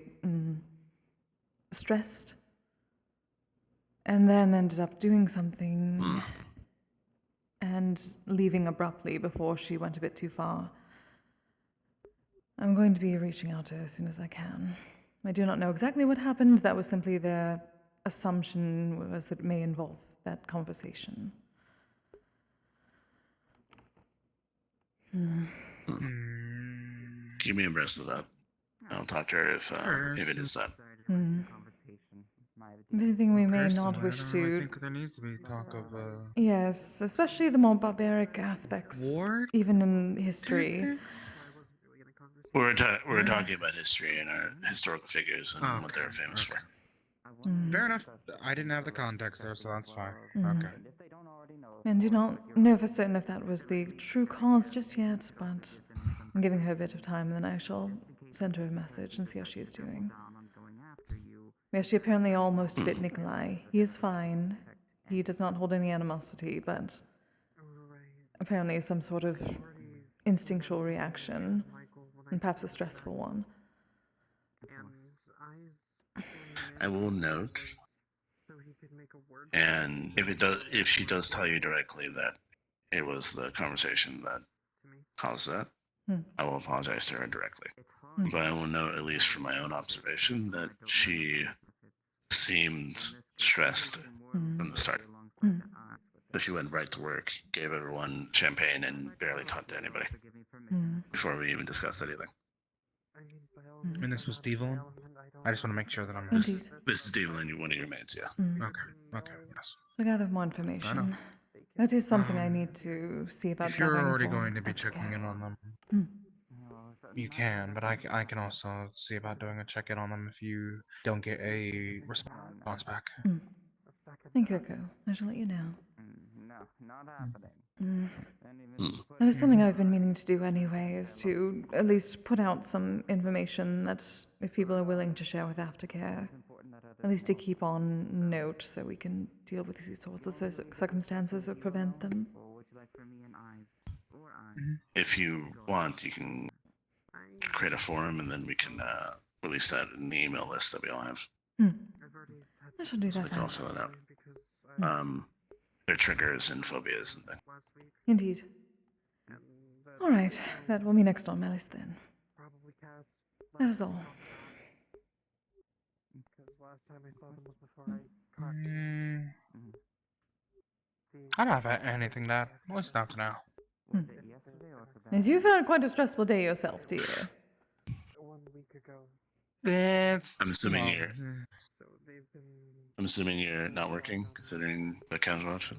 stressed, and then ended up doing something and leaving abruptly before she went a bit too far. I'm going to be reaching out to her as soon as I can. I do not know exactly what happened. That was simply their assumption, was that it may involve that conversation. Keep me abreast of that. I'll talk to her if it is done. If anything, we may not wish I to. think there needs to be talk of Yes, especially the more barbaric aspects, war even in history. We're talking about history and our historical figures and what they're famous for. Fair enough. I didn't have the context there, so that's fine. Okay. And do not know for certain if that was the true cause just yet, but I'm giving her a bit of time, and then I shall send her a message and see how she is doing. Yes, she apparently almost bit Nikolai. He is fine. He does not hold any animosity, but apparently some sort of instinctual reaction, and perhaps a stressful one. I will note, and if she does tell you directly that it was the conversation that caused that, I will apologize to her directly. But I will note, at least from my own observation, that she seemed stressed from the start. But she went right to work, gave everyone champagne, and barely talked to anybody before we even discussed anything. And this was Devlin? I just want to make sure that I'm... This is Devlin, one of your maids, yeah. Okay, yes. To gather more information. That is something I need to see about. If you're gathering already for going to be aftercare. checking in on them, you can, but I can also see about doing a check-in on them if you don't get a response back. Thank you, Echo. I shall let you know. No, not happening. That is something I've been meaning to do anyway, is to at least put out some information that if people are willing to share with aftercare, at least to keep on note so we can deal with these sorts of circumstances or prevent them. If you want, you can create a forum and then we can release that in the email list that we all have. I shall do So that we can then. all fill it out. Their triggers and phobias and things. Indeed. All right, that will be next on my list then. That is all. I don't have anything to add. Let's stop for now. As you've had quite a stressful day yourself, dear. I'm assuming you're not working, considering the casual outfit.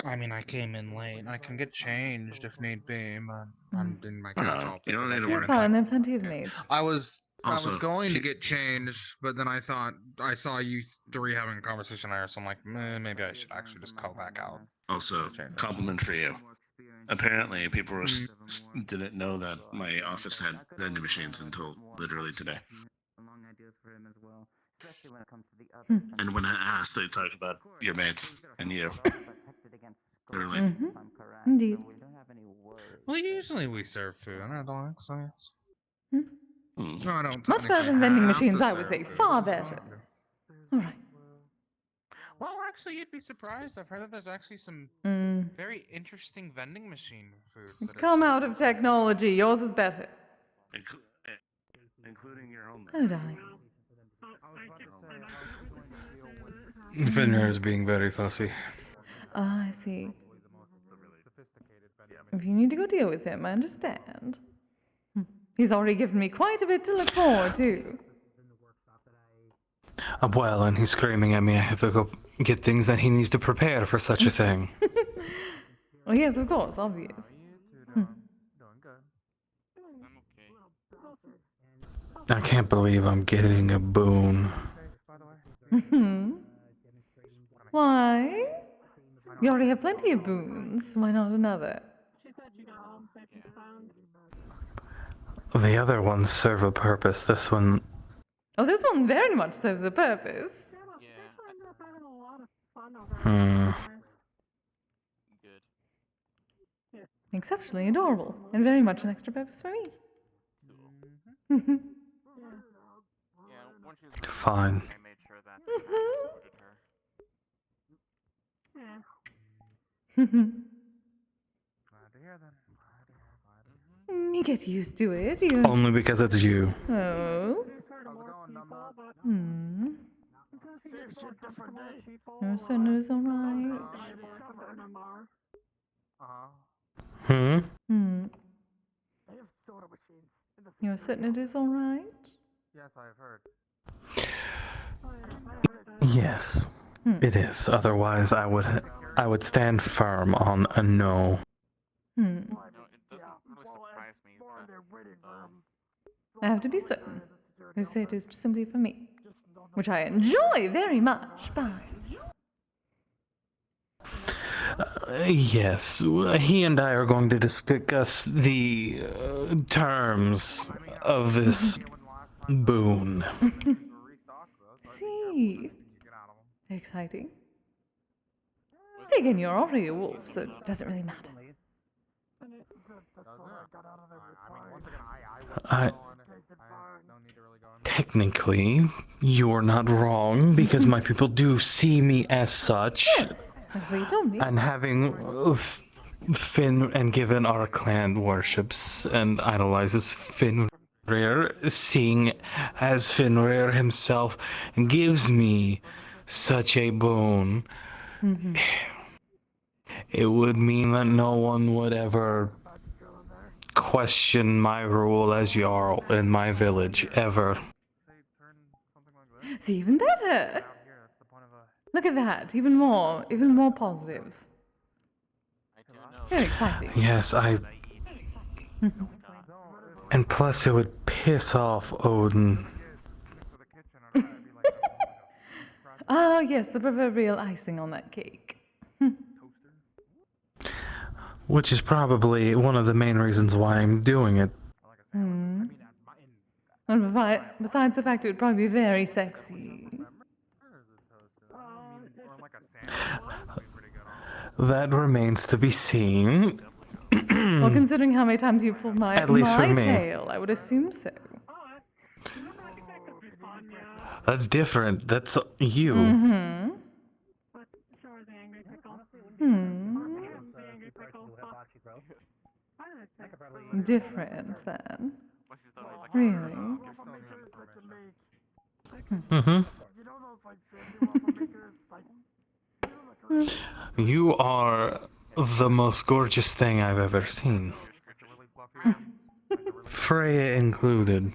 I mean, I came in late. I can get changed if need be, but I'm in my No, casual outfit. you don't need to You're work. fine, there are plenty of maids. I was Also, going to get changed, but then I thought I saw you three having a conversation there, so I'm like, maybe I should actually just call back out. Also, compliment for you. Apparently, people didn't know that my office had vending machines until literally today. And when I asked, they talked about your mates and you. Literally. Indeed. Well, usually we serve food. I don't so yes. No, I don't. Much better than vending machines, I would say. Far better. All right. Well, actually, you'd be surprised. I've heard that there's actually some very interesting vending machine food. Come out of technology. Yours is better. Including your own. Hello, darling. Finner is being very fussy. I see. If you need to go deal with him, I understand. He's already given me quite a bit to look forward to. Well, and he's screaming at me I have to go get things that he needs to prepare for such a thing. Well, yes, of course, obvious. I can't believe I'm getting a boon. Why? You already have plenty of boons. Why not another? The other ones serve a purpose. This one... Oh, this one very much serves a purpose. Exceptionally adorable, and very much an extra purpose for me. Fine. You get used to it. Only because it's you. Oh. You're certain it is alright. You're certain it is alright? Yes, I've heard. Yes, it is. Otherwise, I would stand firm on a no. I have to be certain. You say it is simply for me, which I enjoy very much. Fine. Yes, he and I are going to discuss the terms of this boon. See? Exciting. Then again, you're already a wolf, so it doesn't really matter. Technically, you're not wrong, because my people do see me as such. Yes, that's what you told me. And having Finn and Given our clan worships and idolizes Fenrir, seeing as Fenrir himself gives me such a boon, it would mean that no one would ever question my rule as Jarl in my village, ever. See, even better. Look at that, even more positives. Very exciting. Yes, and plus it would piss off Odin. Ah, yes, the proverbial icing on that cake. Which is probably one of the main reasons why I'm doing it. And besides the fact it would probably be very sexy. That remains to be seen. Well, considering how many times you've pulled my tail, I would assume so. That's different. That's you. Different, then. Really? You are the most gorgeous thing I've ever seen. Freya included.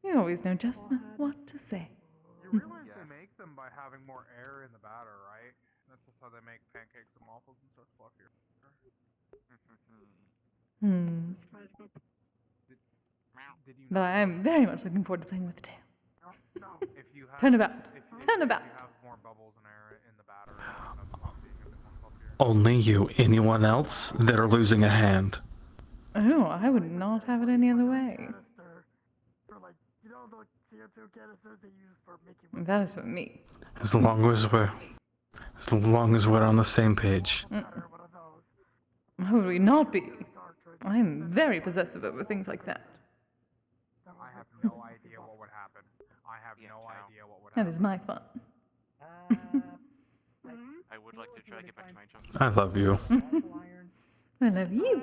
You always know just what to say. You realize they make them by having more air in the batter, right? That's just how they make pancakes and waffles and such fluffier. But I am very much looking forward to playing with the tail. Turn about. Turn about. Only you. Anyone else, they're losing a hand. Oh, I would not have it any other way. That is for me. As long as we're on the same page. How would we not be? I am very possessive over things like that. I have no idea what would happen. I have no idea what would happen. That is my fun. I would like to try to get back to my jump. I love you. I love you.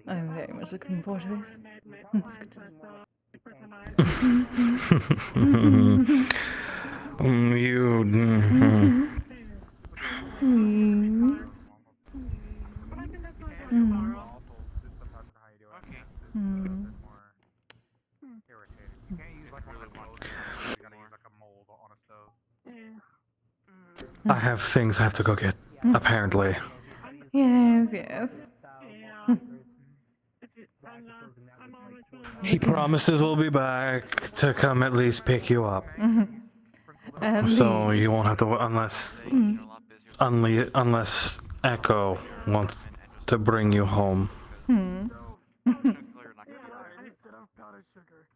I'm very much looking forward to this. It's good to I have things I have to go get, apparently. Yes, yes. He promises we'll be back to come at least pick you up. At So least. you won't have to unless Echo wants to bring you home.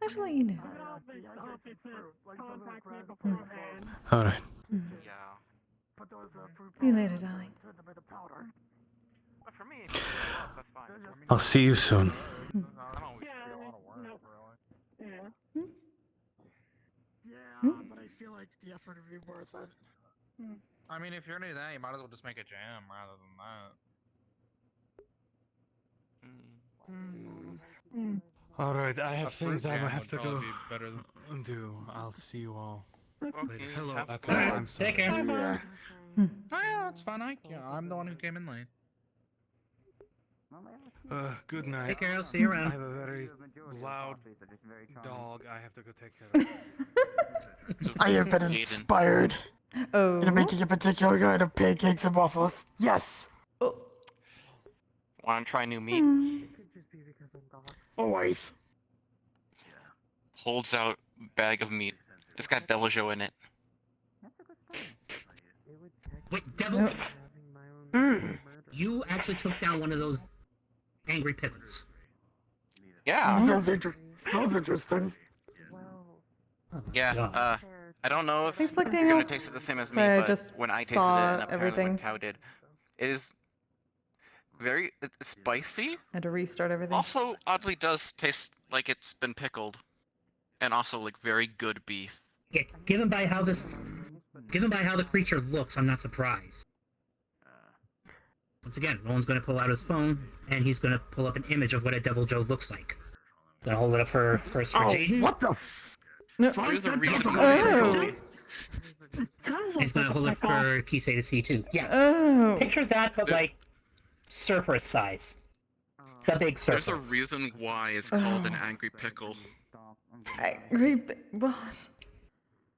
Actually, you know. All right. See you later, darling. I'll see you soon. But I feel like the effort would be worth it. I mean, if you're gonna do that, you might as well just make a jam rather than that. All right, I have A fruit things I jam have would to go probably be better than- do. I'll see you all. Okay, Hello, have Echo. fun. I'm sorry. Take care. Yeah. Oh yeah, that's fine. I'm the one who came in late. Good night. Take care. I'll see you I around. have a very loud dog. I have to go take care of. I have been inspired Oh. into making a particular kind of pancakes and waffles. Yes! Want to try new meat? Always. Holds out bag of meat. It's got devil joe in it. Wait, Devil? You actually took down one of those angry pickles. Yeah. Smells interesting. Yeah. I don't know if Tastes like you're Daniel. gonna taste it the same as me, Sorry, I but just when I tasted it, saw and apparently everything. when Tao did, it is it's spicy. Had to restart everything. Also, oddly does taste like it's been pickled, and also like very good beef. Yeah, given by how the creature looks, I'm not surprised. Once again, Roland's going to pull out his phone, and he's going to pull up an image of what a Devil Joe looks like. Gonna hold it up for Jaden. What the There's a reason why it's called. He's going to hold it for Kise to see too. Yeah. Oh. Picture that, but like surfer size. The big surfer. There's a reason why it's called an angry pickle. What?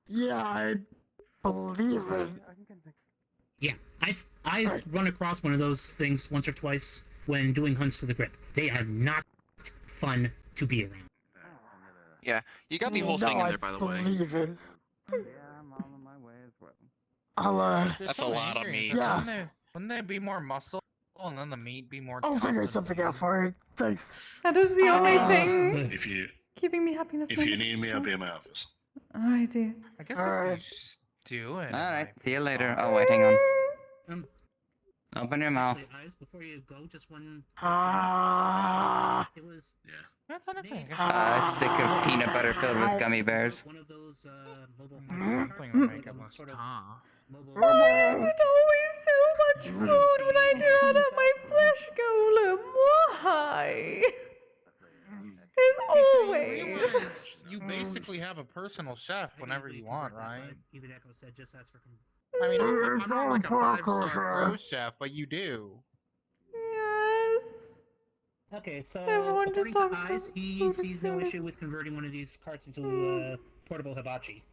Yeah, I believe it. Yeah, I've run across one of those things once or twice when doing hunts for the grip. They are not fun to be around. Yeah, you got the whole thing in there, by the way. Believe it. That's a lot of meat. Yeah. Wouldn't there be more muscle and then the meat be more? I'll figure tough? something out for it. Thanks. That is the only thing If you keeping me happy this if you need me, I'll be in my office. Alright, dear. I guess Alright. if you just do it. Alright, see you later. Oh, wait, hang on. Open your mouth. Actually, Eyes, before you go, just one. It was. Yeah. That's not a thing. A stick of peanut butter filled with gummy bears. One of those mobile Something to make it less tough. Why is it always so much food when I do not have my flesh golem? Why? As always. You basically have a personal chef whenever you want, right? Even Echo said just ask for. I mean, I'm not like a 5-star ghost chef, but you do. Yes. Okay, so Everyone just according talks to about Eyes, he food as sees no soon as- issue with converting one of these carts into portable hibachi.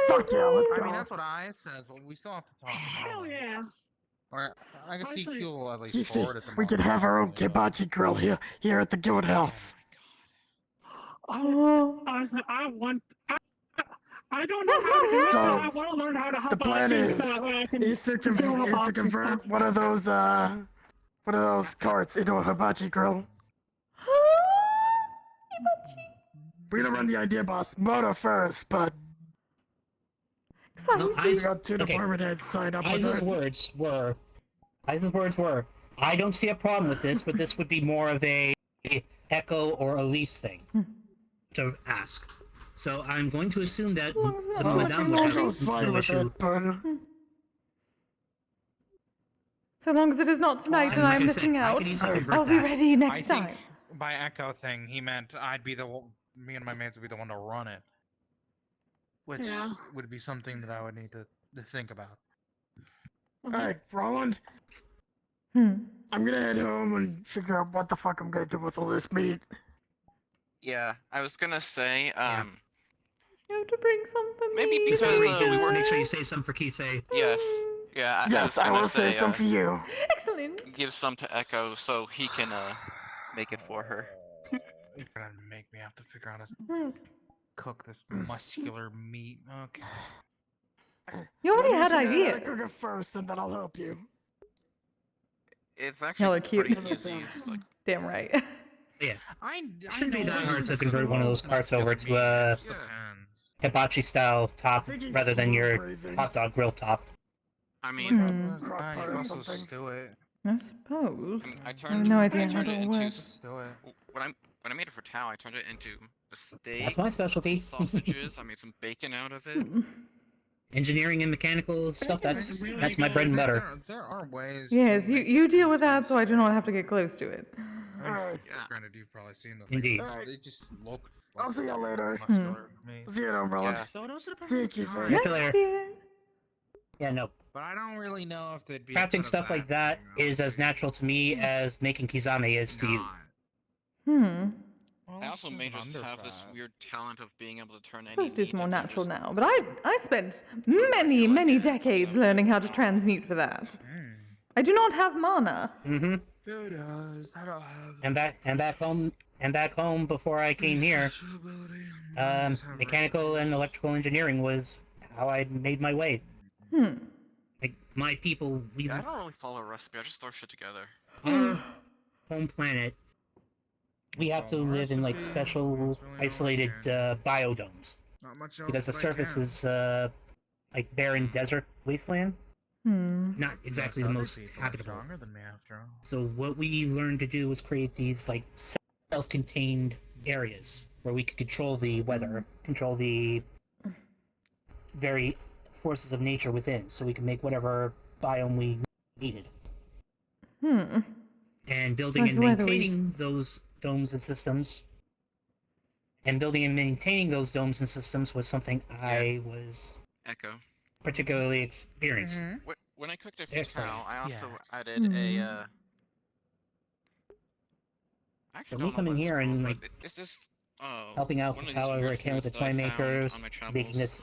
Fuck yeah, let's go. I mean, that's what I says, but we still have to talk about Hell it. yeah. Or I guess Honestly, CQ will at least Kise, forward it to we could have our own hibachi grill here at the guild house. Honestly, I don't know how to do it, So, but I want to learn how to The plan is to to convert one of those carts into a hibachi grill. We're gonna run the idea boss motor first, but No, we got two department heads signed up with Eyes' it. words were, I don't see a problem with this, but this would be more of a Echo or Elise thing to ask. So I'm going to assume that the Madame would have no issue. So long as it is not tonight and like I'm I missing said, I out, could easily convert I'll be that. ready next I time. think by Echo thing, he meant I'd be me and my mates would be the one to run it. Which Yeah. would be something that I would need to think about. Alright, Roland. Hmm. I'm gonna head home and figure out what the fuck I'm gonna do with all this meat. Yeah, I was gonna say, You have to bring some for maybe me. because Make we were sure you save some for Kise. Yes. Yeah, I Yes, was I gonna will save say, some for you. Excellent. give some to Echo so he can make it for her. You're gonna make me have to figure out how Hmm. to cook this muscular meat. Okay. You already Let had me show you how to ideas. cook it first, and then I'll help you. It's Y'all actually are cute. pretty easy. Like, Damn right. Yeah. I Shouldn't be know that hard to it's convert one of those carts over to a hibachi style top rather than your hot dog grill top. I mean, Hmm. You can also stew it. I suppose. I I turned, have no I idea how turned it it all into works. when I made it for Tao. I turned it into a steak. That's my specialty. Some sausages. I made some bacon out of it. Engineering and mechanical stuff, that's my bread and butter. There are ways. Yes, you deal with that so I do not have to get close to it. Alright. Granted, you've probably seen the Indeed. things. They just look. I'll see you later. Muscular meat. See you, Umbrella. See you, Kise. Catch you later. Yeah, no. But I don't really know if they'd be. Crafting stuff like that is as natural to me as making kizame is to you. Hmm. I also may just have this weird talent of being able to turn I any suppose it is meat more into natural just- now, but I spent many decades learning how to transmute for that. I do not have mana. Mm-hmm. Who does? I don't have. And back home before I came here, mechanical and electrical engineering was how I made my way. Hmm. Like my people, we Yeah, I don't really follow a recipe. I just throw shit together. our home planet, we have to live in like special isolated biodomes Not much else. because the that I surface can. is like barren desert wasteland. Hmm. Not exactly the Other most people are habitable. stronger than me after all. So what we learned to do was create these like self-contained areas where we could control the weather, control the very forces of nature within, so we can make whatever biome we needed. Hmm. And building Like and weather maintaining reasons. those domes and systems, was something I was Echo. particularly experienced. When I cooked it for Expert. Tao, I also Yes. added a. I actually So don't me know coming what it's here called, and but like is this helping out one of these however weird I can with the foods that I toy found makers, on my making travels? this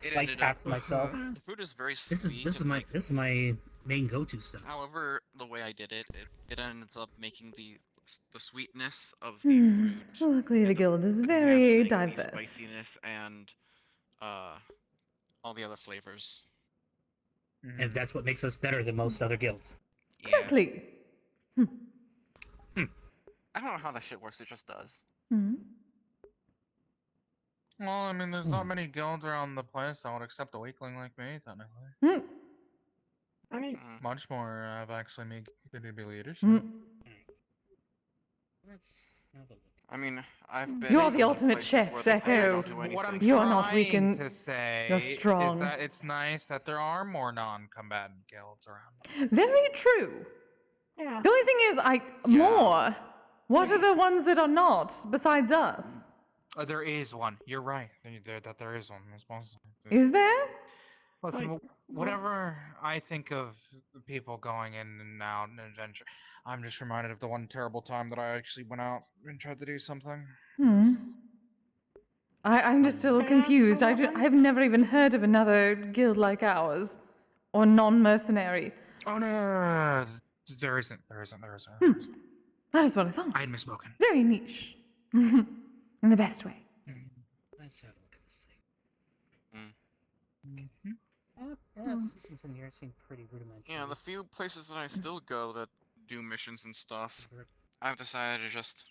It flight ended pack up- for myself. The food is very This sweet. is and, my like, this is my main go-to stuff. However, the way I did it, it ends up making the sweetness of the Hmm. food Luckily, the guild is very enhancing the diverse. spiciness and all the other flavors. And that's what makes us better than most other guilds. Exactly. I don't know how that shit works. It just does. Hmm. Well, I mean, there's not many guilds around the place that would accept a weakling like me, technically. Hmm. I mean, Much more have actually made good to be leadership. Hmm. Let's have a look. I mean, I've been. You're in the ultimate places chef, where they Echo. don't do What I'm anything. You are not trying weak and to say you're strong. is that it's nice that there are more non-combatant guilds around. Very true. yeah. The only thing is, more. What are the ones that are not besides us? There is one. You're right. There is one. Is there? Listen, Like, whatever I think of the people going in and out and adventure, I'm just reminded of the one terrible time that I actually went out and tried to do something. Hmm. I'm just still confused. I've never even heard of another guild like ours. Or non-mercenary. Oh, no. There isn't. That is what I thought. I had misspoken. Very niche. In the best way. Let's have a look at this thing. Systems in here seem pretty rudimentary. Yeah, the few places that I still go that do missions and stuff, I've decided to just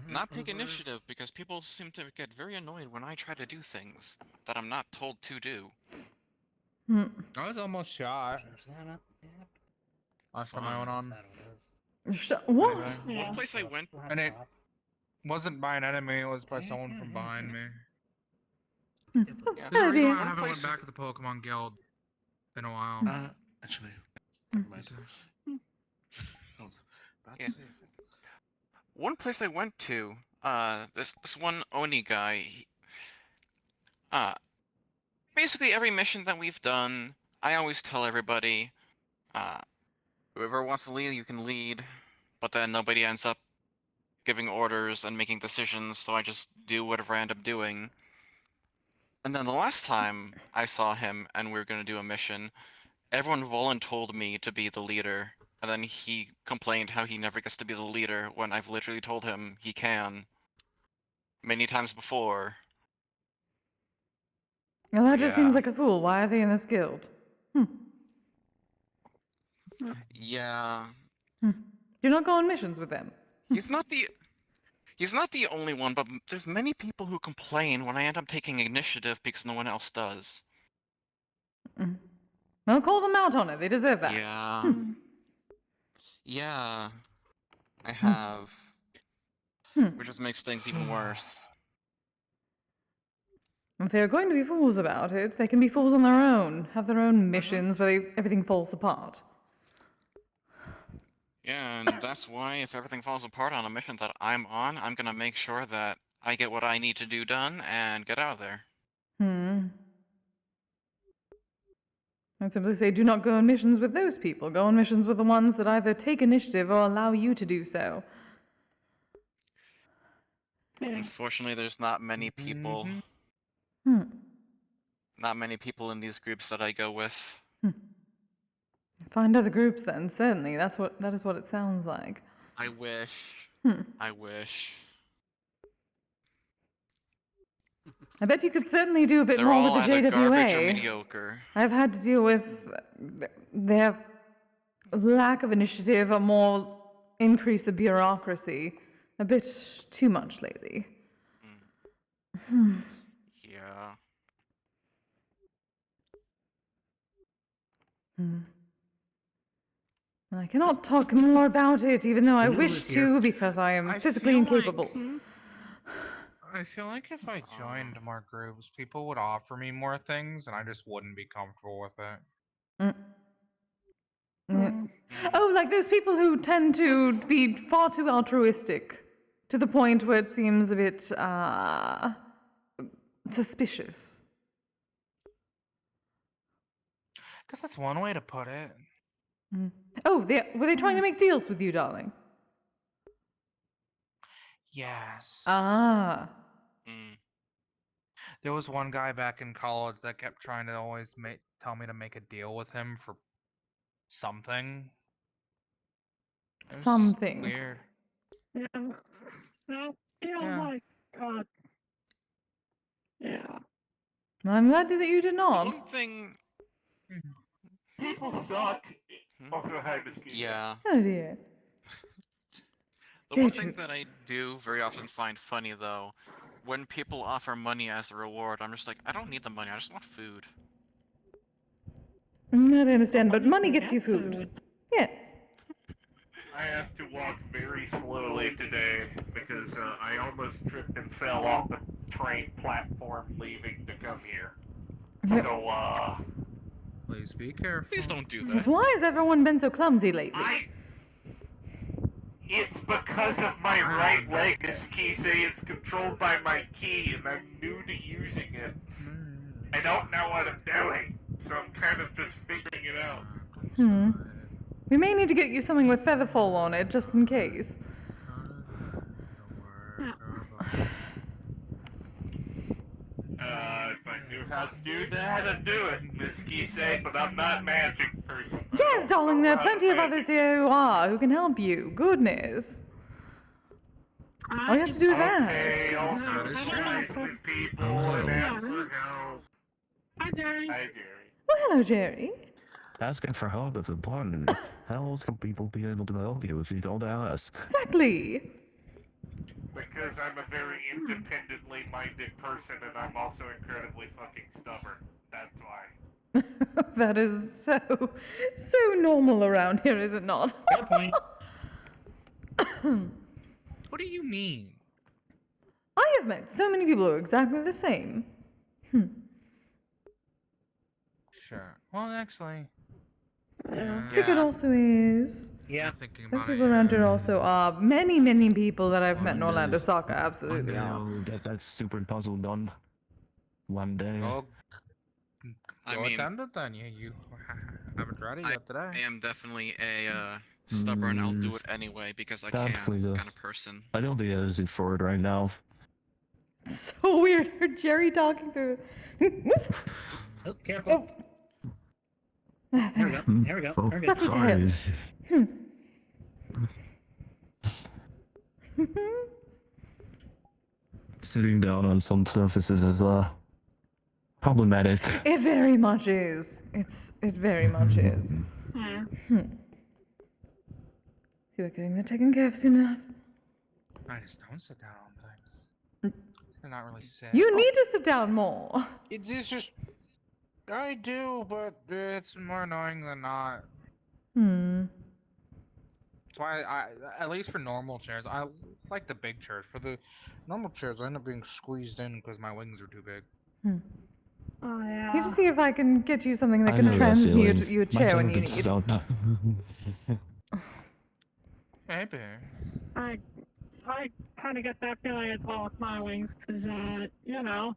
not take initiative because people seem to get very annoyed when I try to do things that I'm not told to do. Hmm. I was almost shot. Last time I went on. What? One place I went, And it wasn't by an enemy, it was by someone from behind me. yeah, There's a reason why I one haven't went place- back to the Pokemon Guild in a while. Actually, never mind. I was about to say. One place I went to, this one Oni guy, basically every mission that we've done, I always tell everybody, whoever wants to lead, you can lead, but then nobody ends up giving orders and making decisions, so I just do whatever I end up doing. And then the last time I saw him and we were going to do a mission, everyone voluntold me to be the leader, and then he complained how he never gets to be the leader when I've literally told him he can many times before. Well, that just seems Yeah. like a fool. Why are they in this guild? Hmm. Yeah. Do not go on missions with them. He's not the only one, but there's many people who complain when I end up taking initiative because no one else does. Well, call them out on it. They deserve that. Yeah. Yeah. I have. Which just makes things even worse. If they're going to be fools about it, they can be fools on their own. Have their own missions where everything falls apart. Yeah, and that's why if everything falls apart on a mission that I'm on, I'm gonna make sure that I get what I need to do done and get out of there. I'd simply say do not go on missions with those people. Go on missions with the ones that either take initiative or allow you to do so. Unfortunately, there's not many people. Not many people in these groups that I go with. Find other groups then, certainly. That is what it sounds like. I wish. I wish. I bet you could certainly do a bit They're more all with the either garbage or JWA. mediocre. I've had to deal with their lack of initiative or more increase of bureaucracy a bit too much lately. Yeah. And I cannot talk more about it, even though I Hello, wish Liz to, here. because I am I physically feel incapable. I feel like if I joined more groups, people would offer me more things, and I just wouldn't be comfortable with it. Yeah. Oh, like those people who tend to be far too altruistic, to the point where it seems a bit suspicious. Guess that's one way to put it. Oh, were they trying to make deals with you, darling? Yes. Ah. There was one guy back in college that kept trying to always tell me to make a deal with him for something. It was Something. weird. Yeah. No, feels like, yeah. I'm glad that you did not. One thing. People suck. Oh, go ahead, Miss Kise. Yeah. Oh dear. The one thing that I do very often find funny, though, when people offer money as a reward, I'm just like, I don't need the money, I just want food. I understand, but money gets you food. Yes. I have to walk very slowly today because I almost tripped and fell off the train platform leaving to come here. So, Please be careful. Please don't do Because that. why has everyone been so clumsy lately? It's because of my right leg, Miss Kise. It's controlled by my key, and I'm new to using it. I don't know what I'm doing, so I'm kind of just figuring it out. We may need to get you something with featherfall on it, just in case. If I knew how to do that, I'd do it, Miss Kise, but I'm not a magic person. Yes, darling, there are plenty of others here who can help you. Goodness. All you have to do is ask. Okay, I'll socialize with people and ask for help. Hi, Jerry. Hi, Jerry. Well, hello, Jerry. Asking for help is important. How else can people be able to help you if you don't ask? Exactly. Because I'm a very independently minded person and I'm also incredibly fucking stubborn. That's why. That is so normal around here, is it not? Fair point. What do you mean? I have met so many people who are exactly the same. Sure. Well, actually. Secret also is. Yeah. Thinking Some about people it. around here also are. Many people that I've met in Orlando Soccer absolutely are. I'll get that stupid puzzle done. One day. Oh, I go mean, attend it then. You haven't read it yet today. I am definitely a stubborn, I'll do it anyway because I can Absolutely. kind of person. I don't think I see for it right now. So weird. Heard Jerry talking through. Oh, careful. There we go. There we go. Oh, We're good. Fluffy sorry. tail. Sitting down on some surfaces is problematic. It very much is. It very much is. Yeah. See, we're getting that taken care of soon enough. I just don't sit down on things. They're not really sit. You need to sit down more. It's just. I do, but it's more annoying than not. That's why at least for normal chairs, I like the big chairs. For the normal chairs, I end up being squeezed in because my wings are too big. Oh yeah. Need to see if I can get you something that I can know that transmute feeling. you a My chair tongue when you gets need. stuck. Maybe. I kind of get that feeling as well with my wings, because, you know,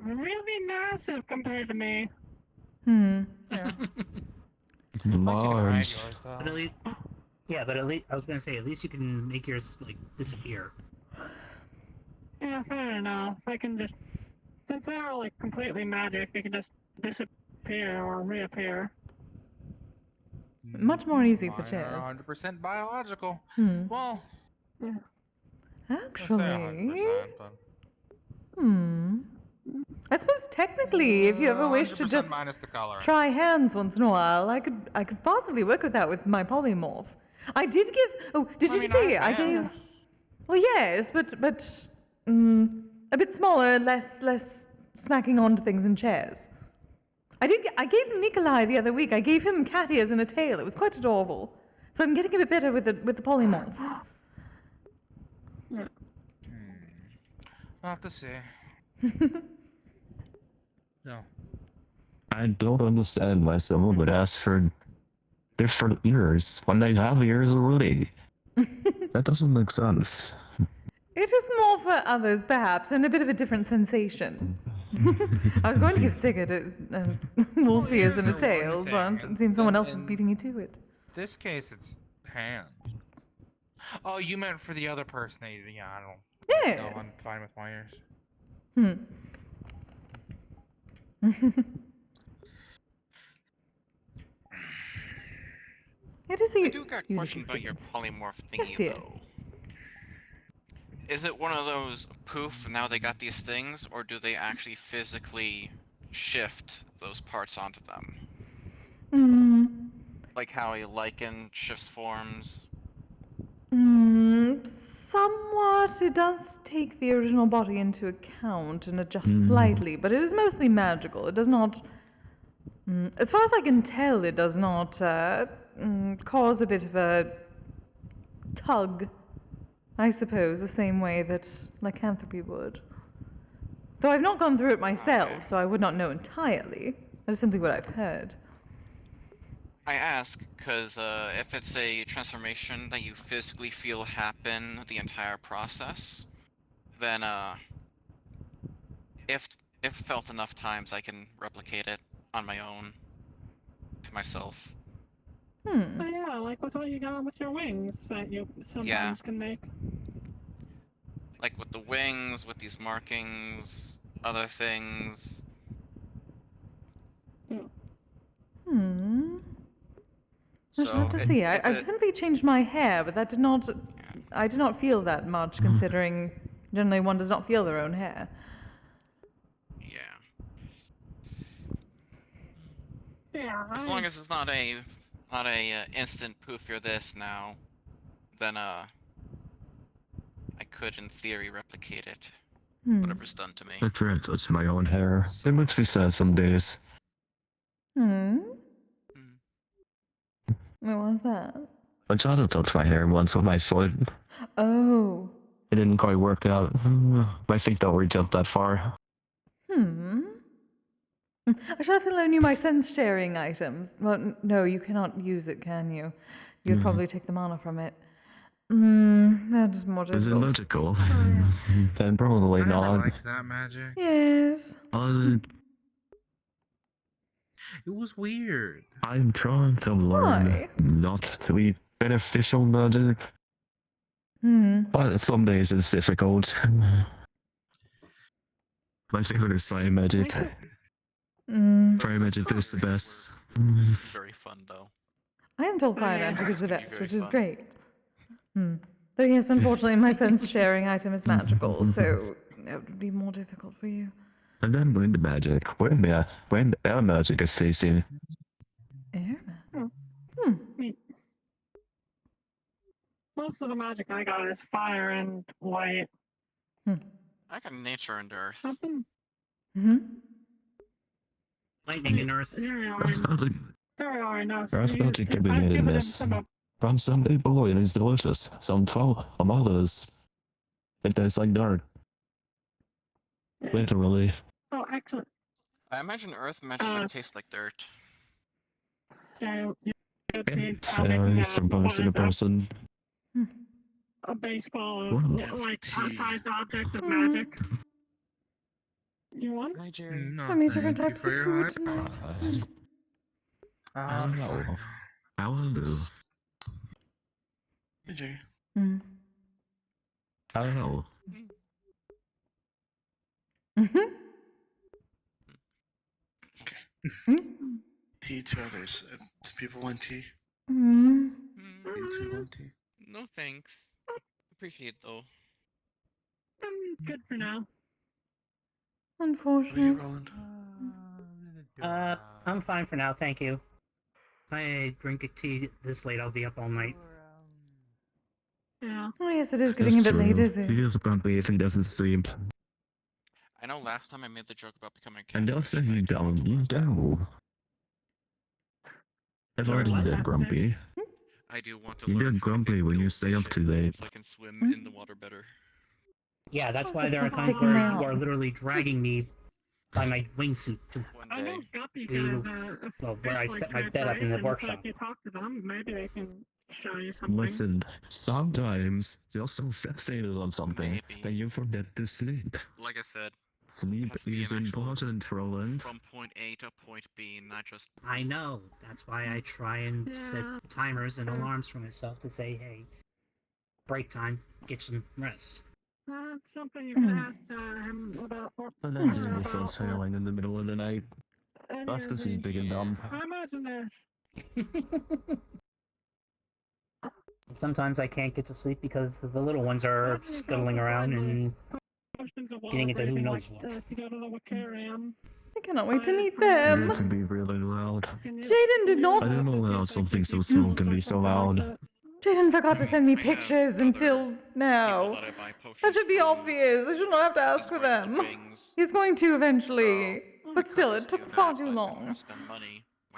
really massive compared to me. Yeah. Large. But at least, yeah, but at least I was gonna say at least you can make yours like disappear. Yeah, fair enough. I can just, since they are like completely magic, they can just disappear or reappear. Much more easy for Mine chairs. are 100% biological. Hmm. Well, Actually, 100%, but I suppose technically, if you ever wish to 100% just minus the coloring. try hands once in a while, I could possibly work with that with my polymorph. I did give. Oh, did you say I gave? Well, yes, but a bit smaller, less smacking onto things in chairs. I gave him Nikolai the other week. I gave him cat ears and a tail. It was quite adorable. So I'm getting a bit better with the polymorph. I'll have to see. No. I don't understand why someone would ask for different ears when they have ears already. That doesn't make sense. It is more for others, perhaps, and a bit of a different sensation. I was going to give Sigurd a wolf ears and a tail, but it seems someone else is beating you to it. This case, it's hand. Oh, you meant for the other person? Yeah, I don't. Yes. No, I'm fine with my ears. It is I do got questions about your polymorph thingy, Yes, dear. though. Is it one of those poof, now they got these things, or do they actually physically shift those parts onto them? Like how a lichen shifts forms? Somewhat. It does take the original body into account and adjust slightly, but it is mostly magical. It does not. As far as I can tell, it does not cause a bit of a tug, I suppose, the same way that lycanthropy would. Though I've not gone through it myself, so I would not know entirely. That is simply what I've heard. I ask because if it's a transformation that you physically feel happen the entire process, then if felt enough times, I can replicate it on my own to myself. Oh yeah, like with what you got with your wings that you sometimes can make. Like with the wings, with these markings, other things. I shall have to see. I've simply changed my hair, but that did not. I did not feel that much, considering generally one does not feel their own hair. Yeah. As long as it's not a instant poof, you're this now, then I could in theory replicate it. Whatever's done to me. I can't touch my own hair. It makes me sad some days. What was that? I tried to touch my hair once with my foot. Oh. It didn't quite work out. My feet don't reach up that far. I shall have to loan you my sense-sharing items. Well, no, you cannot use it, can you? You'd probably take the mana from it. That is more difficult. Is it magical? Then probably I never not. liked that magic. Yes. It was weird. I'm trying to learn not to be beneficial magic. But some days it's difficult. My favorite is fire magic. Fire magic is the best. Very fun though. I am told fire magic is the Can be best, very which is fun. great. Though yes, unfortunately, my sense sharing item is magical, so it would be more difficult for you. And then wind magic. Wind air magic is easy. Air Me- Most of the magic I got is fire and light. I got nature and earth. Something. Lightning and earth. Earth magic. Very nice. Earth magic can be I've hit and given him miss. some of From some people, it is delicious. Some from others, it tastes like dirt. Literally. Oh, excellent. I imagine earth magic would taste like dirt. So, It varies from person to person. a baseball What? like a sized object of magic. You want? Hi, Jerry. So many different types of food tonight. Hello. Hello. Hey, Jay. Hello. Tea to others. Do people want tea? Mm. You two want tea? No thanks. Appreciate though. Good for now. Unfortunate. I'm fine for now, thank you. I drink a tea this late, I'll be up all night. Yeah. Oh yes, it is getting a bit late, is it? He is grumpy if he doesn't sleep. I know last time I made the joke about becoming a And also you don't go. I've already been grumpy. I do want to You learn get grumpy when you stay up too late. so I can swim in the water better. Yeah, that's How's why it there are feel times sticking where out? you are literally dragging me by my wingsuit to One I know day. Guppy to, got well, where I officially set my bed up in the translation, so workshop. if you talk to them, maybe they can show you something. Listen, sometimes you're so fixated on something that you forget to sleep. Like I said, Sleep has to be is an actual- important, Roland. from point A to point B, not just I know. That's why I try and set timers and alarms for myself to say, hey, break time, get some rest. That's something you can ask him about. And then Jimmy starts sailing in the middle of the night. That's because he's big and dumb. I imagine Sometimes I can't get to sleep because the little ones are scuttling around and getting into who knows what. To go to the aquarium. I cannot wait to meet It them. can be really loud. Jaden did not. I don't know how something so small can be so loud. Jaden forgot to send me pictures until now. that I buy potions That should be from obvious. I should not have to ask for them. He's going to eventually. But still, it took far too long. Why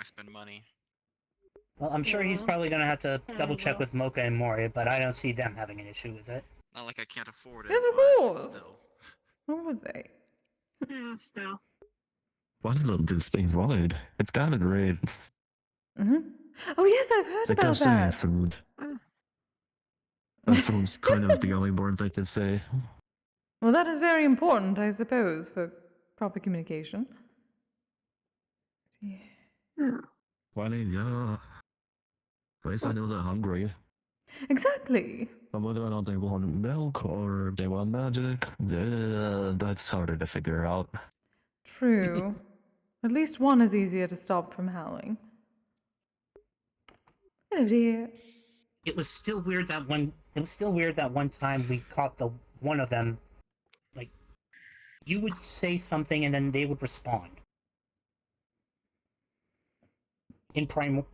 spend money? Well, I'm sure he's probably going to have to double check with Mocha and Mori, but I don't see them having an issue with it. Not like I can't afford it. Yes, of but course. still. What would they? Yeah, still. One of them did speak void. It's kind of great. Oh yes, I've heard They about kept saying that. food. That was kind of the only word they could say. Well, that is very important, I suppose, for proper communication. Well, yeah. At least I know they're hungry. Exactly. But whether or not they want milk or they want magic, that's harder to figure out. True. At least one is easier to stop from howling. Hello, dear. It was still weird that one time we caught the one of them. Like, you would say something and then they would respond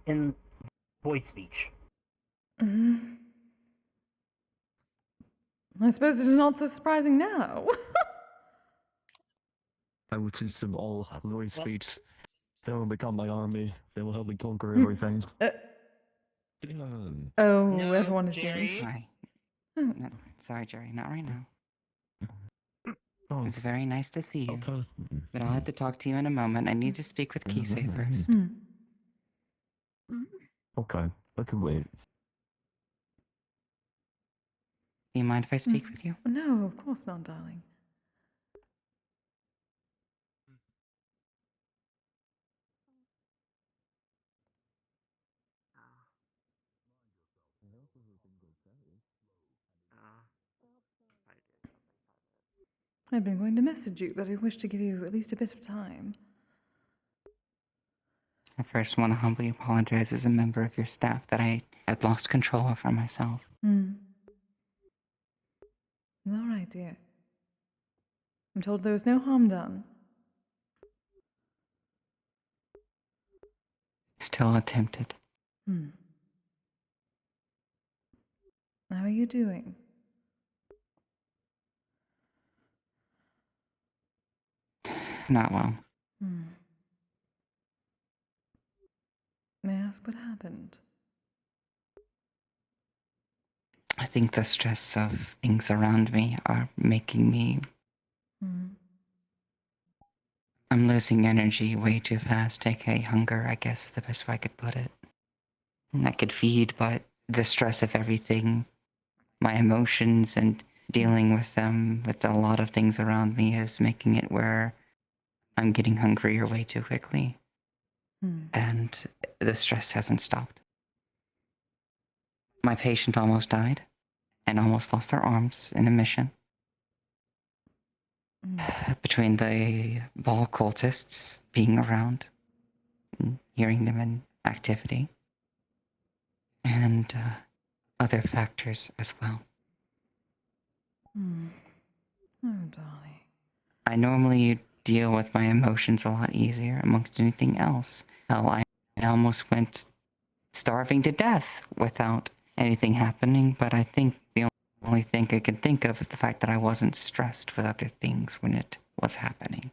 in void speech. I suppose it is not so surprising now. I would teach them all void speech. They will become my army. They will help me conquer everything. Oh, No, everyone is Jerry. doing. Hi. No, sorry, Jerry, not right now. It's very nice to see you. But I'll have to talk to you in a moment. I need to speak with Kise first. Okay, I can wait. Do you mind if I speak with you? No, of course not, darling. I've been going to message you, but I wish to give you at least a bit of time. I first want to humbly apologize as a member of your staff that I had lost control over myself. It's all right, dear. I'm told there was no harm done. Still attempted. How are you doing? Not well. May I ask what happened? I think the stress of things around me are making me. I'm losing energy way too fast, aka hunger, I guess is the best way I could put it. And I could feed, but the stress of everything, my emotions, and dealing with them, with a lot of things around me, is making it where I'm getting hungrier way too quickly. And the stress hasn't stopped. My patient almost died and almost lost their arms in a mission. Between the ball cultists being around, and hearing them in activity, and other factors as well. Oh, darling. I normally deal with my emotions a lot easier amongst anything else. Hell, I almost went starving to death without anything happening, but I think the only thing I can think of is the fact that I wasn't stressed with other things when it was happening.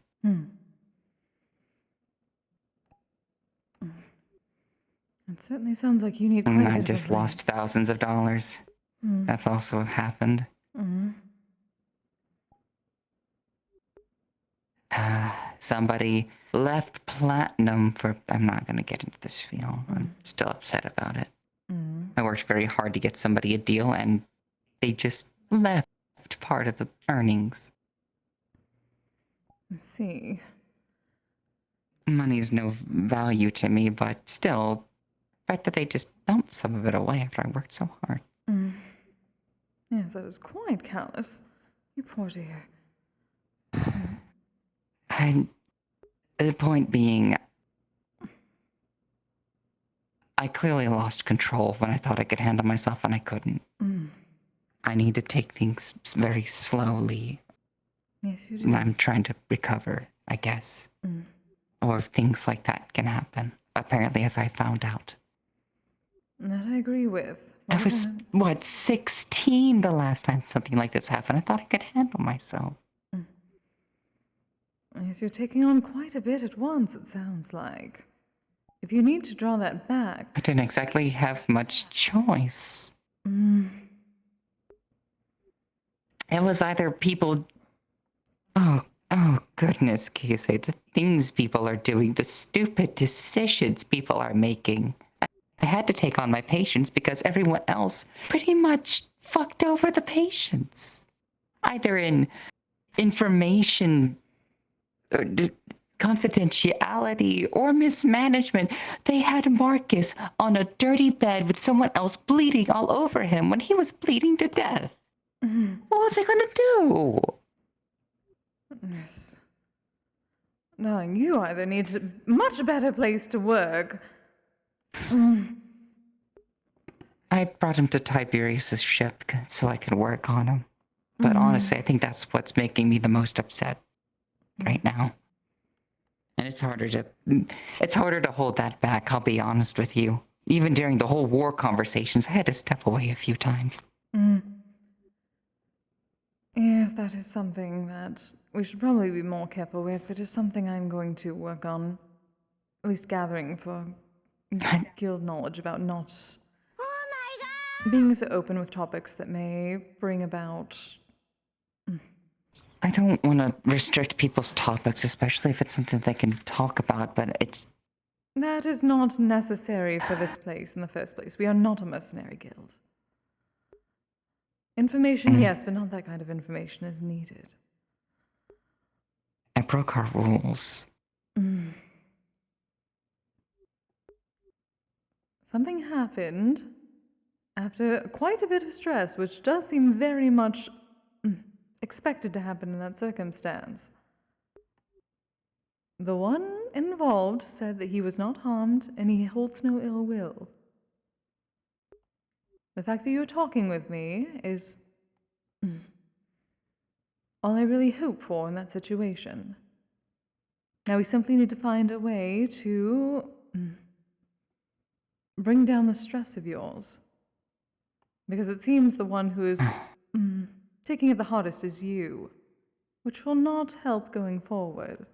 It certainly sounds like you need quite And a I bit of a just break. lost thousands of dollars. That's also happened. Somebody left platinum for. I'm not going to get into this spiel. I'm still upset about it. I worked very hard to get somebody a deal, and they just left part of the earnings. I see. Money is no value to me, but still, the fact that they just dumped some of it away after I worked so hard. Yes, that is quite callous. You poor dear. And the point being, I clearly lost control when I thought I could handle myself, and I couldn't. I need to take things very slowly. Yes, you do. When I'm trying to recover, I guess. Or things like that can happen. Apparently, as I found out. That I agree with. I was, 16 the last time something like this happened. I thought I could handle myself. Yes, you're taking on quite a bit at once, it sounds like. If you need to draw that back. I didn't exactly have much choice. It was either people. Oh goodness, Kise, the things people are doing, the stupid decisions people are making. I had to take on my patients because everyone else pretty much fucked over the patients. Either in information, or confidentiality, or mismanagement. They had Marcus on a dirty bed with someone else bleeding all over him when he was bleeding to death. What was I gonna do? Yes. Darling, you either need a much better place to work. I brought him to Tiberius's ship so I could work on him. But honestly, I think that's what's making me the most upset right now. And it's harder to hold that back, I'll be honest with you. Even during the whole war conversations, I had to step away a few times. Yes, that is something that we should probably be more careful with. It is something I'm going to work on, at least gathering for guild knowledge about not being so open with topics that may bring about. I don't want to restrict people's topics, especially if it's something they can talk about, but it's... That is not necessary for this place in the first place. We are not a mercenary guild. Information, yes, but not that kind of information is needed. I broke our rules. Something happened after quite a bit of stress, which does seem very much expected to happen in that circumstance. The one involved said that he was not harmed and he holds no ill will. The fact that you're talking with me is all I really hope for in that situation. Now we simply need to find a way to bring down the stress of yours. Because it seems the one who is taking it the hardest is you, which will not help going forward.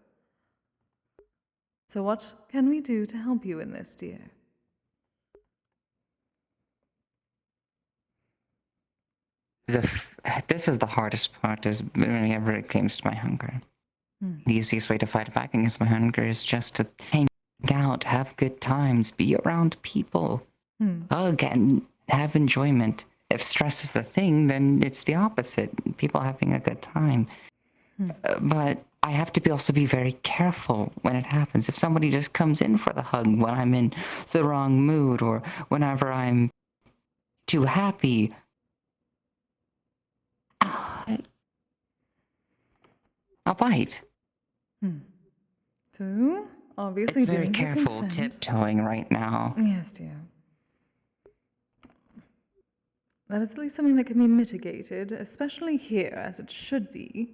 So what can we do to help you in this, dear? This is the hardest part, is whenever it comes to my hunger. The easiest way to fight back against my hunger is just to hang out, have good times, be around people, hug, and have enjoyment. If stress is the thing, then it's the opposite. People having a good time. But I have to also be very careful when it happens. If somebody just comes in for the hug when I'm in the wrong mood or whenever I'm too happy, I'll bite. So, obviously, it's very didn't get careful consent. tiptoeing right now. Yes, dear. That is at least something that can be mitigated, especially here, as it should be.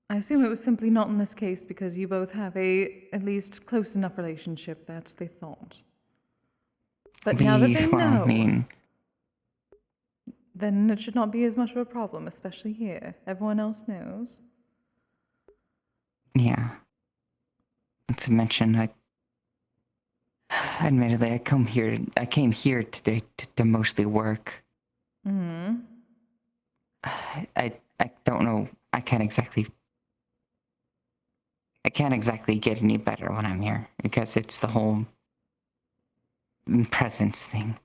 I assume it was simply not in this case because you both have a at least close enough relationship that they thought. But now that they know, then it should not be as much of a problem, especially here. Everyone else knows. Yeah. Not to mention, admittedly, I came here today to mostly work. I don't know. I can't exactly get any better when I'm here because it's the whole presence thing.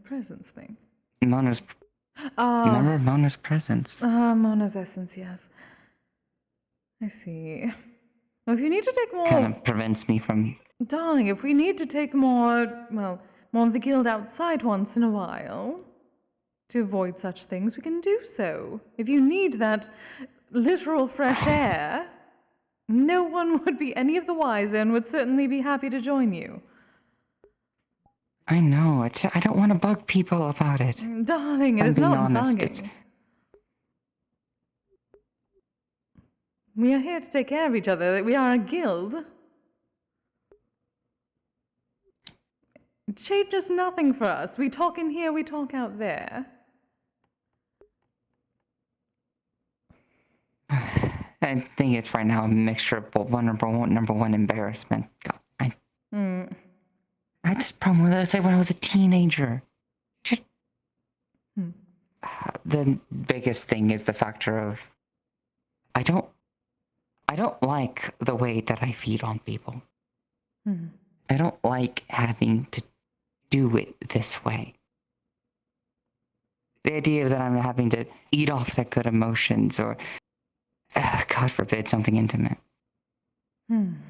Presence thing. Mona's. Remember Mona's presence? Mona's essence, yes. I see. Well, if you need to take more... Kind of prevents me from... Darling, if we need to take more, well, more of the guild outside once in a while to avoid such things, we can do so. If you need that literal fresh air, no one would be any of the wiser and would certainly be happy to join you. I know. I don't want to bug people about it. Darling, it I'm is being not honest. bugging. We are here to take care of each other. We are a guild. It changes nothing for us. We talk in here, we talk out there. I think it's right now a mixture of both number one, embarrassment. God, I had this problem with it when I was a teenager. The biggest thing is the factor of I don't like the way that I feed on people. I don't like having to do it this way. The idea that I'm having to eat off their good emotions or, God forbid, something intimate. And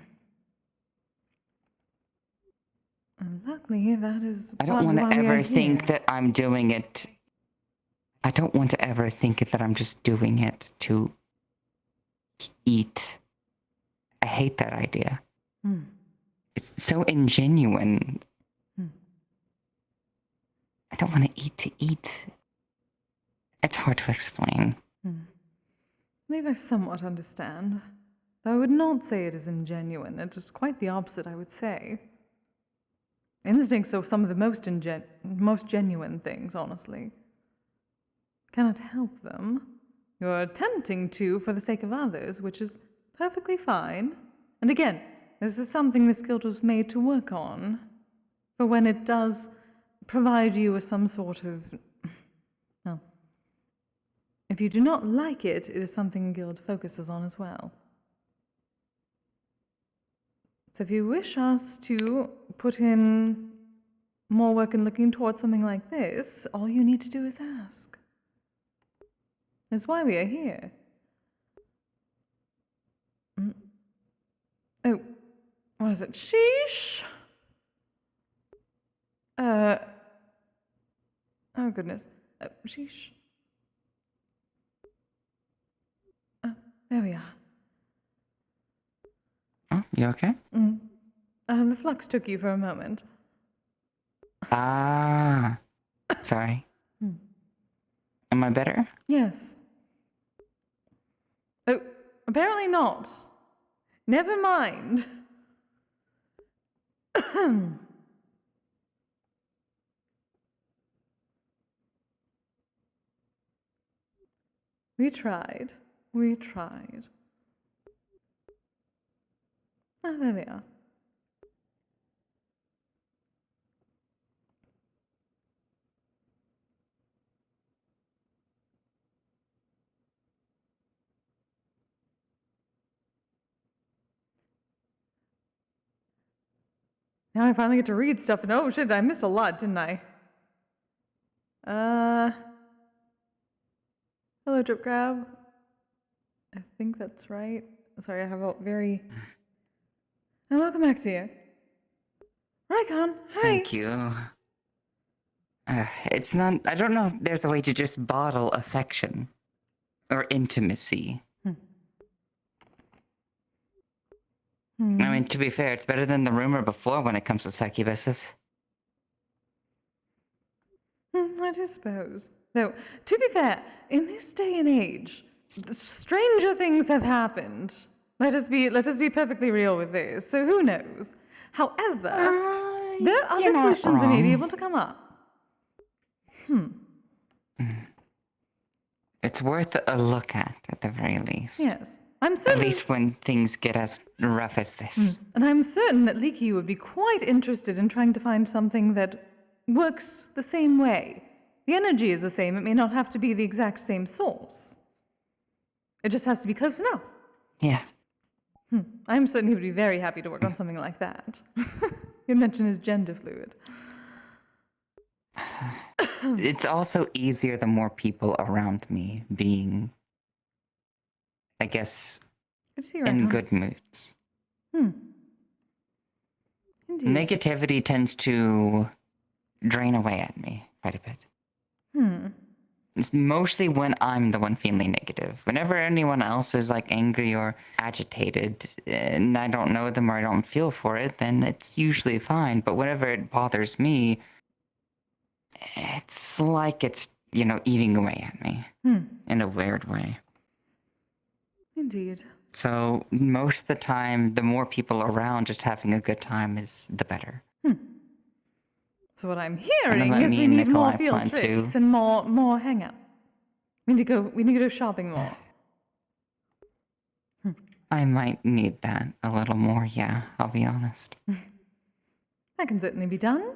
luckily, that is I don't want partly to why we are ever think here. that I'm doing it. I don't want to ever think that I'm just doing it to eat. I hate that idea. It's so ingenuine. I don't want to eat. It's hard to explain. Maybe I somewhat understand. Though I would not say it is ingenuine. It is quite the opposite, I would say. Instincts are some of the most genuine things, honestly. Cannot help them. You're attempting to for the sake of others, which is perfectly fine. And again, this is something this guild was made to work on. For when it does provide you with some sort of... Well, if you do not like it, it is something guild focuses on as well. So if you wish us to put in more work in looking towards something like this, all you need to do is ask. That's why we are here. Oh, what is it? Sheesh! Oh goodness. Sheesh. there we are. Oh, you okay? The flux took you for a moment. Ah, sorry. Am I better? Yes. Oh, apparently not. Never mind. We tried. We tried. Ah, there we are. Now I finally get to read stuff, and oh shit, I missed a lot, didn't I? Hello, Drip Crab. I think that's right. Sorry, I have a very... And welcome back to you. Rycon, hi! Thank you. It's not... I don't know if there's a way to just bottle affection. Or intimacy. I mean, to be fair, it's better than the rumor before when it comes to succubuses. I do suppose. Though, to be fair, in this day and age, stranger things have happened. Let us be perfectly real with this. So who knows? However, there are other solutions that may be able to come up. It's worth a look at the very least. Yes, I'm certain. At least when things get as rough as this. And I'm certain that Leaky would be quite interested in trying to find something that works the same way. The energy is the same. It may not have to be the exact same source. It just has to be close enough. Yeah. I'm certain he would be very happy to work on something like that. You mentioned his gender fluid. It's also easier the more people around me being, I guess, in good moods. Indeed. Negativity tends to drain away at me quite a bit. It's mostly when I'm the one feeling negative. Whenever anyone else is like angry or agitated and I don't know them or I don't feel for it, then it's usually fine. But whenever it bothers me, it's like it's, eating away at me in a weird way. Indeed. So most of the time, the more people around just having a good time is the better. So what I'm hearing is we need more field trips and more hangout. We need to go shopping more. I might need that a little more, yeah, I'll be honest. That can certainly be done.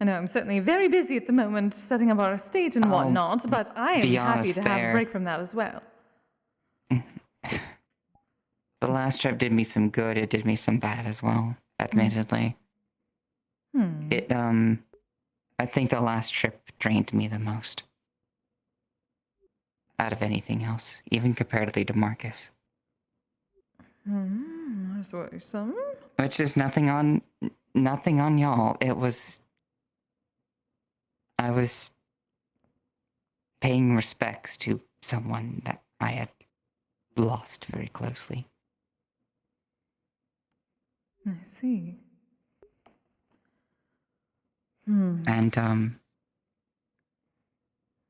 I know I'm certainly very busy at the moment setting up our estate and whatnot, but I am happy to have a break from that as well. The last trip did me some good, it did me some bad as well, admittedly. I think the last trip drained me the most. Out of anything else, even comparatively to Marcus. That's worrisome. Which is nothing on y'all. I was paying respects to someone that I had lost very closely. I see. And,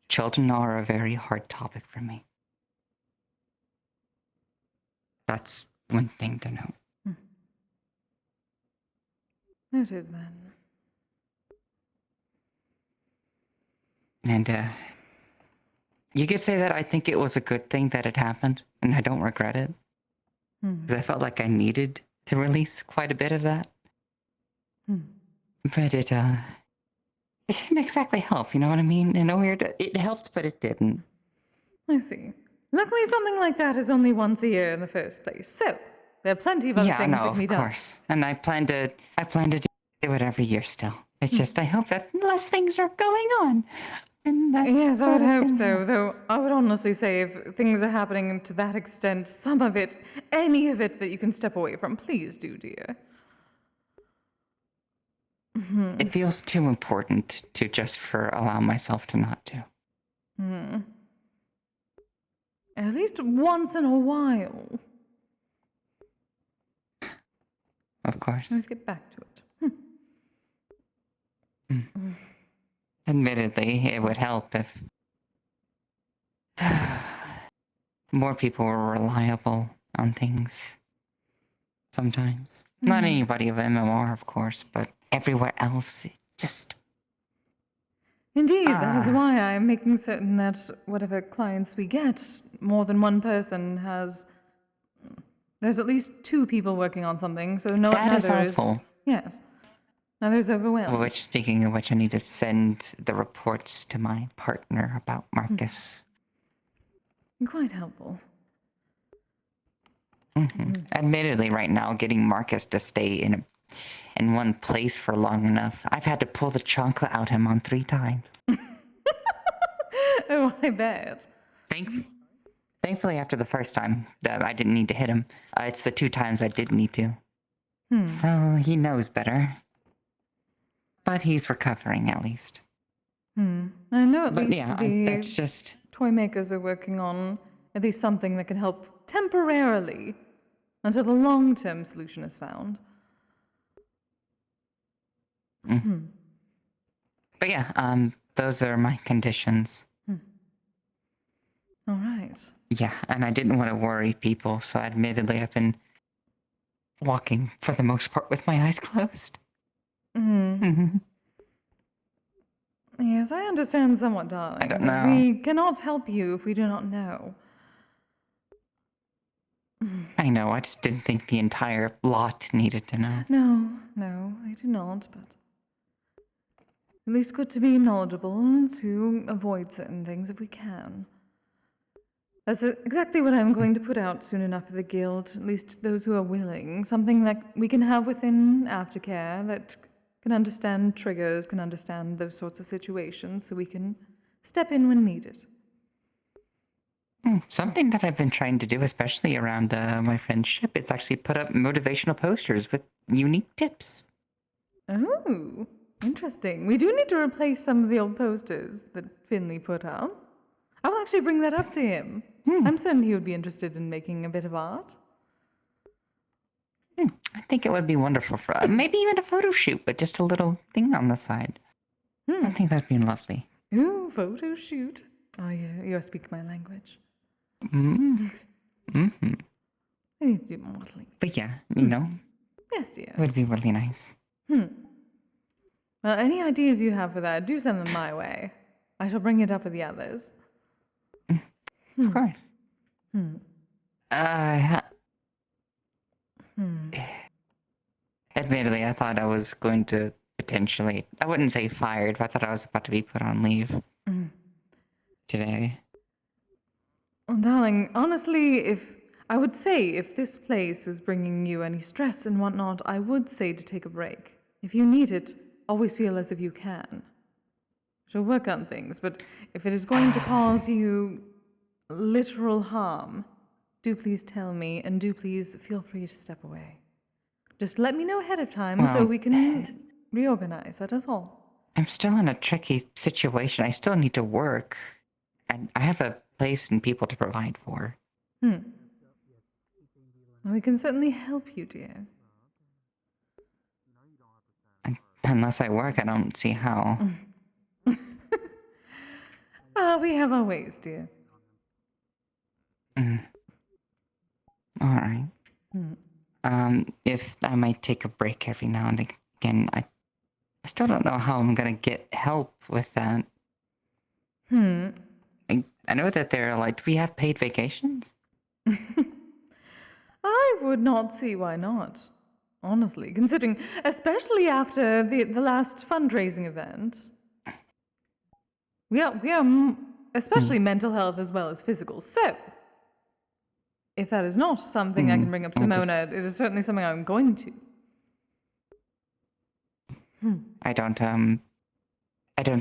children are a very hard topic for me. That's one thing to know. Noted then. And, you could say that I think it was a good thing that it happened, and I don't regret it. Because I felt like I needed to release quite a bit of that. But it didn't exactly help, you know what I mean? In a weird... It helped, but it didn't. I see. Luckily, something like that is only once a year in the first place, so there are plenty of other things that can be done. Of course. And I plan to do it every year still. It's just I hope that less things are going on. And yes, I would hope so, though I would honestly say if things are happening to that extent, some of it, any of it that you can step away from, please do, dear. It feels too important to just allow myself to not do. At least once in a while. Of course. Let's get back to it. Admittedly, it would help if more people were reliable on things. Sometimes. Not anybody of MMR, of course, but everywhere else, it just... Indeed, that is why I'm making certain that whatever clients we get, more than one person has... There's at least 2 people working on something, so That is neither is... helpful. Yes. Neither's overwhelmed. Which, speaking of which, I need to send the reports to my partner about Marcus. Quite helpful. Admittedly, right now, getting Marcus to stay in one place for long enough, I've had to pull the chocolate out him on 3 times. Oh, I bet. Thankfully, after the first time, I didn't need to hit him. It's the 2 times I did need to. So he knows better. But he's recovering, at least. I know at least it's just... toy makers are working on at least something that can help temporarily until the long-term solution is found. But yeah, those are my conditions. All right. Yeah, and I didn't want to worry people, so admittedly I've been walking, for the most part, with my eyes closed. Yes, I understand somewhat, darling. I don't know. We cannot help you if we do not know. I know, I just didn't think the entire lot needed to know. No, I do not, but at least good to be knowledgeable to avoid certain things if we can. That's exactly what I'm going to put out soon enough for the guild, at least those who are willing. Something that we can have within aftercare that can understand triggers, can understand those sorts of situations, so we can step in when needed. Something that I've been trying to do, especially around my friendship, is actually put up motivational posters with unique tips. Oh, interesting. We do need to replace some of the old posters that Finley put up. I will actually bring that up to him. I'm certain he would be interested in making a bit of art. I think it would be wonderful for maybe even a photo shoot, but just a little thing on the side. I think that'd be lovely. Ooh, photo shoot. Oh, you speak my language. I need to do modeling. But yeah, you know. Yes, dear. It would be really nice. Well, any ideas you have for that, do send them my way. I shall bring it up with the others. Of course. Admittedly, I thought I was going to potentially, I wouldn't say fired, but I thought I was about to be put on leave today. Well, darling, honestly, I would say if this place is bringing you any stress and whatnot, I would say to take a break. If you need it, always feel as if you can. She'll work on things, but if it is going to cause you literal harm, do please tell me, and do please feel free to step away. Just let me know ahead of time so we can reorganize, that is all. I'm still in a tricky situation. I still need to work, and I have a place and people to provide for. Well, we can certainly help you, dear. And unless I work, I don't see how. We have our ways, dear. Alright. If I might take a break every now and again, I still don't know how I'm gonna get help with that. I know that they're like, do we have paid vacations? I would not see why not. Honestly, considering, especially after the last fundraising event. We are especially mental health as well as physical. So, if that is not something I can bring up to Mona, it is certainly something I'm going to. I don't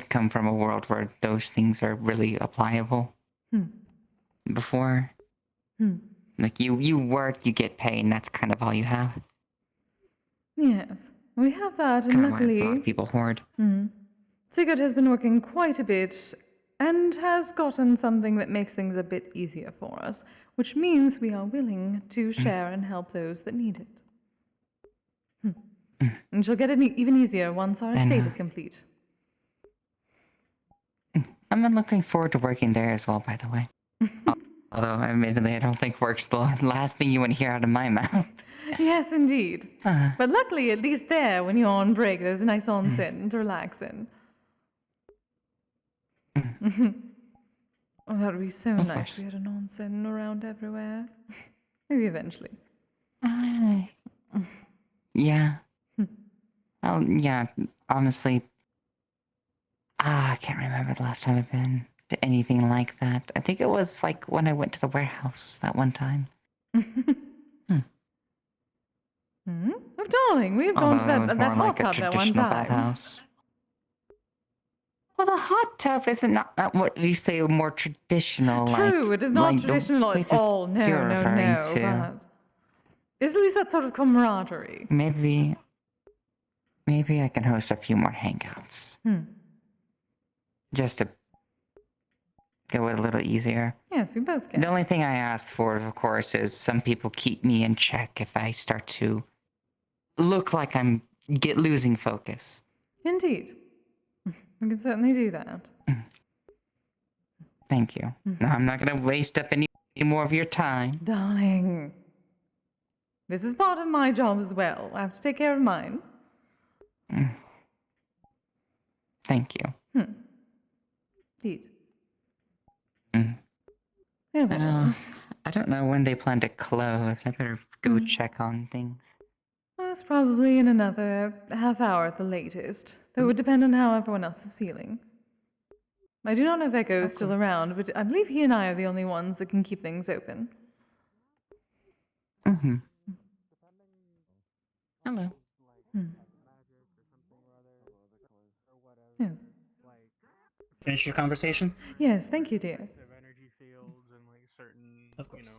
come from a world where those things are really applicable. Before. Like, you work, you get paid, and that's kind of all you have. Yes, we have that, and Kinda luckily... why a lot of people hoard. Sigurd has been working quite a bit and has gotten something that makes things a bit easier for us, which means we are willing to share and help those that need it. And she'll get it even easier once our estate is complete. I'm looking forward to working there as well, by the way. Although, admittedly, I don't think work's the last thing you want to hear out of my mouth. Yes, indeed. But luckily, at least there, when you're on break, there's a nice onsen to relax in. Oh, that would be so nice if we had an onsen around everywhere. Maybe eventually. Yeah. Oh, yeah, honestly, I can't remember the last time I've been to anything like that. I think it was like when I went to the warehouse that one time. Oh, darling, we've gone to that hot tub that one time. Bathhouse. Well, the hot tub isn't not what you say more traditional. True, it is not traditional at all. No, but there's at least that sort of camaraderie. Maybe I can host a few more hangouts. Just to go it a little easier. Yes, we both can. The only thing I asked for, of course, is some people keep me in check if I start to look like I'm losing focus. Indeed. We can certainly do that. Thank you. No, I'm not going to waste up any more of your time. Darling, this is part of my job as well. I have to take care of mine. Thank you. Indeed. I don't know when they plan to close. I better go check on things. It's probably in another half hour at the latest. Though it would depend on how everyone else is feeling. I do not know if Echo is still around, but I believe he and I are the only ones that can keep things open. Hello. Yeah. Finish your conversation? Yes, thank you, dear. Of course.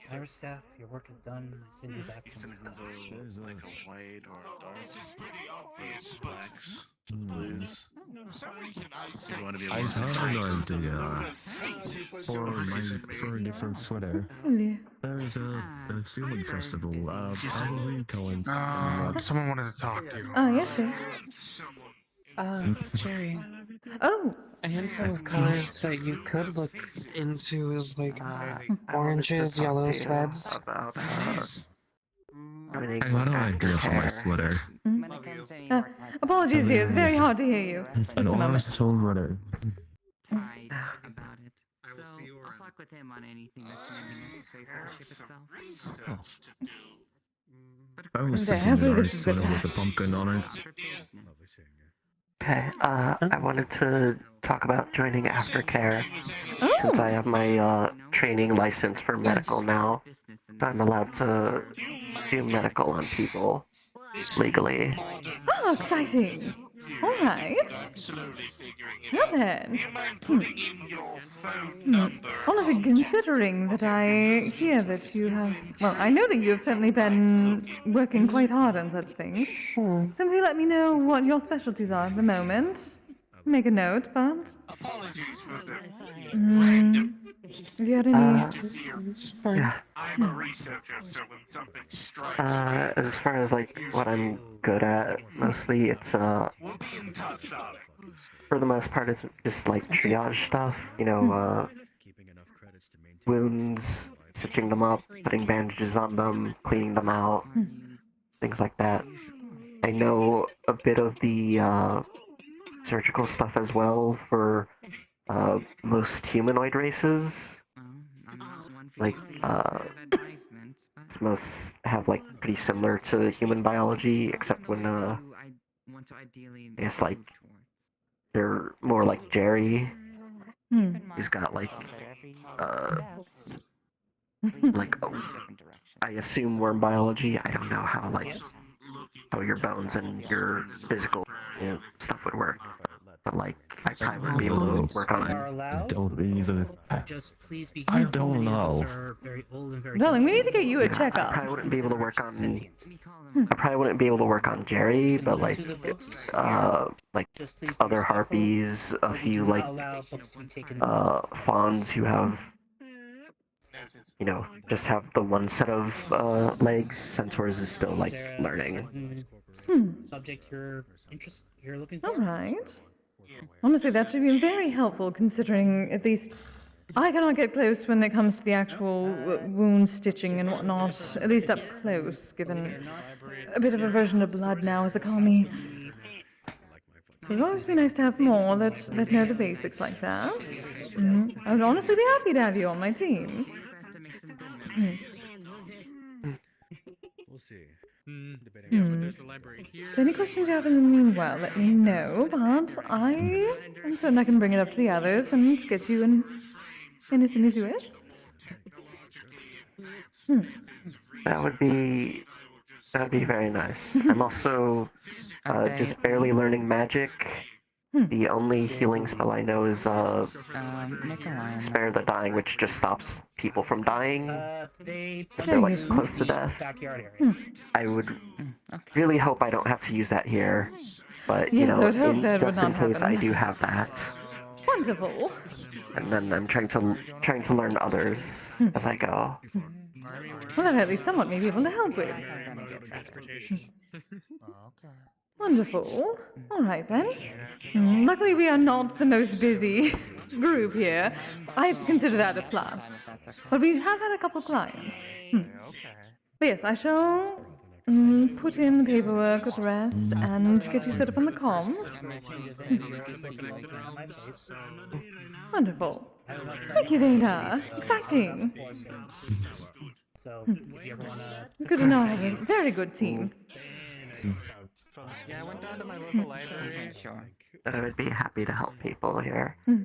Iris staff, your work is done. I send you back from There's like a white or a dark, there's blacks, blues. You want to be I able found to an idea for a different sweater. There's a film festival. Probably going. Someone wanted to talk to you. Oh, yes, dear. Jerry. Oh! A handful of colors that you could look into is like oranges, yellows, reds. I got an idea for my sweater. Apologies, dear. It's very hard to hear you. An orange tone runner. About it. So I'll talk with him on anything that's going to be necessary for the ship itself. I was thinking an orange sweater with a pumpkin on it. Okay, I wanted to talk about joining aftercare, since I have my training license for medical now. I'm allowed to do medical on people legally. Oh, exciting! Alright. Well then. Honestly, considering that I hear that you have... Well, I know that you have certainly been working quite hard on such things. Simply let me know what your specialties are at the moment. Make a note, but... Have you had any... Yeah. I'm a researcher, so when something strikes As far as like what I'm good at, mostly it's we'll be in touch, darling. for the most part it's just like triage stuff, you know, wounds, stitching them up, putting bandages on them, cleaning them out, things like that. I know a bit of the surgical stuff as well for most humanoid races. Like, most have like pretty similar to human biology, except when I guess like they're more like Jerry. He's got like I assume worm biology. I don't know how your bones and your physical stuff would work. but like I probably wouldn't be able to work on. I don't either. Just please be I careful. don't Many of those know. are very old and very. Darling, we need to get you a I checkup. probably wouldn't be able to work on. I probably wouldn't be able to work on Jerry, but like other harpies, a few like fawns who have, you know, just have the one set of legs. Centaurs is still like learning. Subject you're looking All for. right. Honestly, that should be very helpful, considering at least I cannot get close when it comes to the actual wound stitching and whatnot. At least up close, given a bit of aversion to blood now as a commie. So it would always be nice to have more that know the basics like that. I would honestly be happy to have you on my team. We'll see. Debating out, but there's the library here. Any questions you have in the meanwhile, let me know, but I am certain I can bring it up to the others and get you in as soon as you wish. That would be very nice. I'm also just barely learning magic. The only healing spell I know is Spare the Dying, which just stops people from dying if they're like close to death. I would really hope I don't have to use that here, but you know, just in case I do have that. Wonderful. And then I'm trying to learn others as I go. Well, that at least somewhat may be able to help with. Wonderful. All right then. Luckily, we are not the most busy group here. I consider that a plus. But we have had a couple clients. But yes, I shall put in the paperwork with the rest and get you set up on the comms. Wonderful. Thank you, Veda. Exciting. It's good to know I have a very good team. Yeah, I went down to my local library. I would be happy to help people here. Yeah, I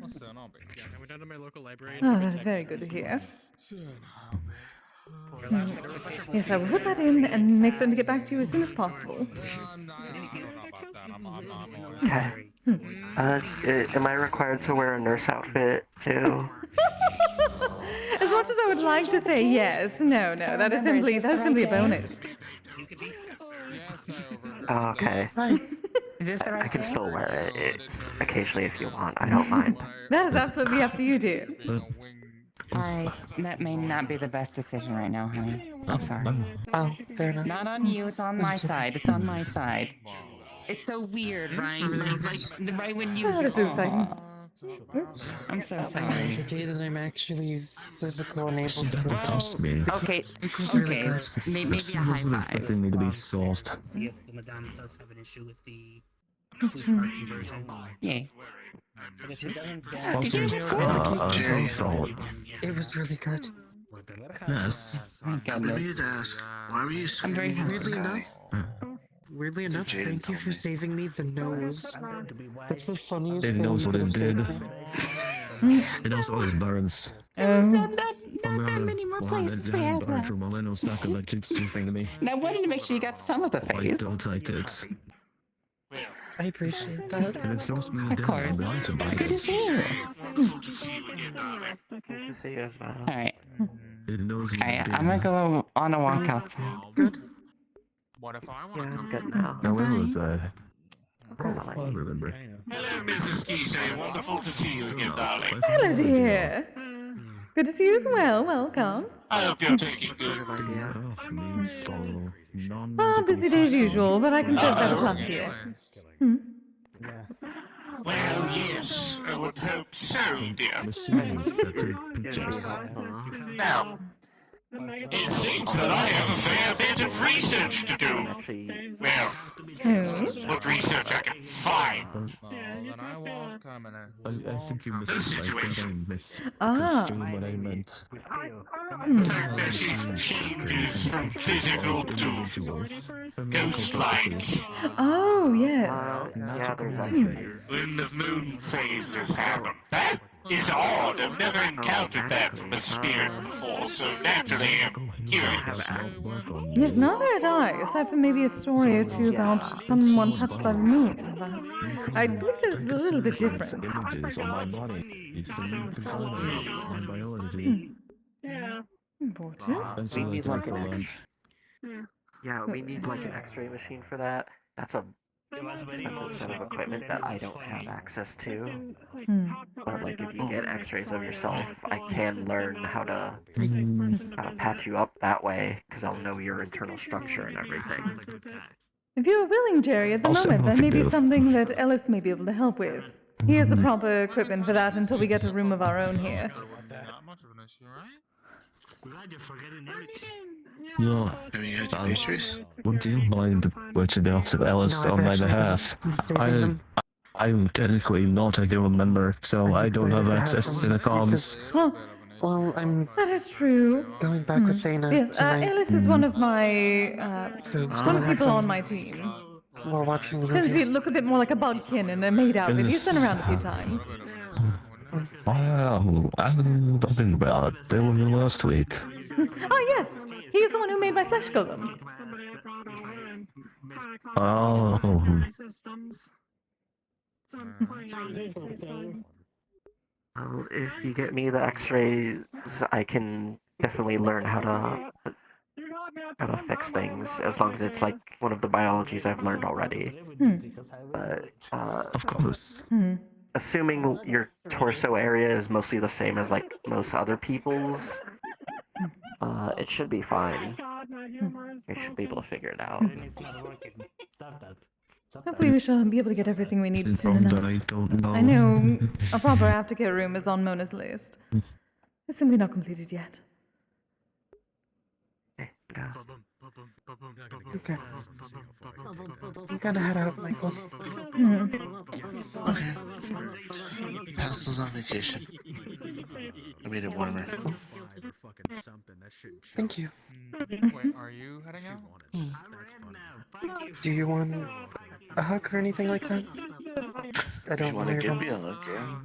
went down to my local library. Oh, that is very good to hear. Yes, I will put that in and make certain to get back to you as soon as possible. Okay. Am I required to wear a nurse outfit too? As much as I would like to say yes, no, that is simply a bonus. Oh, okay. Is this the right I can still wear it occasionally if you want. I don't mind. That is absolutely up to you, dear. That may not be the best decision right now, honey. I'm sorry. Oh, fair enough. Not on you, it's on my side. It's on my side. It's so weird, right? Right when you... That is exciting. I'm so sorry. The day that I'm actually physical and able to Trust me. Okay, maybe a high wasn't five. expecting me to be soft. See if the Madame does have an issue with the conversion. Yeah. But if it doesn't, I thought. It was really good. Yes. I need to ask, why were you screaming at the guy? Weirdly enough, thank you for saving me the nose. That's the funniest It thing knows what you it could have did. said. It knows all his burns. Not that many more places we have left. From Maleno Saka that keeps sleeping to me. And I wanted to make sure you got some of the Why face. don't I text? I appreciate that. And it's just me Of down. course. I'm going to buy It's good to this. see you. Good to see you as well. Alright. It knows what it Alright, did. I'm gonna go on a walk outside. Good. What if I want Yeah, I'm good now. Now, when was I? I remember. Hello, Mrs. Kise. Wonderful to see you again, darling. Hello, dear. Good to see you as well. Welcome. I hope you're taking good. Busy day as usual, but I can serve better plus here. Well, yes, I would hope so, dear. Now, it seems that I have a fair bit of research to do. Well, what research I can find. I think you missed. I think I missed. Ah. What I meant. Changes from physical to ghost-like. Oh, yes. Yeah, there's actually. When the moon phases happen. Huh? is odd. I've never encountered that from a spirit before, so naturally I'm curious. Yes, neither had I, aside from maybe a story or two about someone touched by the moon. But I believe this is a little bit different. Images on my body, so you can color my biology. Yeah. Important. That's We really need like cool, an so, X. Yeah, we need like an X-ray machine for that. That's a expensive set of equipment that I don't have access to. But like, if you get X-rays of yourself, I can learn how to patch you up that way, because I'll know your internal structure and everything. If you are willing, Jerry, at the I'll see moment, what that we may be do. something that Ellis may be able to help with. He has the proper equipment for that until we get a room of our own here. Yeah. Have you had your pastries? Would you mind reaching out to Alice No, on I've my actually behalf? been saving them. I'm technically not a guild member, so I don't have excited to have access to them the comms. Huh. Well, I'm That is true. going back with Thana Yes, tonight. Ellis is one of my, So one of the have people fun. on my team. We're watching Tends to be, movies. look a bit more like a bugkin in a maid outfit. He's been around a few times. Wow, I'm talking about they were here last week. Oh, yes. He's the one who made my flesh golem. Oh. Well, if you get me the X-rays, I can definitely learn how to fix things, as long as it's like one of the biologies I've learned already. But of course. Assuming your torso area is mostly the same as like most other people's, it should be fine. We should be able to figure it out. Hopefully we shall be able to get everything we need soon enough. That I don't know. I know a proper aftercare room is on Mona's list. It's simply not completed yet. Okay. I'm gonna head out, Michael. Okay. Pastel's on vacation. I made it warmer. Thank you. Wait, are you heading out? Do you want a hug or anything like that? I If don't you want to wear give them. me a look, yeah.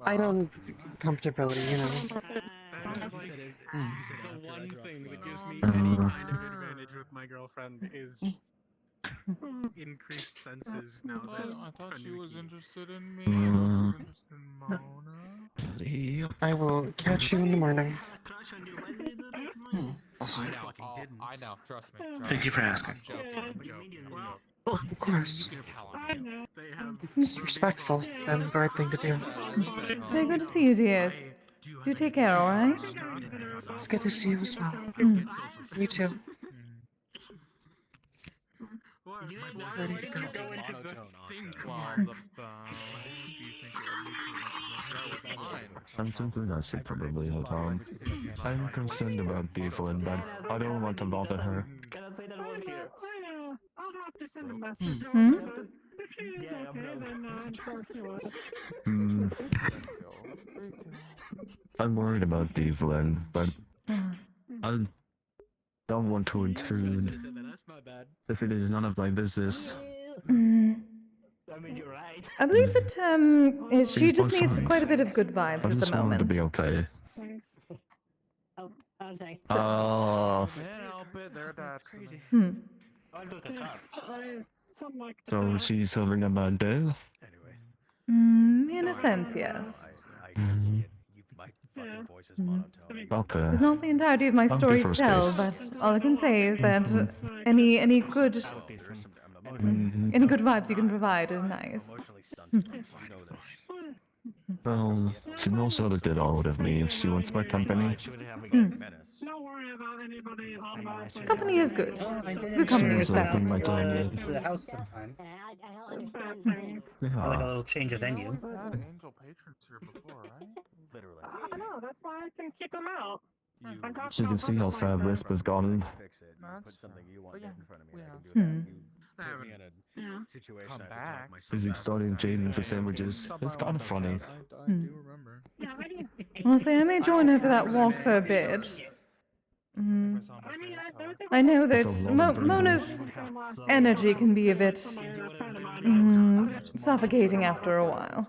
I don't comfortability, you know. The one thing that gives me any kind of advantage with my girlfriend is increased senses now that I thought she was interested in me. I will catch you in the morning. Awesome. I know, trust me. Thank you for asking. Of course. It's respectful and the right thing to do. Very good to see you, dear. Do take care, alright? It's good to see you as well. You too. Ready to go. I'm thinking I should probably head home. I'm concerned about Evelyn, but I don't want to bother her. I'll have to send a message over. If she is okay, then I'm sure she will. I'm worried about Evelyn, but I don't want to intrude if it is none of my business. I believe that she She's just both needs fine. quite a bit of good vibes I at the just want her to moment. be okay. I'm sorry. Oh, That's crazy. so she's having a bad day? In a sense, yes. Okay. It's not the entirety of my Thank you story for to tell, space. but all I can say is that any good vibes you can provide is nice. Well, she knows how to get out of me if she wants my company. Don't worry about anybody on my team. Company is good. Good company is She's opened better. my tummy. To the house sometime. Yeah. Like a little change of venue. Angel patrons here before, right? Literally. I know, that's why I can keep them out. I'm talking She can about see how public fat places. Wisp has gone. Fix it. Put something you want in front of me. I can do Hmm. that. You put me in a situation I can talk myself Is out of extorting it. Jaden for sandwiches. It's kind of funny. I do remember. Yeah, I do. Honestly, I may join her for that walk for a bit. I know that Mona's energy can be a bit suffocating after a while.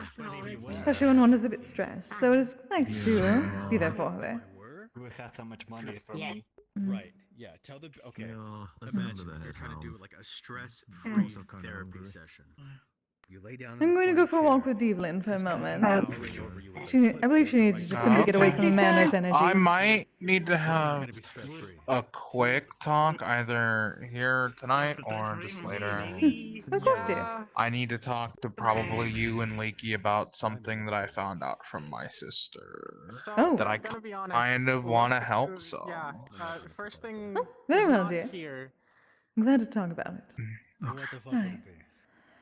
Especially when one is a bit stressed, so it's nice to be there for her. Who has so much money from Yeah. me? Right. Yeah. Tell the okay. No, that's Imagine not you're trying to do health. like a stress-free therapy session. You lay down. I'm going to go for a walk with Devlin for a moment. I believe she needs to just simply get away from the manor's energy. I might need to have a quick talk either here tonight or just later. Of course, dear. I need to talk to probably you and Lakey about something that I found out from my sister. Oh. That I gonna be honest, kind of want to help, so. Yeah, first thing Very is well, not dear. here. I'm glad to talk about it. What the fuck Right.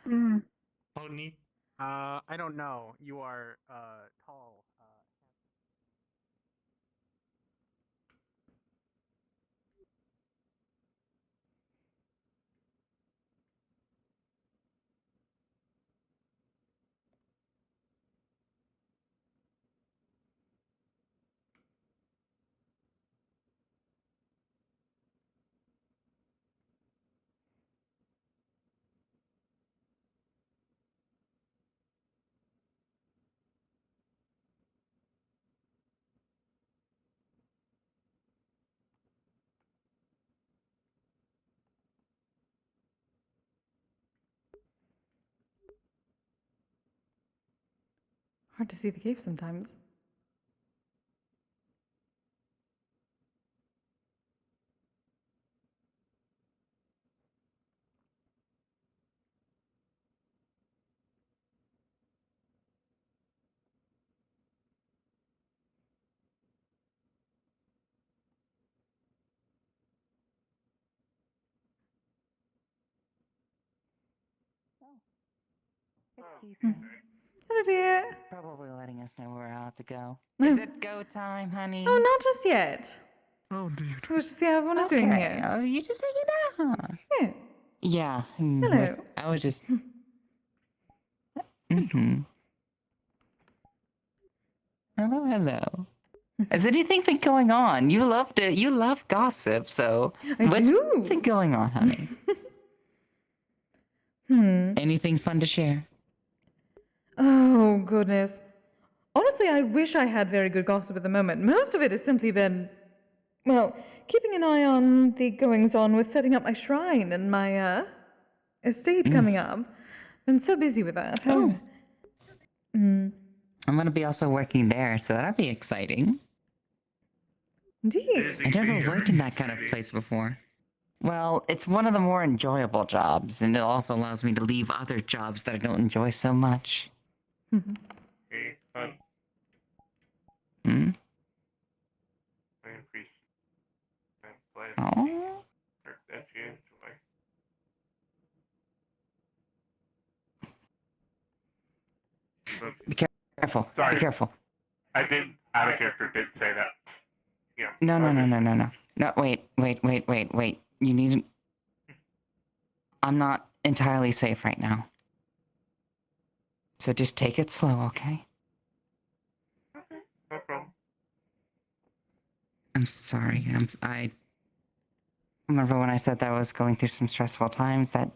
would it be? Pony. I don't know. You are tall. Hard to see the cave sometimes. Hello, dear. Probably letting us know we're out to go. No. Is it go time, honey? Oh, not just yet. Oh, dear. We'll just see how everyone is doing here. Oh, you just hanging out, huh? Yeah. Yeah. Hello. I was just. Mm-hmm. Hello, hello. Has anything been going on? You love gossip, so what's been going on, honey? Anything fun to share? Oh, goodness. Honestly, I wish I had very good gossip at the moment. Most of it has simply been, well, keeping an eye on the goings-on with setting up my shrine and my, estate coming up. Been so busy with that. Oh. I'm gonna be also working there, so that'll be exciting. Indeed. I never worked in that kind of place before. Well, it's one of the more enjoyable jobs, and it also allows me to leave other jobs that I don't enjoy so much. Hey, hon. Hmm? I'm Oh. that you enjoy. Be careful. Sorry. Be careful. I didn't. Out of character didn't say that. Yeah. No. No, wait. You need. I'm not entirely safe right now. So just take it slow, okay? No problem. I'm sorry. I remember when I said that I was going through some stressful times. That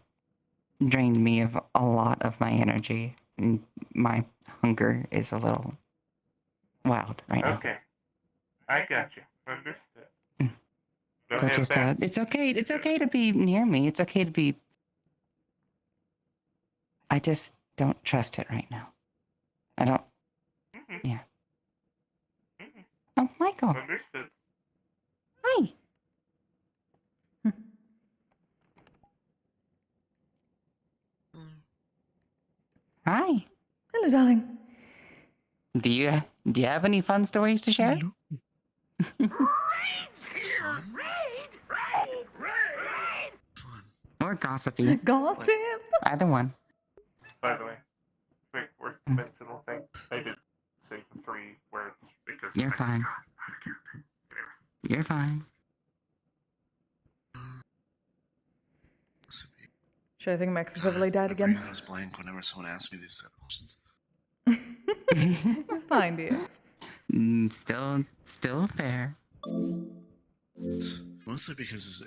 drained me of a lot of my energy. And my hunger is a little wild right now. Okay. I got you. Understood. Go So ahead, just Beth. it's okay. It's okay to be near me. It's okay to be. I just don't trust it right now. I don't. Yeah. Oh, Michael. Understood. Hi. Hi. Hello, darling. Do you have any fun stories to share? Or gossipy. Gossip. Either one. By the way, quick worth dimensional thing. I did say the 3 words because You're I fine. forgot out of character. You're fine. Sure, I think Max has overlay died My again. brain goes blank whenever someone asks me these type of questions. It's fine, dear. Still fair. It's mostly because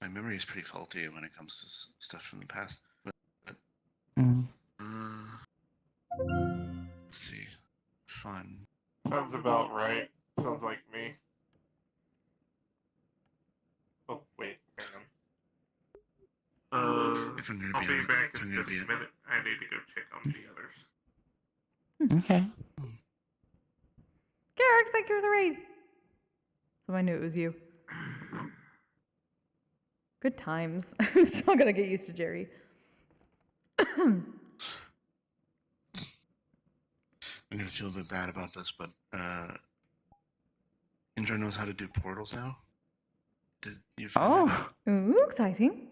my memory is pretty faulty when it comes to stuff from the past. But Let's see. Fun. Sounds about right. Sounds like me. Oh, wait, hang on. If I'm gonna I'll be be on- back if I'm in gonna just be a on- minute. I need to go check on the others. Okay. Garrick, thank you for the raid. So I knew it was you. Good times. I'm still gonna get used to Jerry. I'm gonna feel a bit bad about this, but Indra knows how to do portals now. Did you find that out? Ooh, exciting.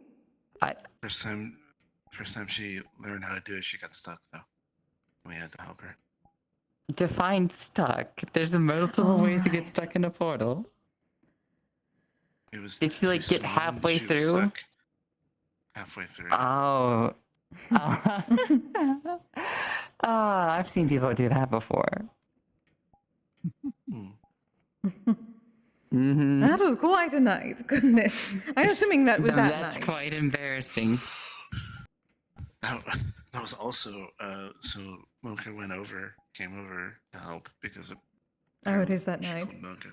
First time she learned how to do it, she got stuck though. We had to help her. Define stuck. There's multiple ways to get stuck in a portal. It was. Did you like get small, halfway she was through? stuck halfway through. Oh. Oh, I've seen people do that before. Mm-hmm. That was quite a night. Goodness. I'm assuming that was that That's night. quite embarrassing. That was also so Mocha came over to help because of Oh, it is that she night. called Mocha.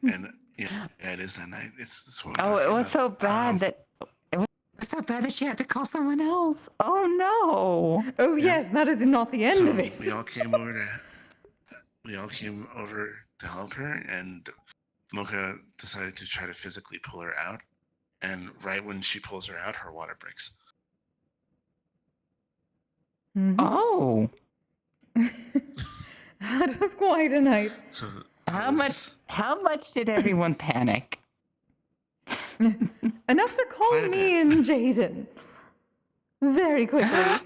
And yeah, it is that night. It's what I'm Oh, it talking was about. so bad that it was so bad that she had to call someone else. Oh no. Oh yes, that is not the end of it. We all came over to help her, and Mocha decided to try to physically pull her out. And right when she pulls her out, her water breaks. Oh. That was quite a night. So How much did everyone panic? Enough to call me and Jaden. Very quickly.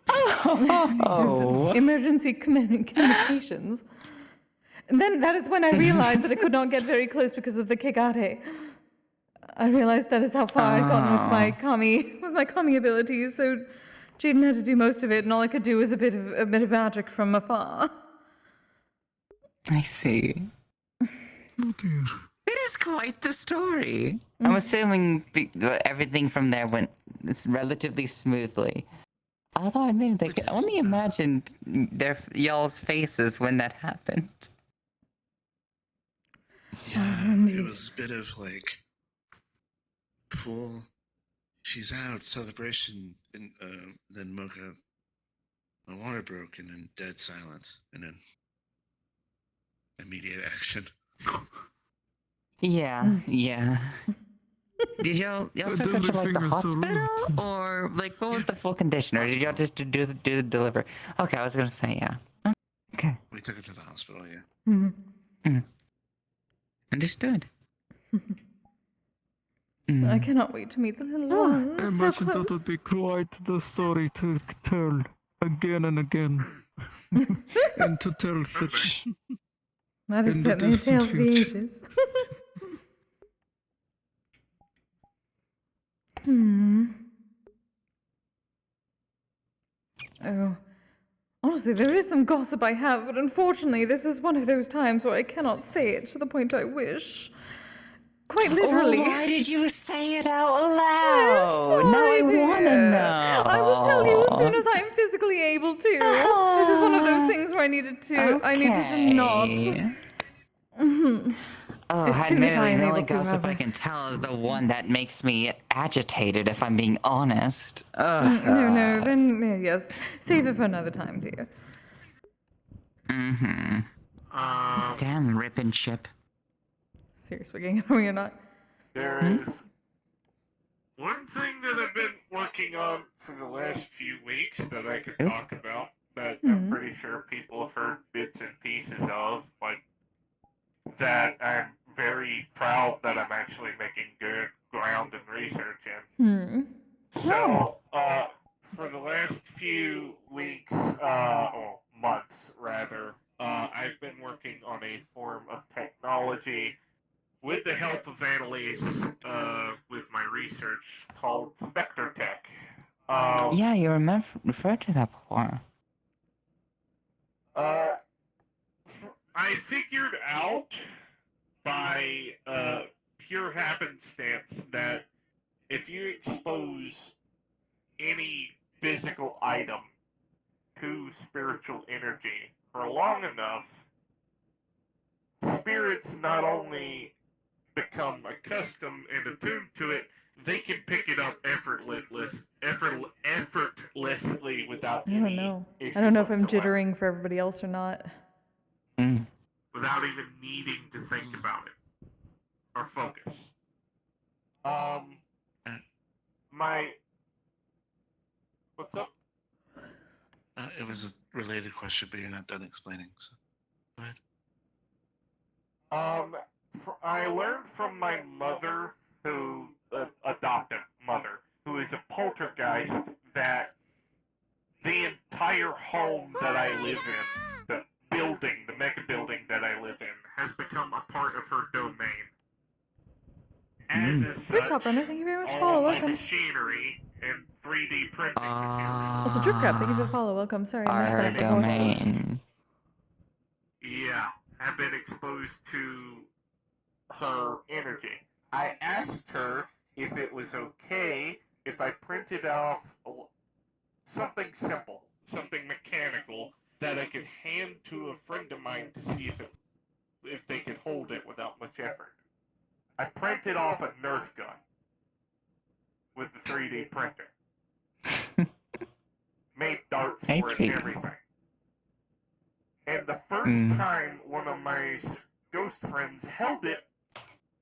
Oh. Emergency communications. And then that is when I realized that I could not get very close because of the Kegare. I realized that is how far I'd gotten with my kami abilities, so Jaden had to do most of it, and all I could do was a bit of magic from afar. I see. It is quite the story. I'm assuming everything from there went relatively smoothly. Although I mean, I can only imagine y'all's faces when that happened. Yeah, it was a bit of like pool. She's out celebration, and then Mocha, the water broke, and then dead silence, and then immediate action. Yeah. Did y'all took her to like the hospital, or like what was the full condition, or did y'all just do the delivery? Okay, I was gonna say yeah. Okay. We took her to the hospital, yeah. Mm-hmm. Understood. I cannot wait to meet the little ones. I So imagine that would close. be quite the story to tell again and again. And to tell such. That is in the certainly a tale distant of the future. ages. Oh. Honestly, there is some gossip I have, but unfortunately, this is one of those times where I cannot say it to the point I wish. Quite literally. Oh, why did you say it out loud? Now I dear. want to know. I will tell you as soon as I'm physically able to. This is one of those things where I needed to not. Oh, As soon as I am the only able to, gossip I however. can tell is the one that makes me agitated, if I'm being honest. Ugh. No, then yes. Save it for another time, dear. Mm-hmm. Damn rip and ship. Seriously, gang, no, you're not. There is one thing that I've been working on for the last few weeks that I could talk about that I'm pretty sure people have heard bits and pieces of, but that I'm very proud that I'm actually making good ground and research in. So, for the last few weeks, or months rather, I've been working on a form of technology with the help of Annalise, with my research called Spectre Tech. Yeah, you referred to that before. I figured out by pure happenstance that if you expose any physical item to spiritual energy for long enough, spirits not only become accustomed and attuned to it, they can pick it up effortlessly without I any don't know. issue I don't know if I'm whatsoever, jittering for everybody else or not. without even needing to think about it or focus. What's up? It was a related question, but you're not done explaining. So, go ahead. I learned from my mother, who adoptive mother, who is a poltergeist, that the entire home that I live in, the building, the mega building that I live in, has become a part of her domain. As is such, Rooftop Runner, thank you very much for all follow. of my Welcome. machinery and 3D printing Also, Drip Crab, thank you for the follow. Welcome. Sorry, I missed Our that before. domain. yeah, have been exposed to her energy. I asked her if it was okay if I printed off something simple, something mechanical that I could hand to a friend of mine to see if they could hold it without much effort. I printed off a Nerf gun with the 3D printer. Made darts for it and everything. And the first time one of my ghost friends held it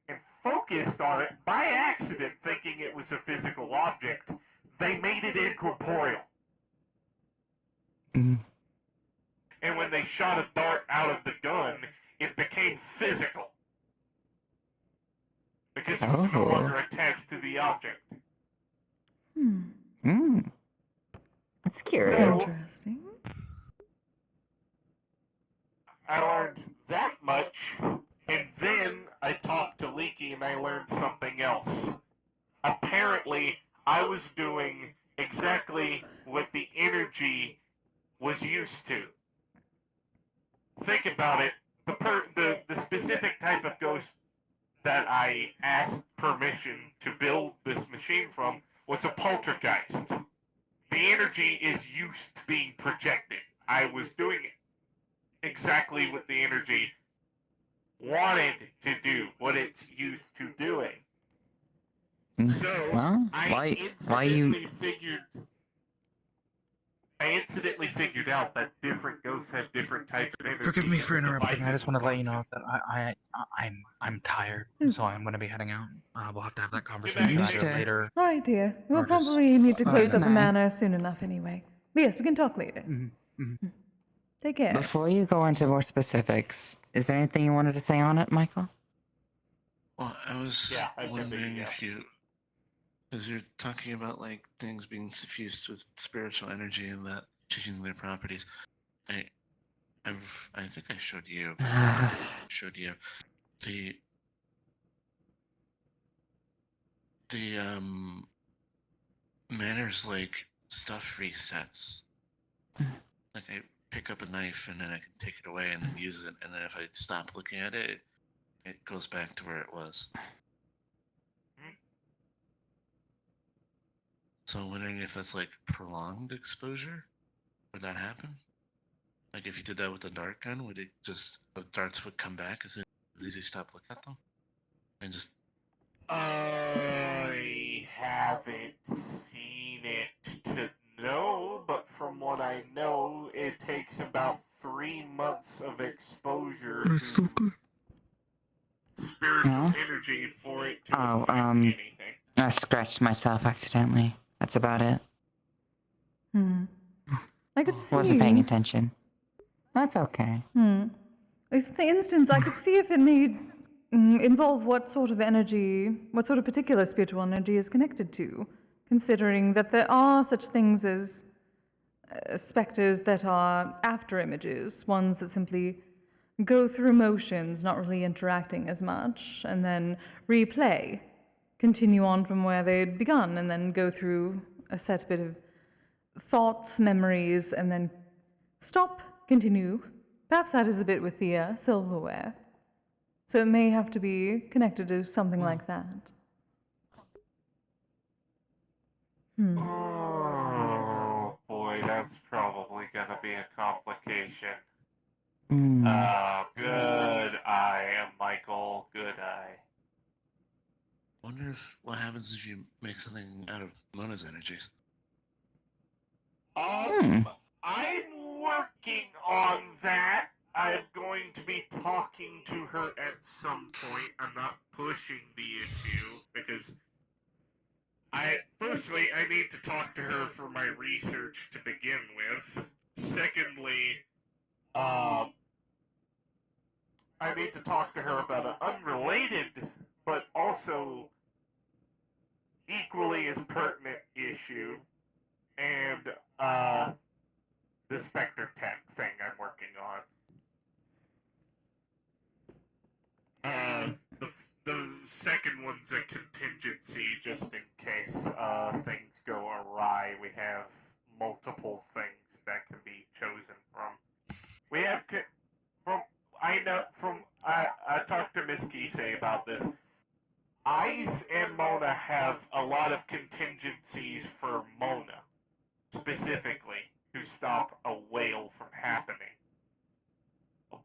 and focused on it by accident, thinking it was a physical object, they made it incorporeal. And when they shot a dart out of the gun, it became physical. Because it was no longer attached to the object. That's curious. Interesting. I learned that much, and then I talked to Leaky and I learned something else. Apparently, I was doing exactly what the energy was used to. Think about it. The specific type of ghost that I asked permission to build this machine from was a poltergeist. The energy is used to being projected. I was doing exactly what the energy wanted to do, what it's used to doing. So Well, I instantly figured out that different ghosts have different types of energy. Forgive me for and interrupting. I devices just want to let you function. know that I'm tired, so I'm gonna be heading out. We'll have to have that conversation either later. Alright, dear. We'll Or just- probably need to close up the night. manor soon enough anyway. But yes, we can talk later. Take care. Before you go into more specifics, is there anything you wanted to say on it, Michael? Well, I was I can wondering be, if you, because you're talking about like things being suffused with spiritual energy and that changing their properties. I think I showed you. The manners like stuff resets. Like I pick up a knife and then I can take it away and then use it, and then if I stop looking at it, it goes back to where it was. So I'm wondering if that's like prolonged exposure. Would that happen? Like if you did that with a dart gun, would it just the darts would come back as soon as you stop looking at them? And just I haven't seen it to know, but from what I know, it takes about 3 months of exposure to spiritual energy for it to affect anything. I scratched myself accidentally. That's about it. I could see. Wasn't paying attention. That's okay. In the instance, I could see if it may involve what sort of energy, what sort of particular spiritual energy is connected to, considering that there are such things as specters that are after images, ones that simply go through motions, not really interacting as much, and then replay, continue on from where they'd begun, and then go through a set bit of thoughts, memories, and then stop, continue. Perhaps that is a bit with the silverware. So it may have to be connected to something like that. Oh boy, that that's probably gonna be a complication. Hmm. Good eye, Michael. Good eye. Wonder if what happens if you make something out of Mona's energies. Hmm. I'm working on that. I'm going to be talking to her at some point. I'm not pushing the issue because firstly, I need to talk to her for my research to begin with. Secondly, I need to talk to her about an unrelated but also equally as pertinent issue, and the Spectre Tech thing I'm working on. The second one's a contingency just in case things go awry. We have multiple things that can be chosen from. We have I talked to Miss Kise about this. Ice and Mona have a lot of contingencies for Mona, specifically, to stop a whale from happening.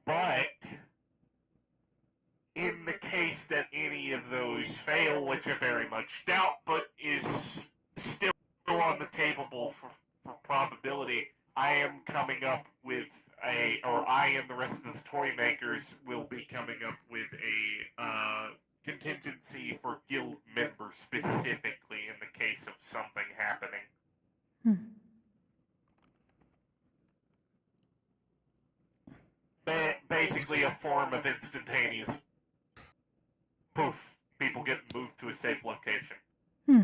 But in the case that any of those fail, which I very much doubt, but is still on the table for probability, I am coming up with I and the rest of the toy makers will be coming up with a contingency for guild members specifically in the case of something happening. Basically a form of instantaneous poof, people get moved to a safe location.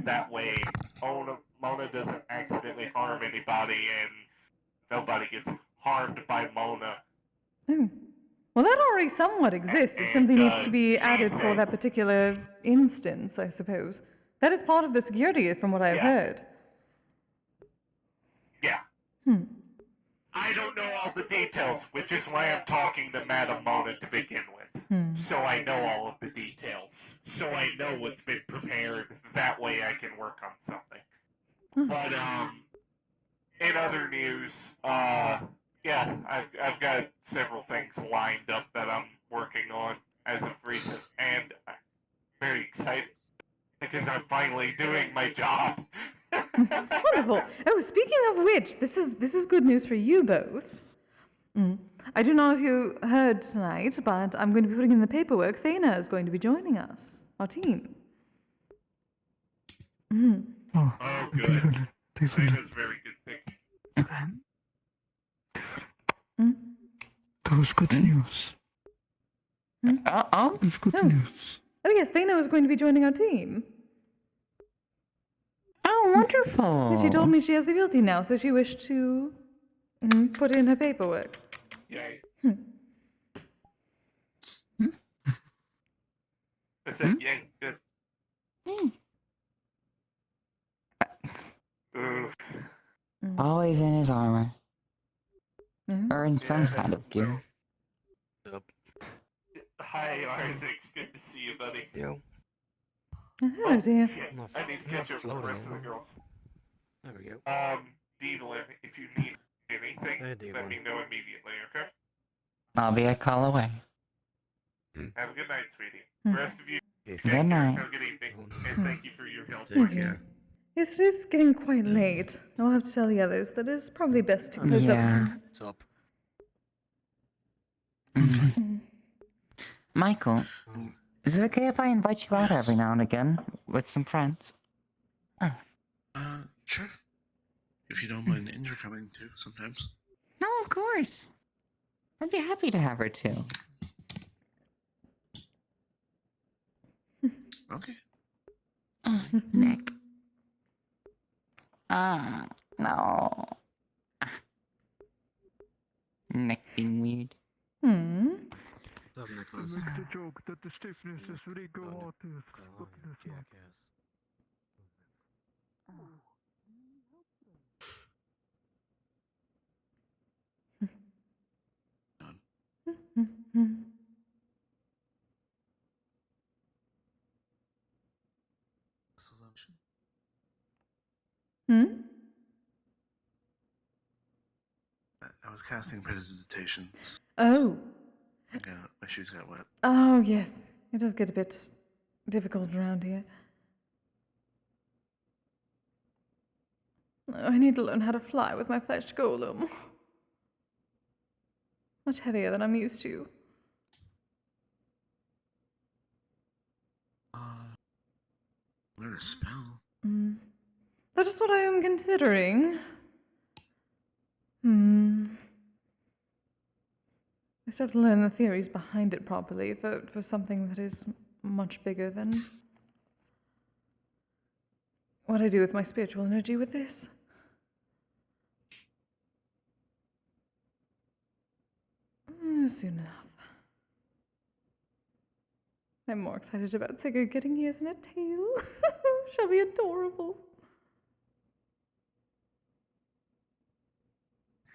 That way, Mona doesn't accidentally harm anybody, and nobody gets harmed by Mona. Well, that already somewhat exists. It simply needs to be added for that particular instance, I suppose. That is part of the security, from what I've heard. Yeah. I don't know all the details, which is why I'm talking to Madame Mona to begin with. So I know all of the details. So I know what's been prepared. That way I can work on something. But, in other news, yeah, I've got several things lined up that I'm working on as of recent, and I'm very excited because I'm finally doing my job. Wonderful. Oh, speaking of which, this is good news for you both. I don't know if you heard tonight, but I'm going to be putting in the paperwork. Thana is going to be joining us, our team. Oh, good. Thana's very good pick. That was good news. That's good news. Oh yes, Thana is going to be joining our team. Oh, wonderful. She told me she has the ability now, so she wished to put in her paperwork. Yay. I said yay, good. Always in his armor. Or in some kind of gear. Hi, Isaac. Good to see you, buddy. Yo. Hello, dear. Shit. I need to catch up with the rest of the girls. There we go. Devlin, if you need anything, let me know immediately, okay? I'll be a call away. Have a good night, sweetie. The rest of you, Good take care. night. Have a good evening. And thank you for your help. Thank you. Yes, it is getting quite late. I'll have to tell the others that it's probably best to close up soon. What's up? Michael, is it okay if I invite you out every now and again with some friends? Sure. If you don't mind Indra coming too, sometimes. No, of course. I'd be happy to have her too. Okay. Nick. No. Nick being weird. Make the joke that the stiffness is Rico Otis. Look at this one. was casting prestidigitation. Oh. My shoes got wet. Oh, yes. It does get a bit difficult around here. Oh, I need to learn how to fly with my flesh golem. Much heavier than I'm used to. Learn a spell. That is what I am considering. I still have to learn the theories behind it properly for something that is much bigger than what I do with my spiritual energy with this. Soon enough. I'm more excited about Sigurd getting ears and a tail. Shall be adorable.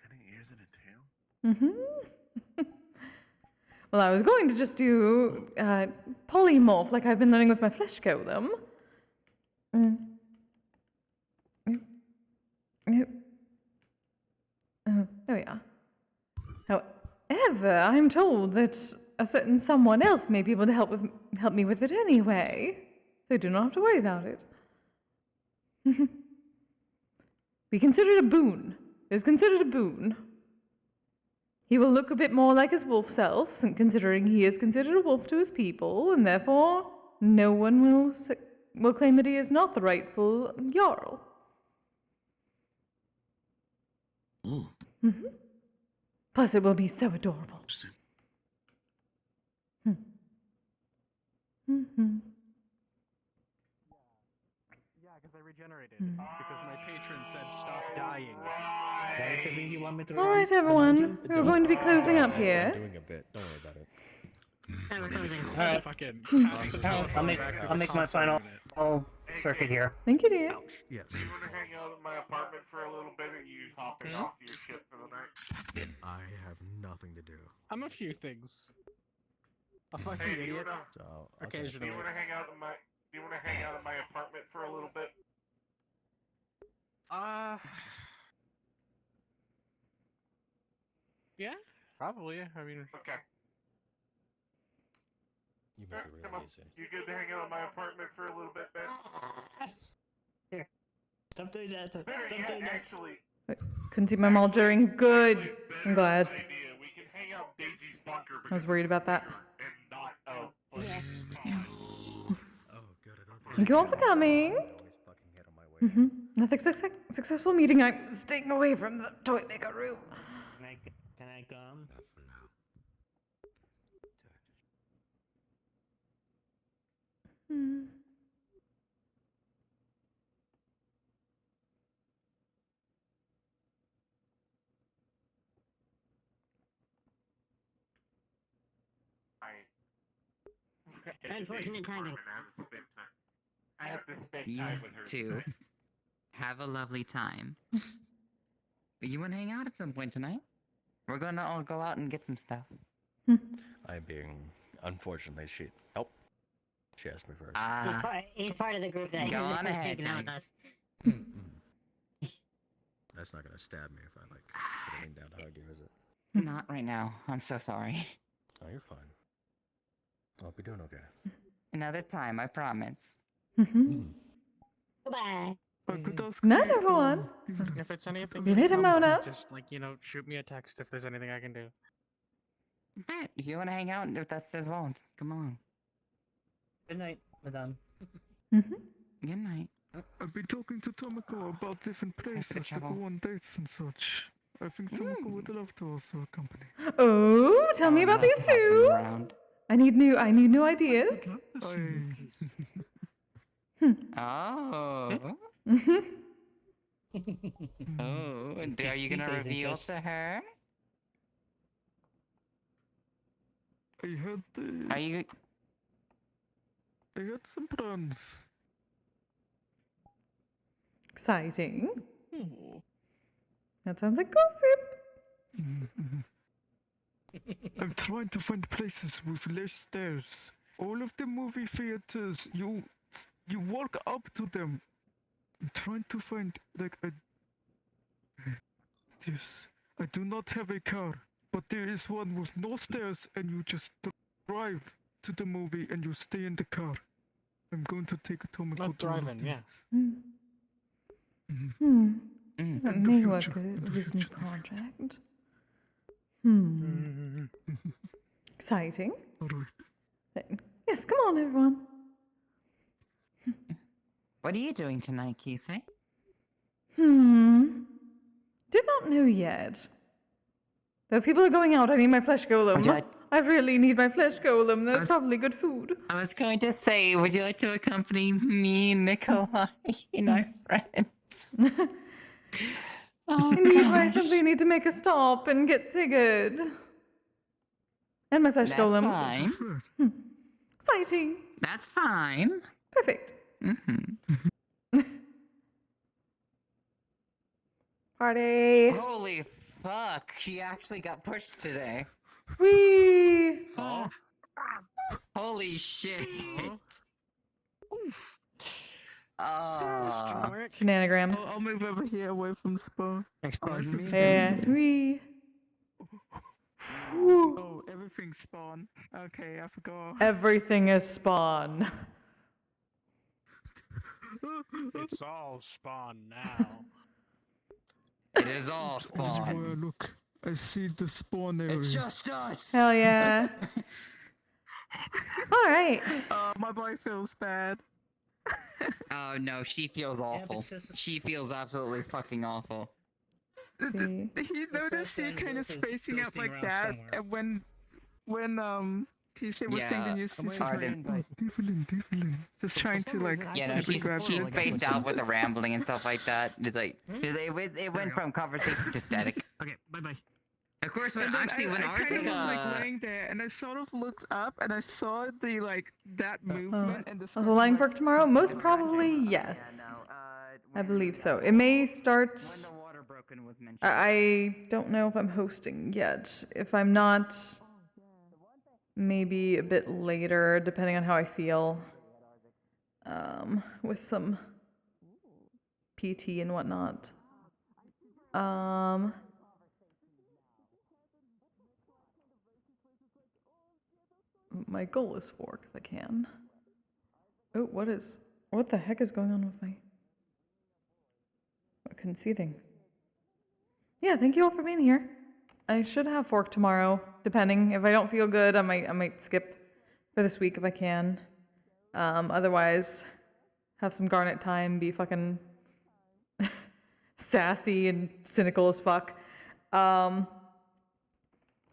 Getting ears and a tail? Well, I was going to just do polymorph like I've been learning with my flesh golem. Oh, there we are. However, I'm told that a certain someone else may be able to help me with it anyway, so I do not have to worry about it. We consider it a boon. It is considered a boon. He will look a bit more like his wolf self, considering he is considered a wolf to his people, and therefore no one will claim that he is not the rightful Jarl. Plus, it will be so adorable. Yeah, because I regenerated. Because my patron said stop dying. All right, everyone. We're going to be closing up I'm here. doing a bit. Don't worry about it. Alright. Fucking I'll make my final circuit here. Thank you, dear. Yes. Do you want to hang out at my apartment for a little bit, or you hopping off to your ship for the night? I have nothing to do. I'm a few things. A fucking Hey, do you idiot. wanna, Occasionally. do you want to hang out at my apartment for a little bit? Yeah, probably. I mean, Okay. You might be Come really on. easy. You good to hang out at my apartment for a little bit, Ben? Stop doing that. Actually, Couldn't see my mall during. Good. I'm glad. idea. We can hang out in Daisy's bunker. I was worried about that. And not Oh, Oh, good. I don't Thank you all for coming. Nothing successful meeting. I'm staying away from the toy maker room. Can I come? Not for now. Unfortunate timing. I have to spend You time with her. too. Have a lovely time. You want to hang out at some point tonight? We're gonna all go out and get some stuff. I'm being. Unfortunately, she. Nope. She asked me first. He's part of the group that Go on is ahead, hanging out with Tank. us. That's not gonna stab me if I like put a ring down to hug you, is it? Not right now. I'm so sorry. Oh, you're fine. I'll be doing okay. Another time, I promise. Goodbye. Night, everyone. if it's anything, You later, come, Mona. just shoot me a text if there's anything I can do. Bet if you want to hang out with us as well, come along. Good night, madame. Good night. I've been talking to Tomoko about different places to travel. go on dates and such. I think Tomoko would love to also accompany. Oh, tell me I about love these having two. around. I need new ideas. Oh. Oh, and are you gonna reveal to her? I had Are you? I had some plans. Exciting. That sounds like gossip. I'm trying to find places with less stairs. All of the movie theaters, you walk up to them. I'm trying to find like a. This. I do not have a car, but there is one with no stairs, and you just drive to the movie and you stay in the car. I'm going to take a Tomoko Not driving, yes. That may work with this new project. Exciting. Yes, come on, everyone. What are you doing tonight, Kise? Did not know yet. Though people are going out, I need my flesh golem. I really need my flesh golem. That's probably good food. I was going to say, would you like to accompany me, Nikolai, and our friends? I simply need to make a stop and get Sigurd. And my flesh golem. That's fine. Exciting. That's fine. Perfect. Party. Holy fuck, she actually got pushed today. Whee! Holy shit. Shenanigans. I'll move over here away from spawn. Yeah. Whee! Oh, everything's spawn. Okay, I forgot. Everything is spawn. It's all spawn now. It is all spawn. Everywhere I look, I see the spawn area. It's just us. Hell yeah. All right. My boy feels bad. Oh no, she feels awful. She feels absolutely fucking awful. He noticed you kind of spacing out like that, and when Kise was saying the news, he's just like, Devlin. Just trying to like. Yeah, no, she's spaced out with the rambling and stuff like that. It's like it went from conversation to static. Okay, bye. Of course, when I Arsika was like laying there, and I sort of looked up, and I saw the that movement and the. Also, lying for tomorrow? Most probably, yes. I believe so. It may start. I don't know if I'm hosting yet. If I'm not, maybe a bit later, depending on how I feel. With some PT and whatnot. My goal is fork if I can. Oh, what the heck is going on with my... I couldn't see things. Yeah, thank you all for being here. I should have fork tomorrow, depending. If I don't feel good, I might skip for this week if I can. Otherwise, have some Garnet time, be fucking sassy and cynical as fuck. But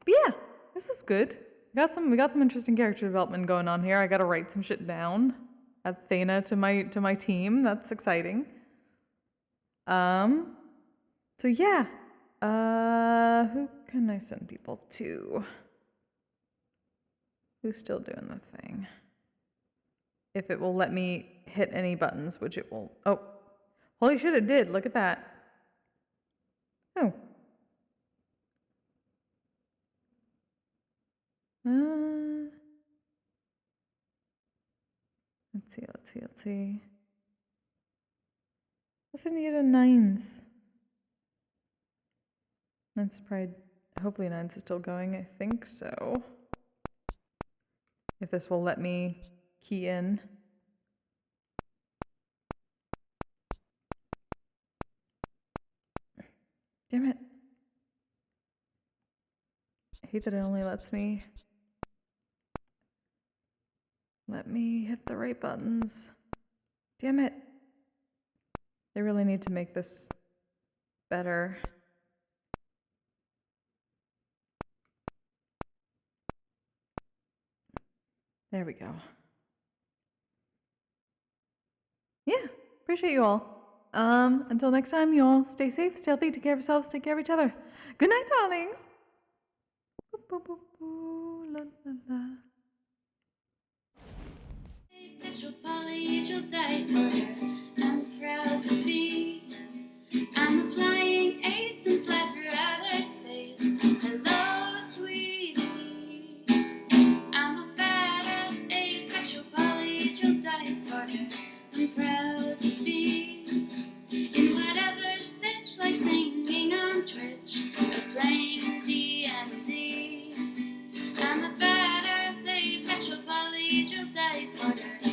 yeah, this is good. We got some interesting character development going on here. I gotta write some shit down. Add Thena to my team. That's exciting. So yeah. Who can I send people to? Who's still doing the thing? If it will let me hit any buttons, which it will. Oh, holy shit! It did. Look at that. Oh. Let's see. What's in need of 9s? 9's probably, hopefully 9's is still going, I think so. If this will let me key in. Damn it. I hate that it only lets me hit the right buttons. Damn it. They really need to make this better. There we go. Yeah, appreciate you all. Until next time, you all stay safe, stay healthy, take care of yourselves, take care of each other. Good night, darlings. La, la, la. Asexual polyhedral disorder. I'm proud to be. I'm a flying ace and fly through outer space. Hello, sweetie. I'm a badass asexual polyhedral disorder. I'm proud to be in whatever sitch, like singing on Twitch. dice harder.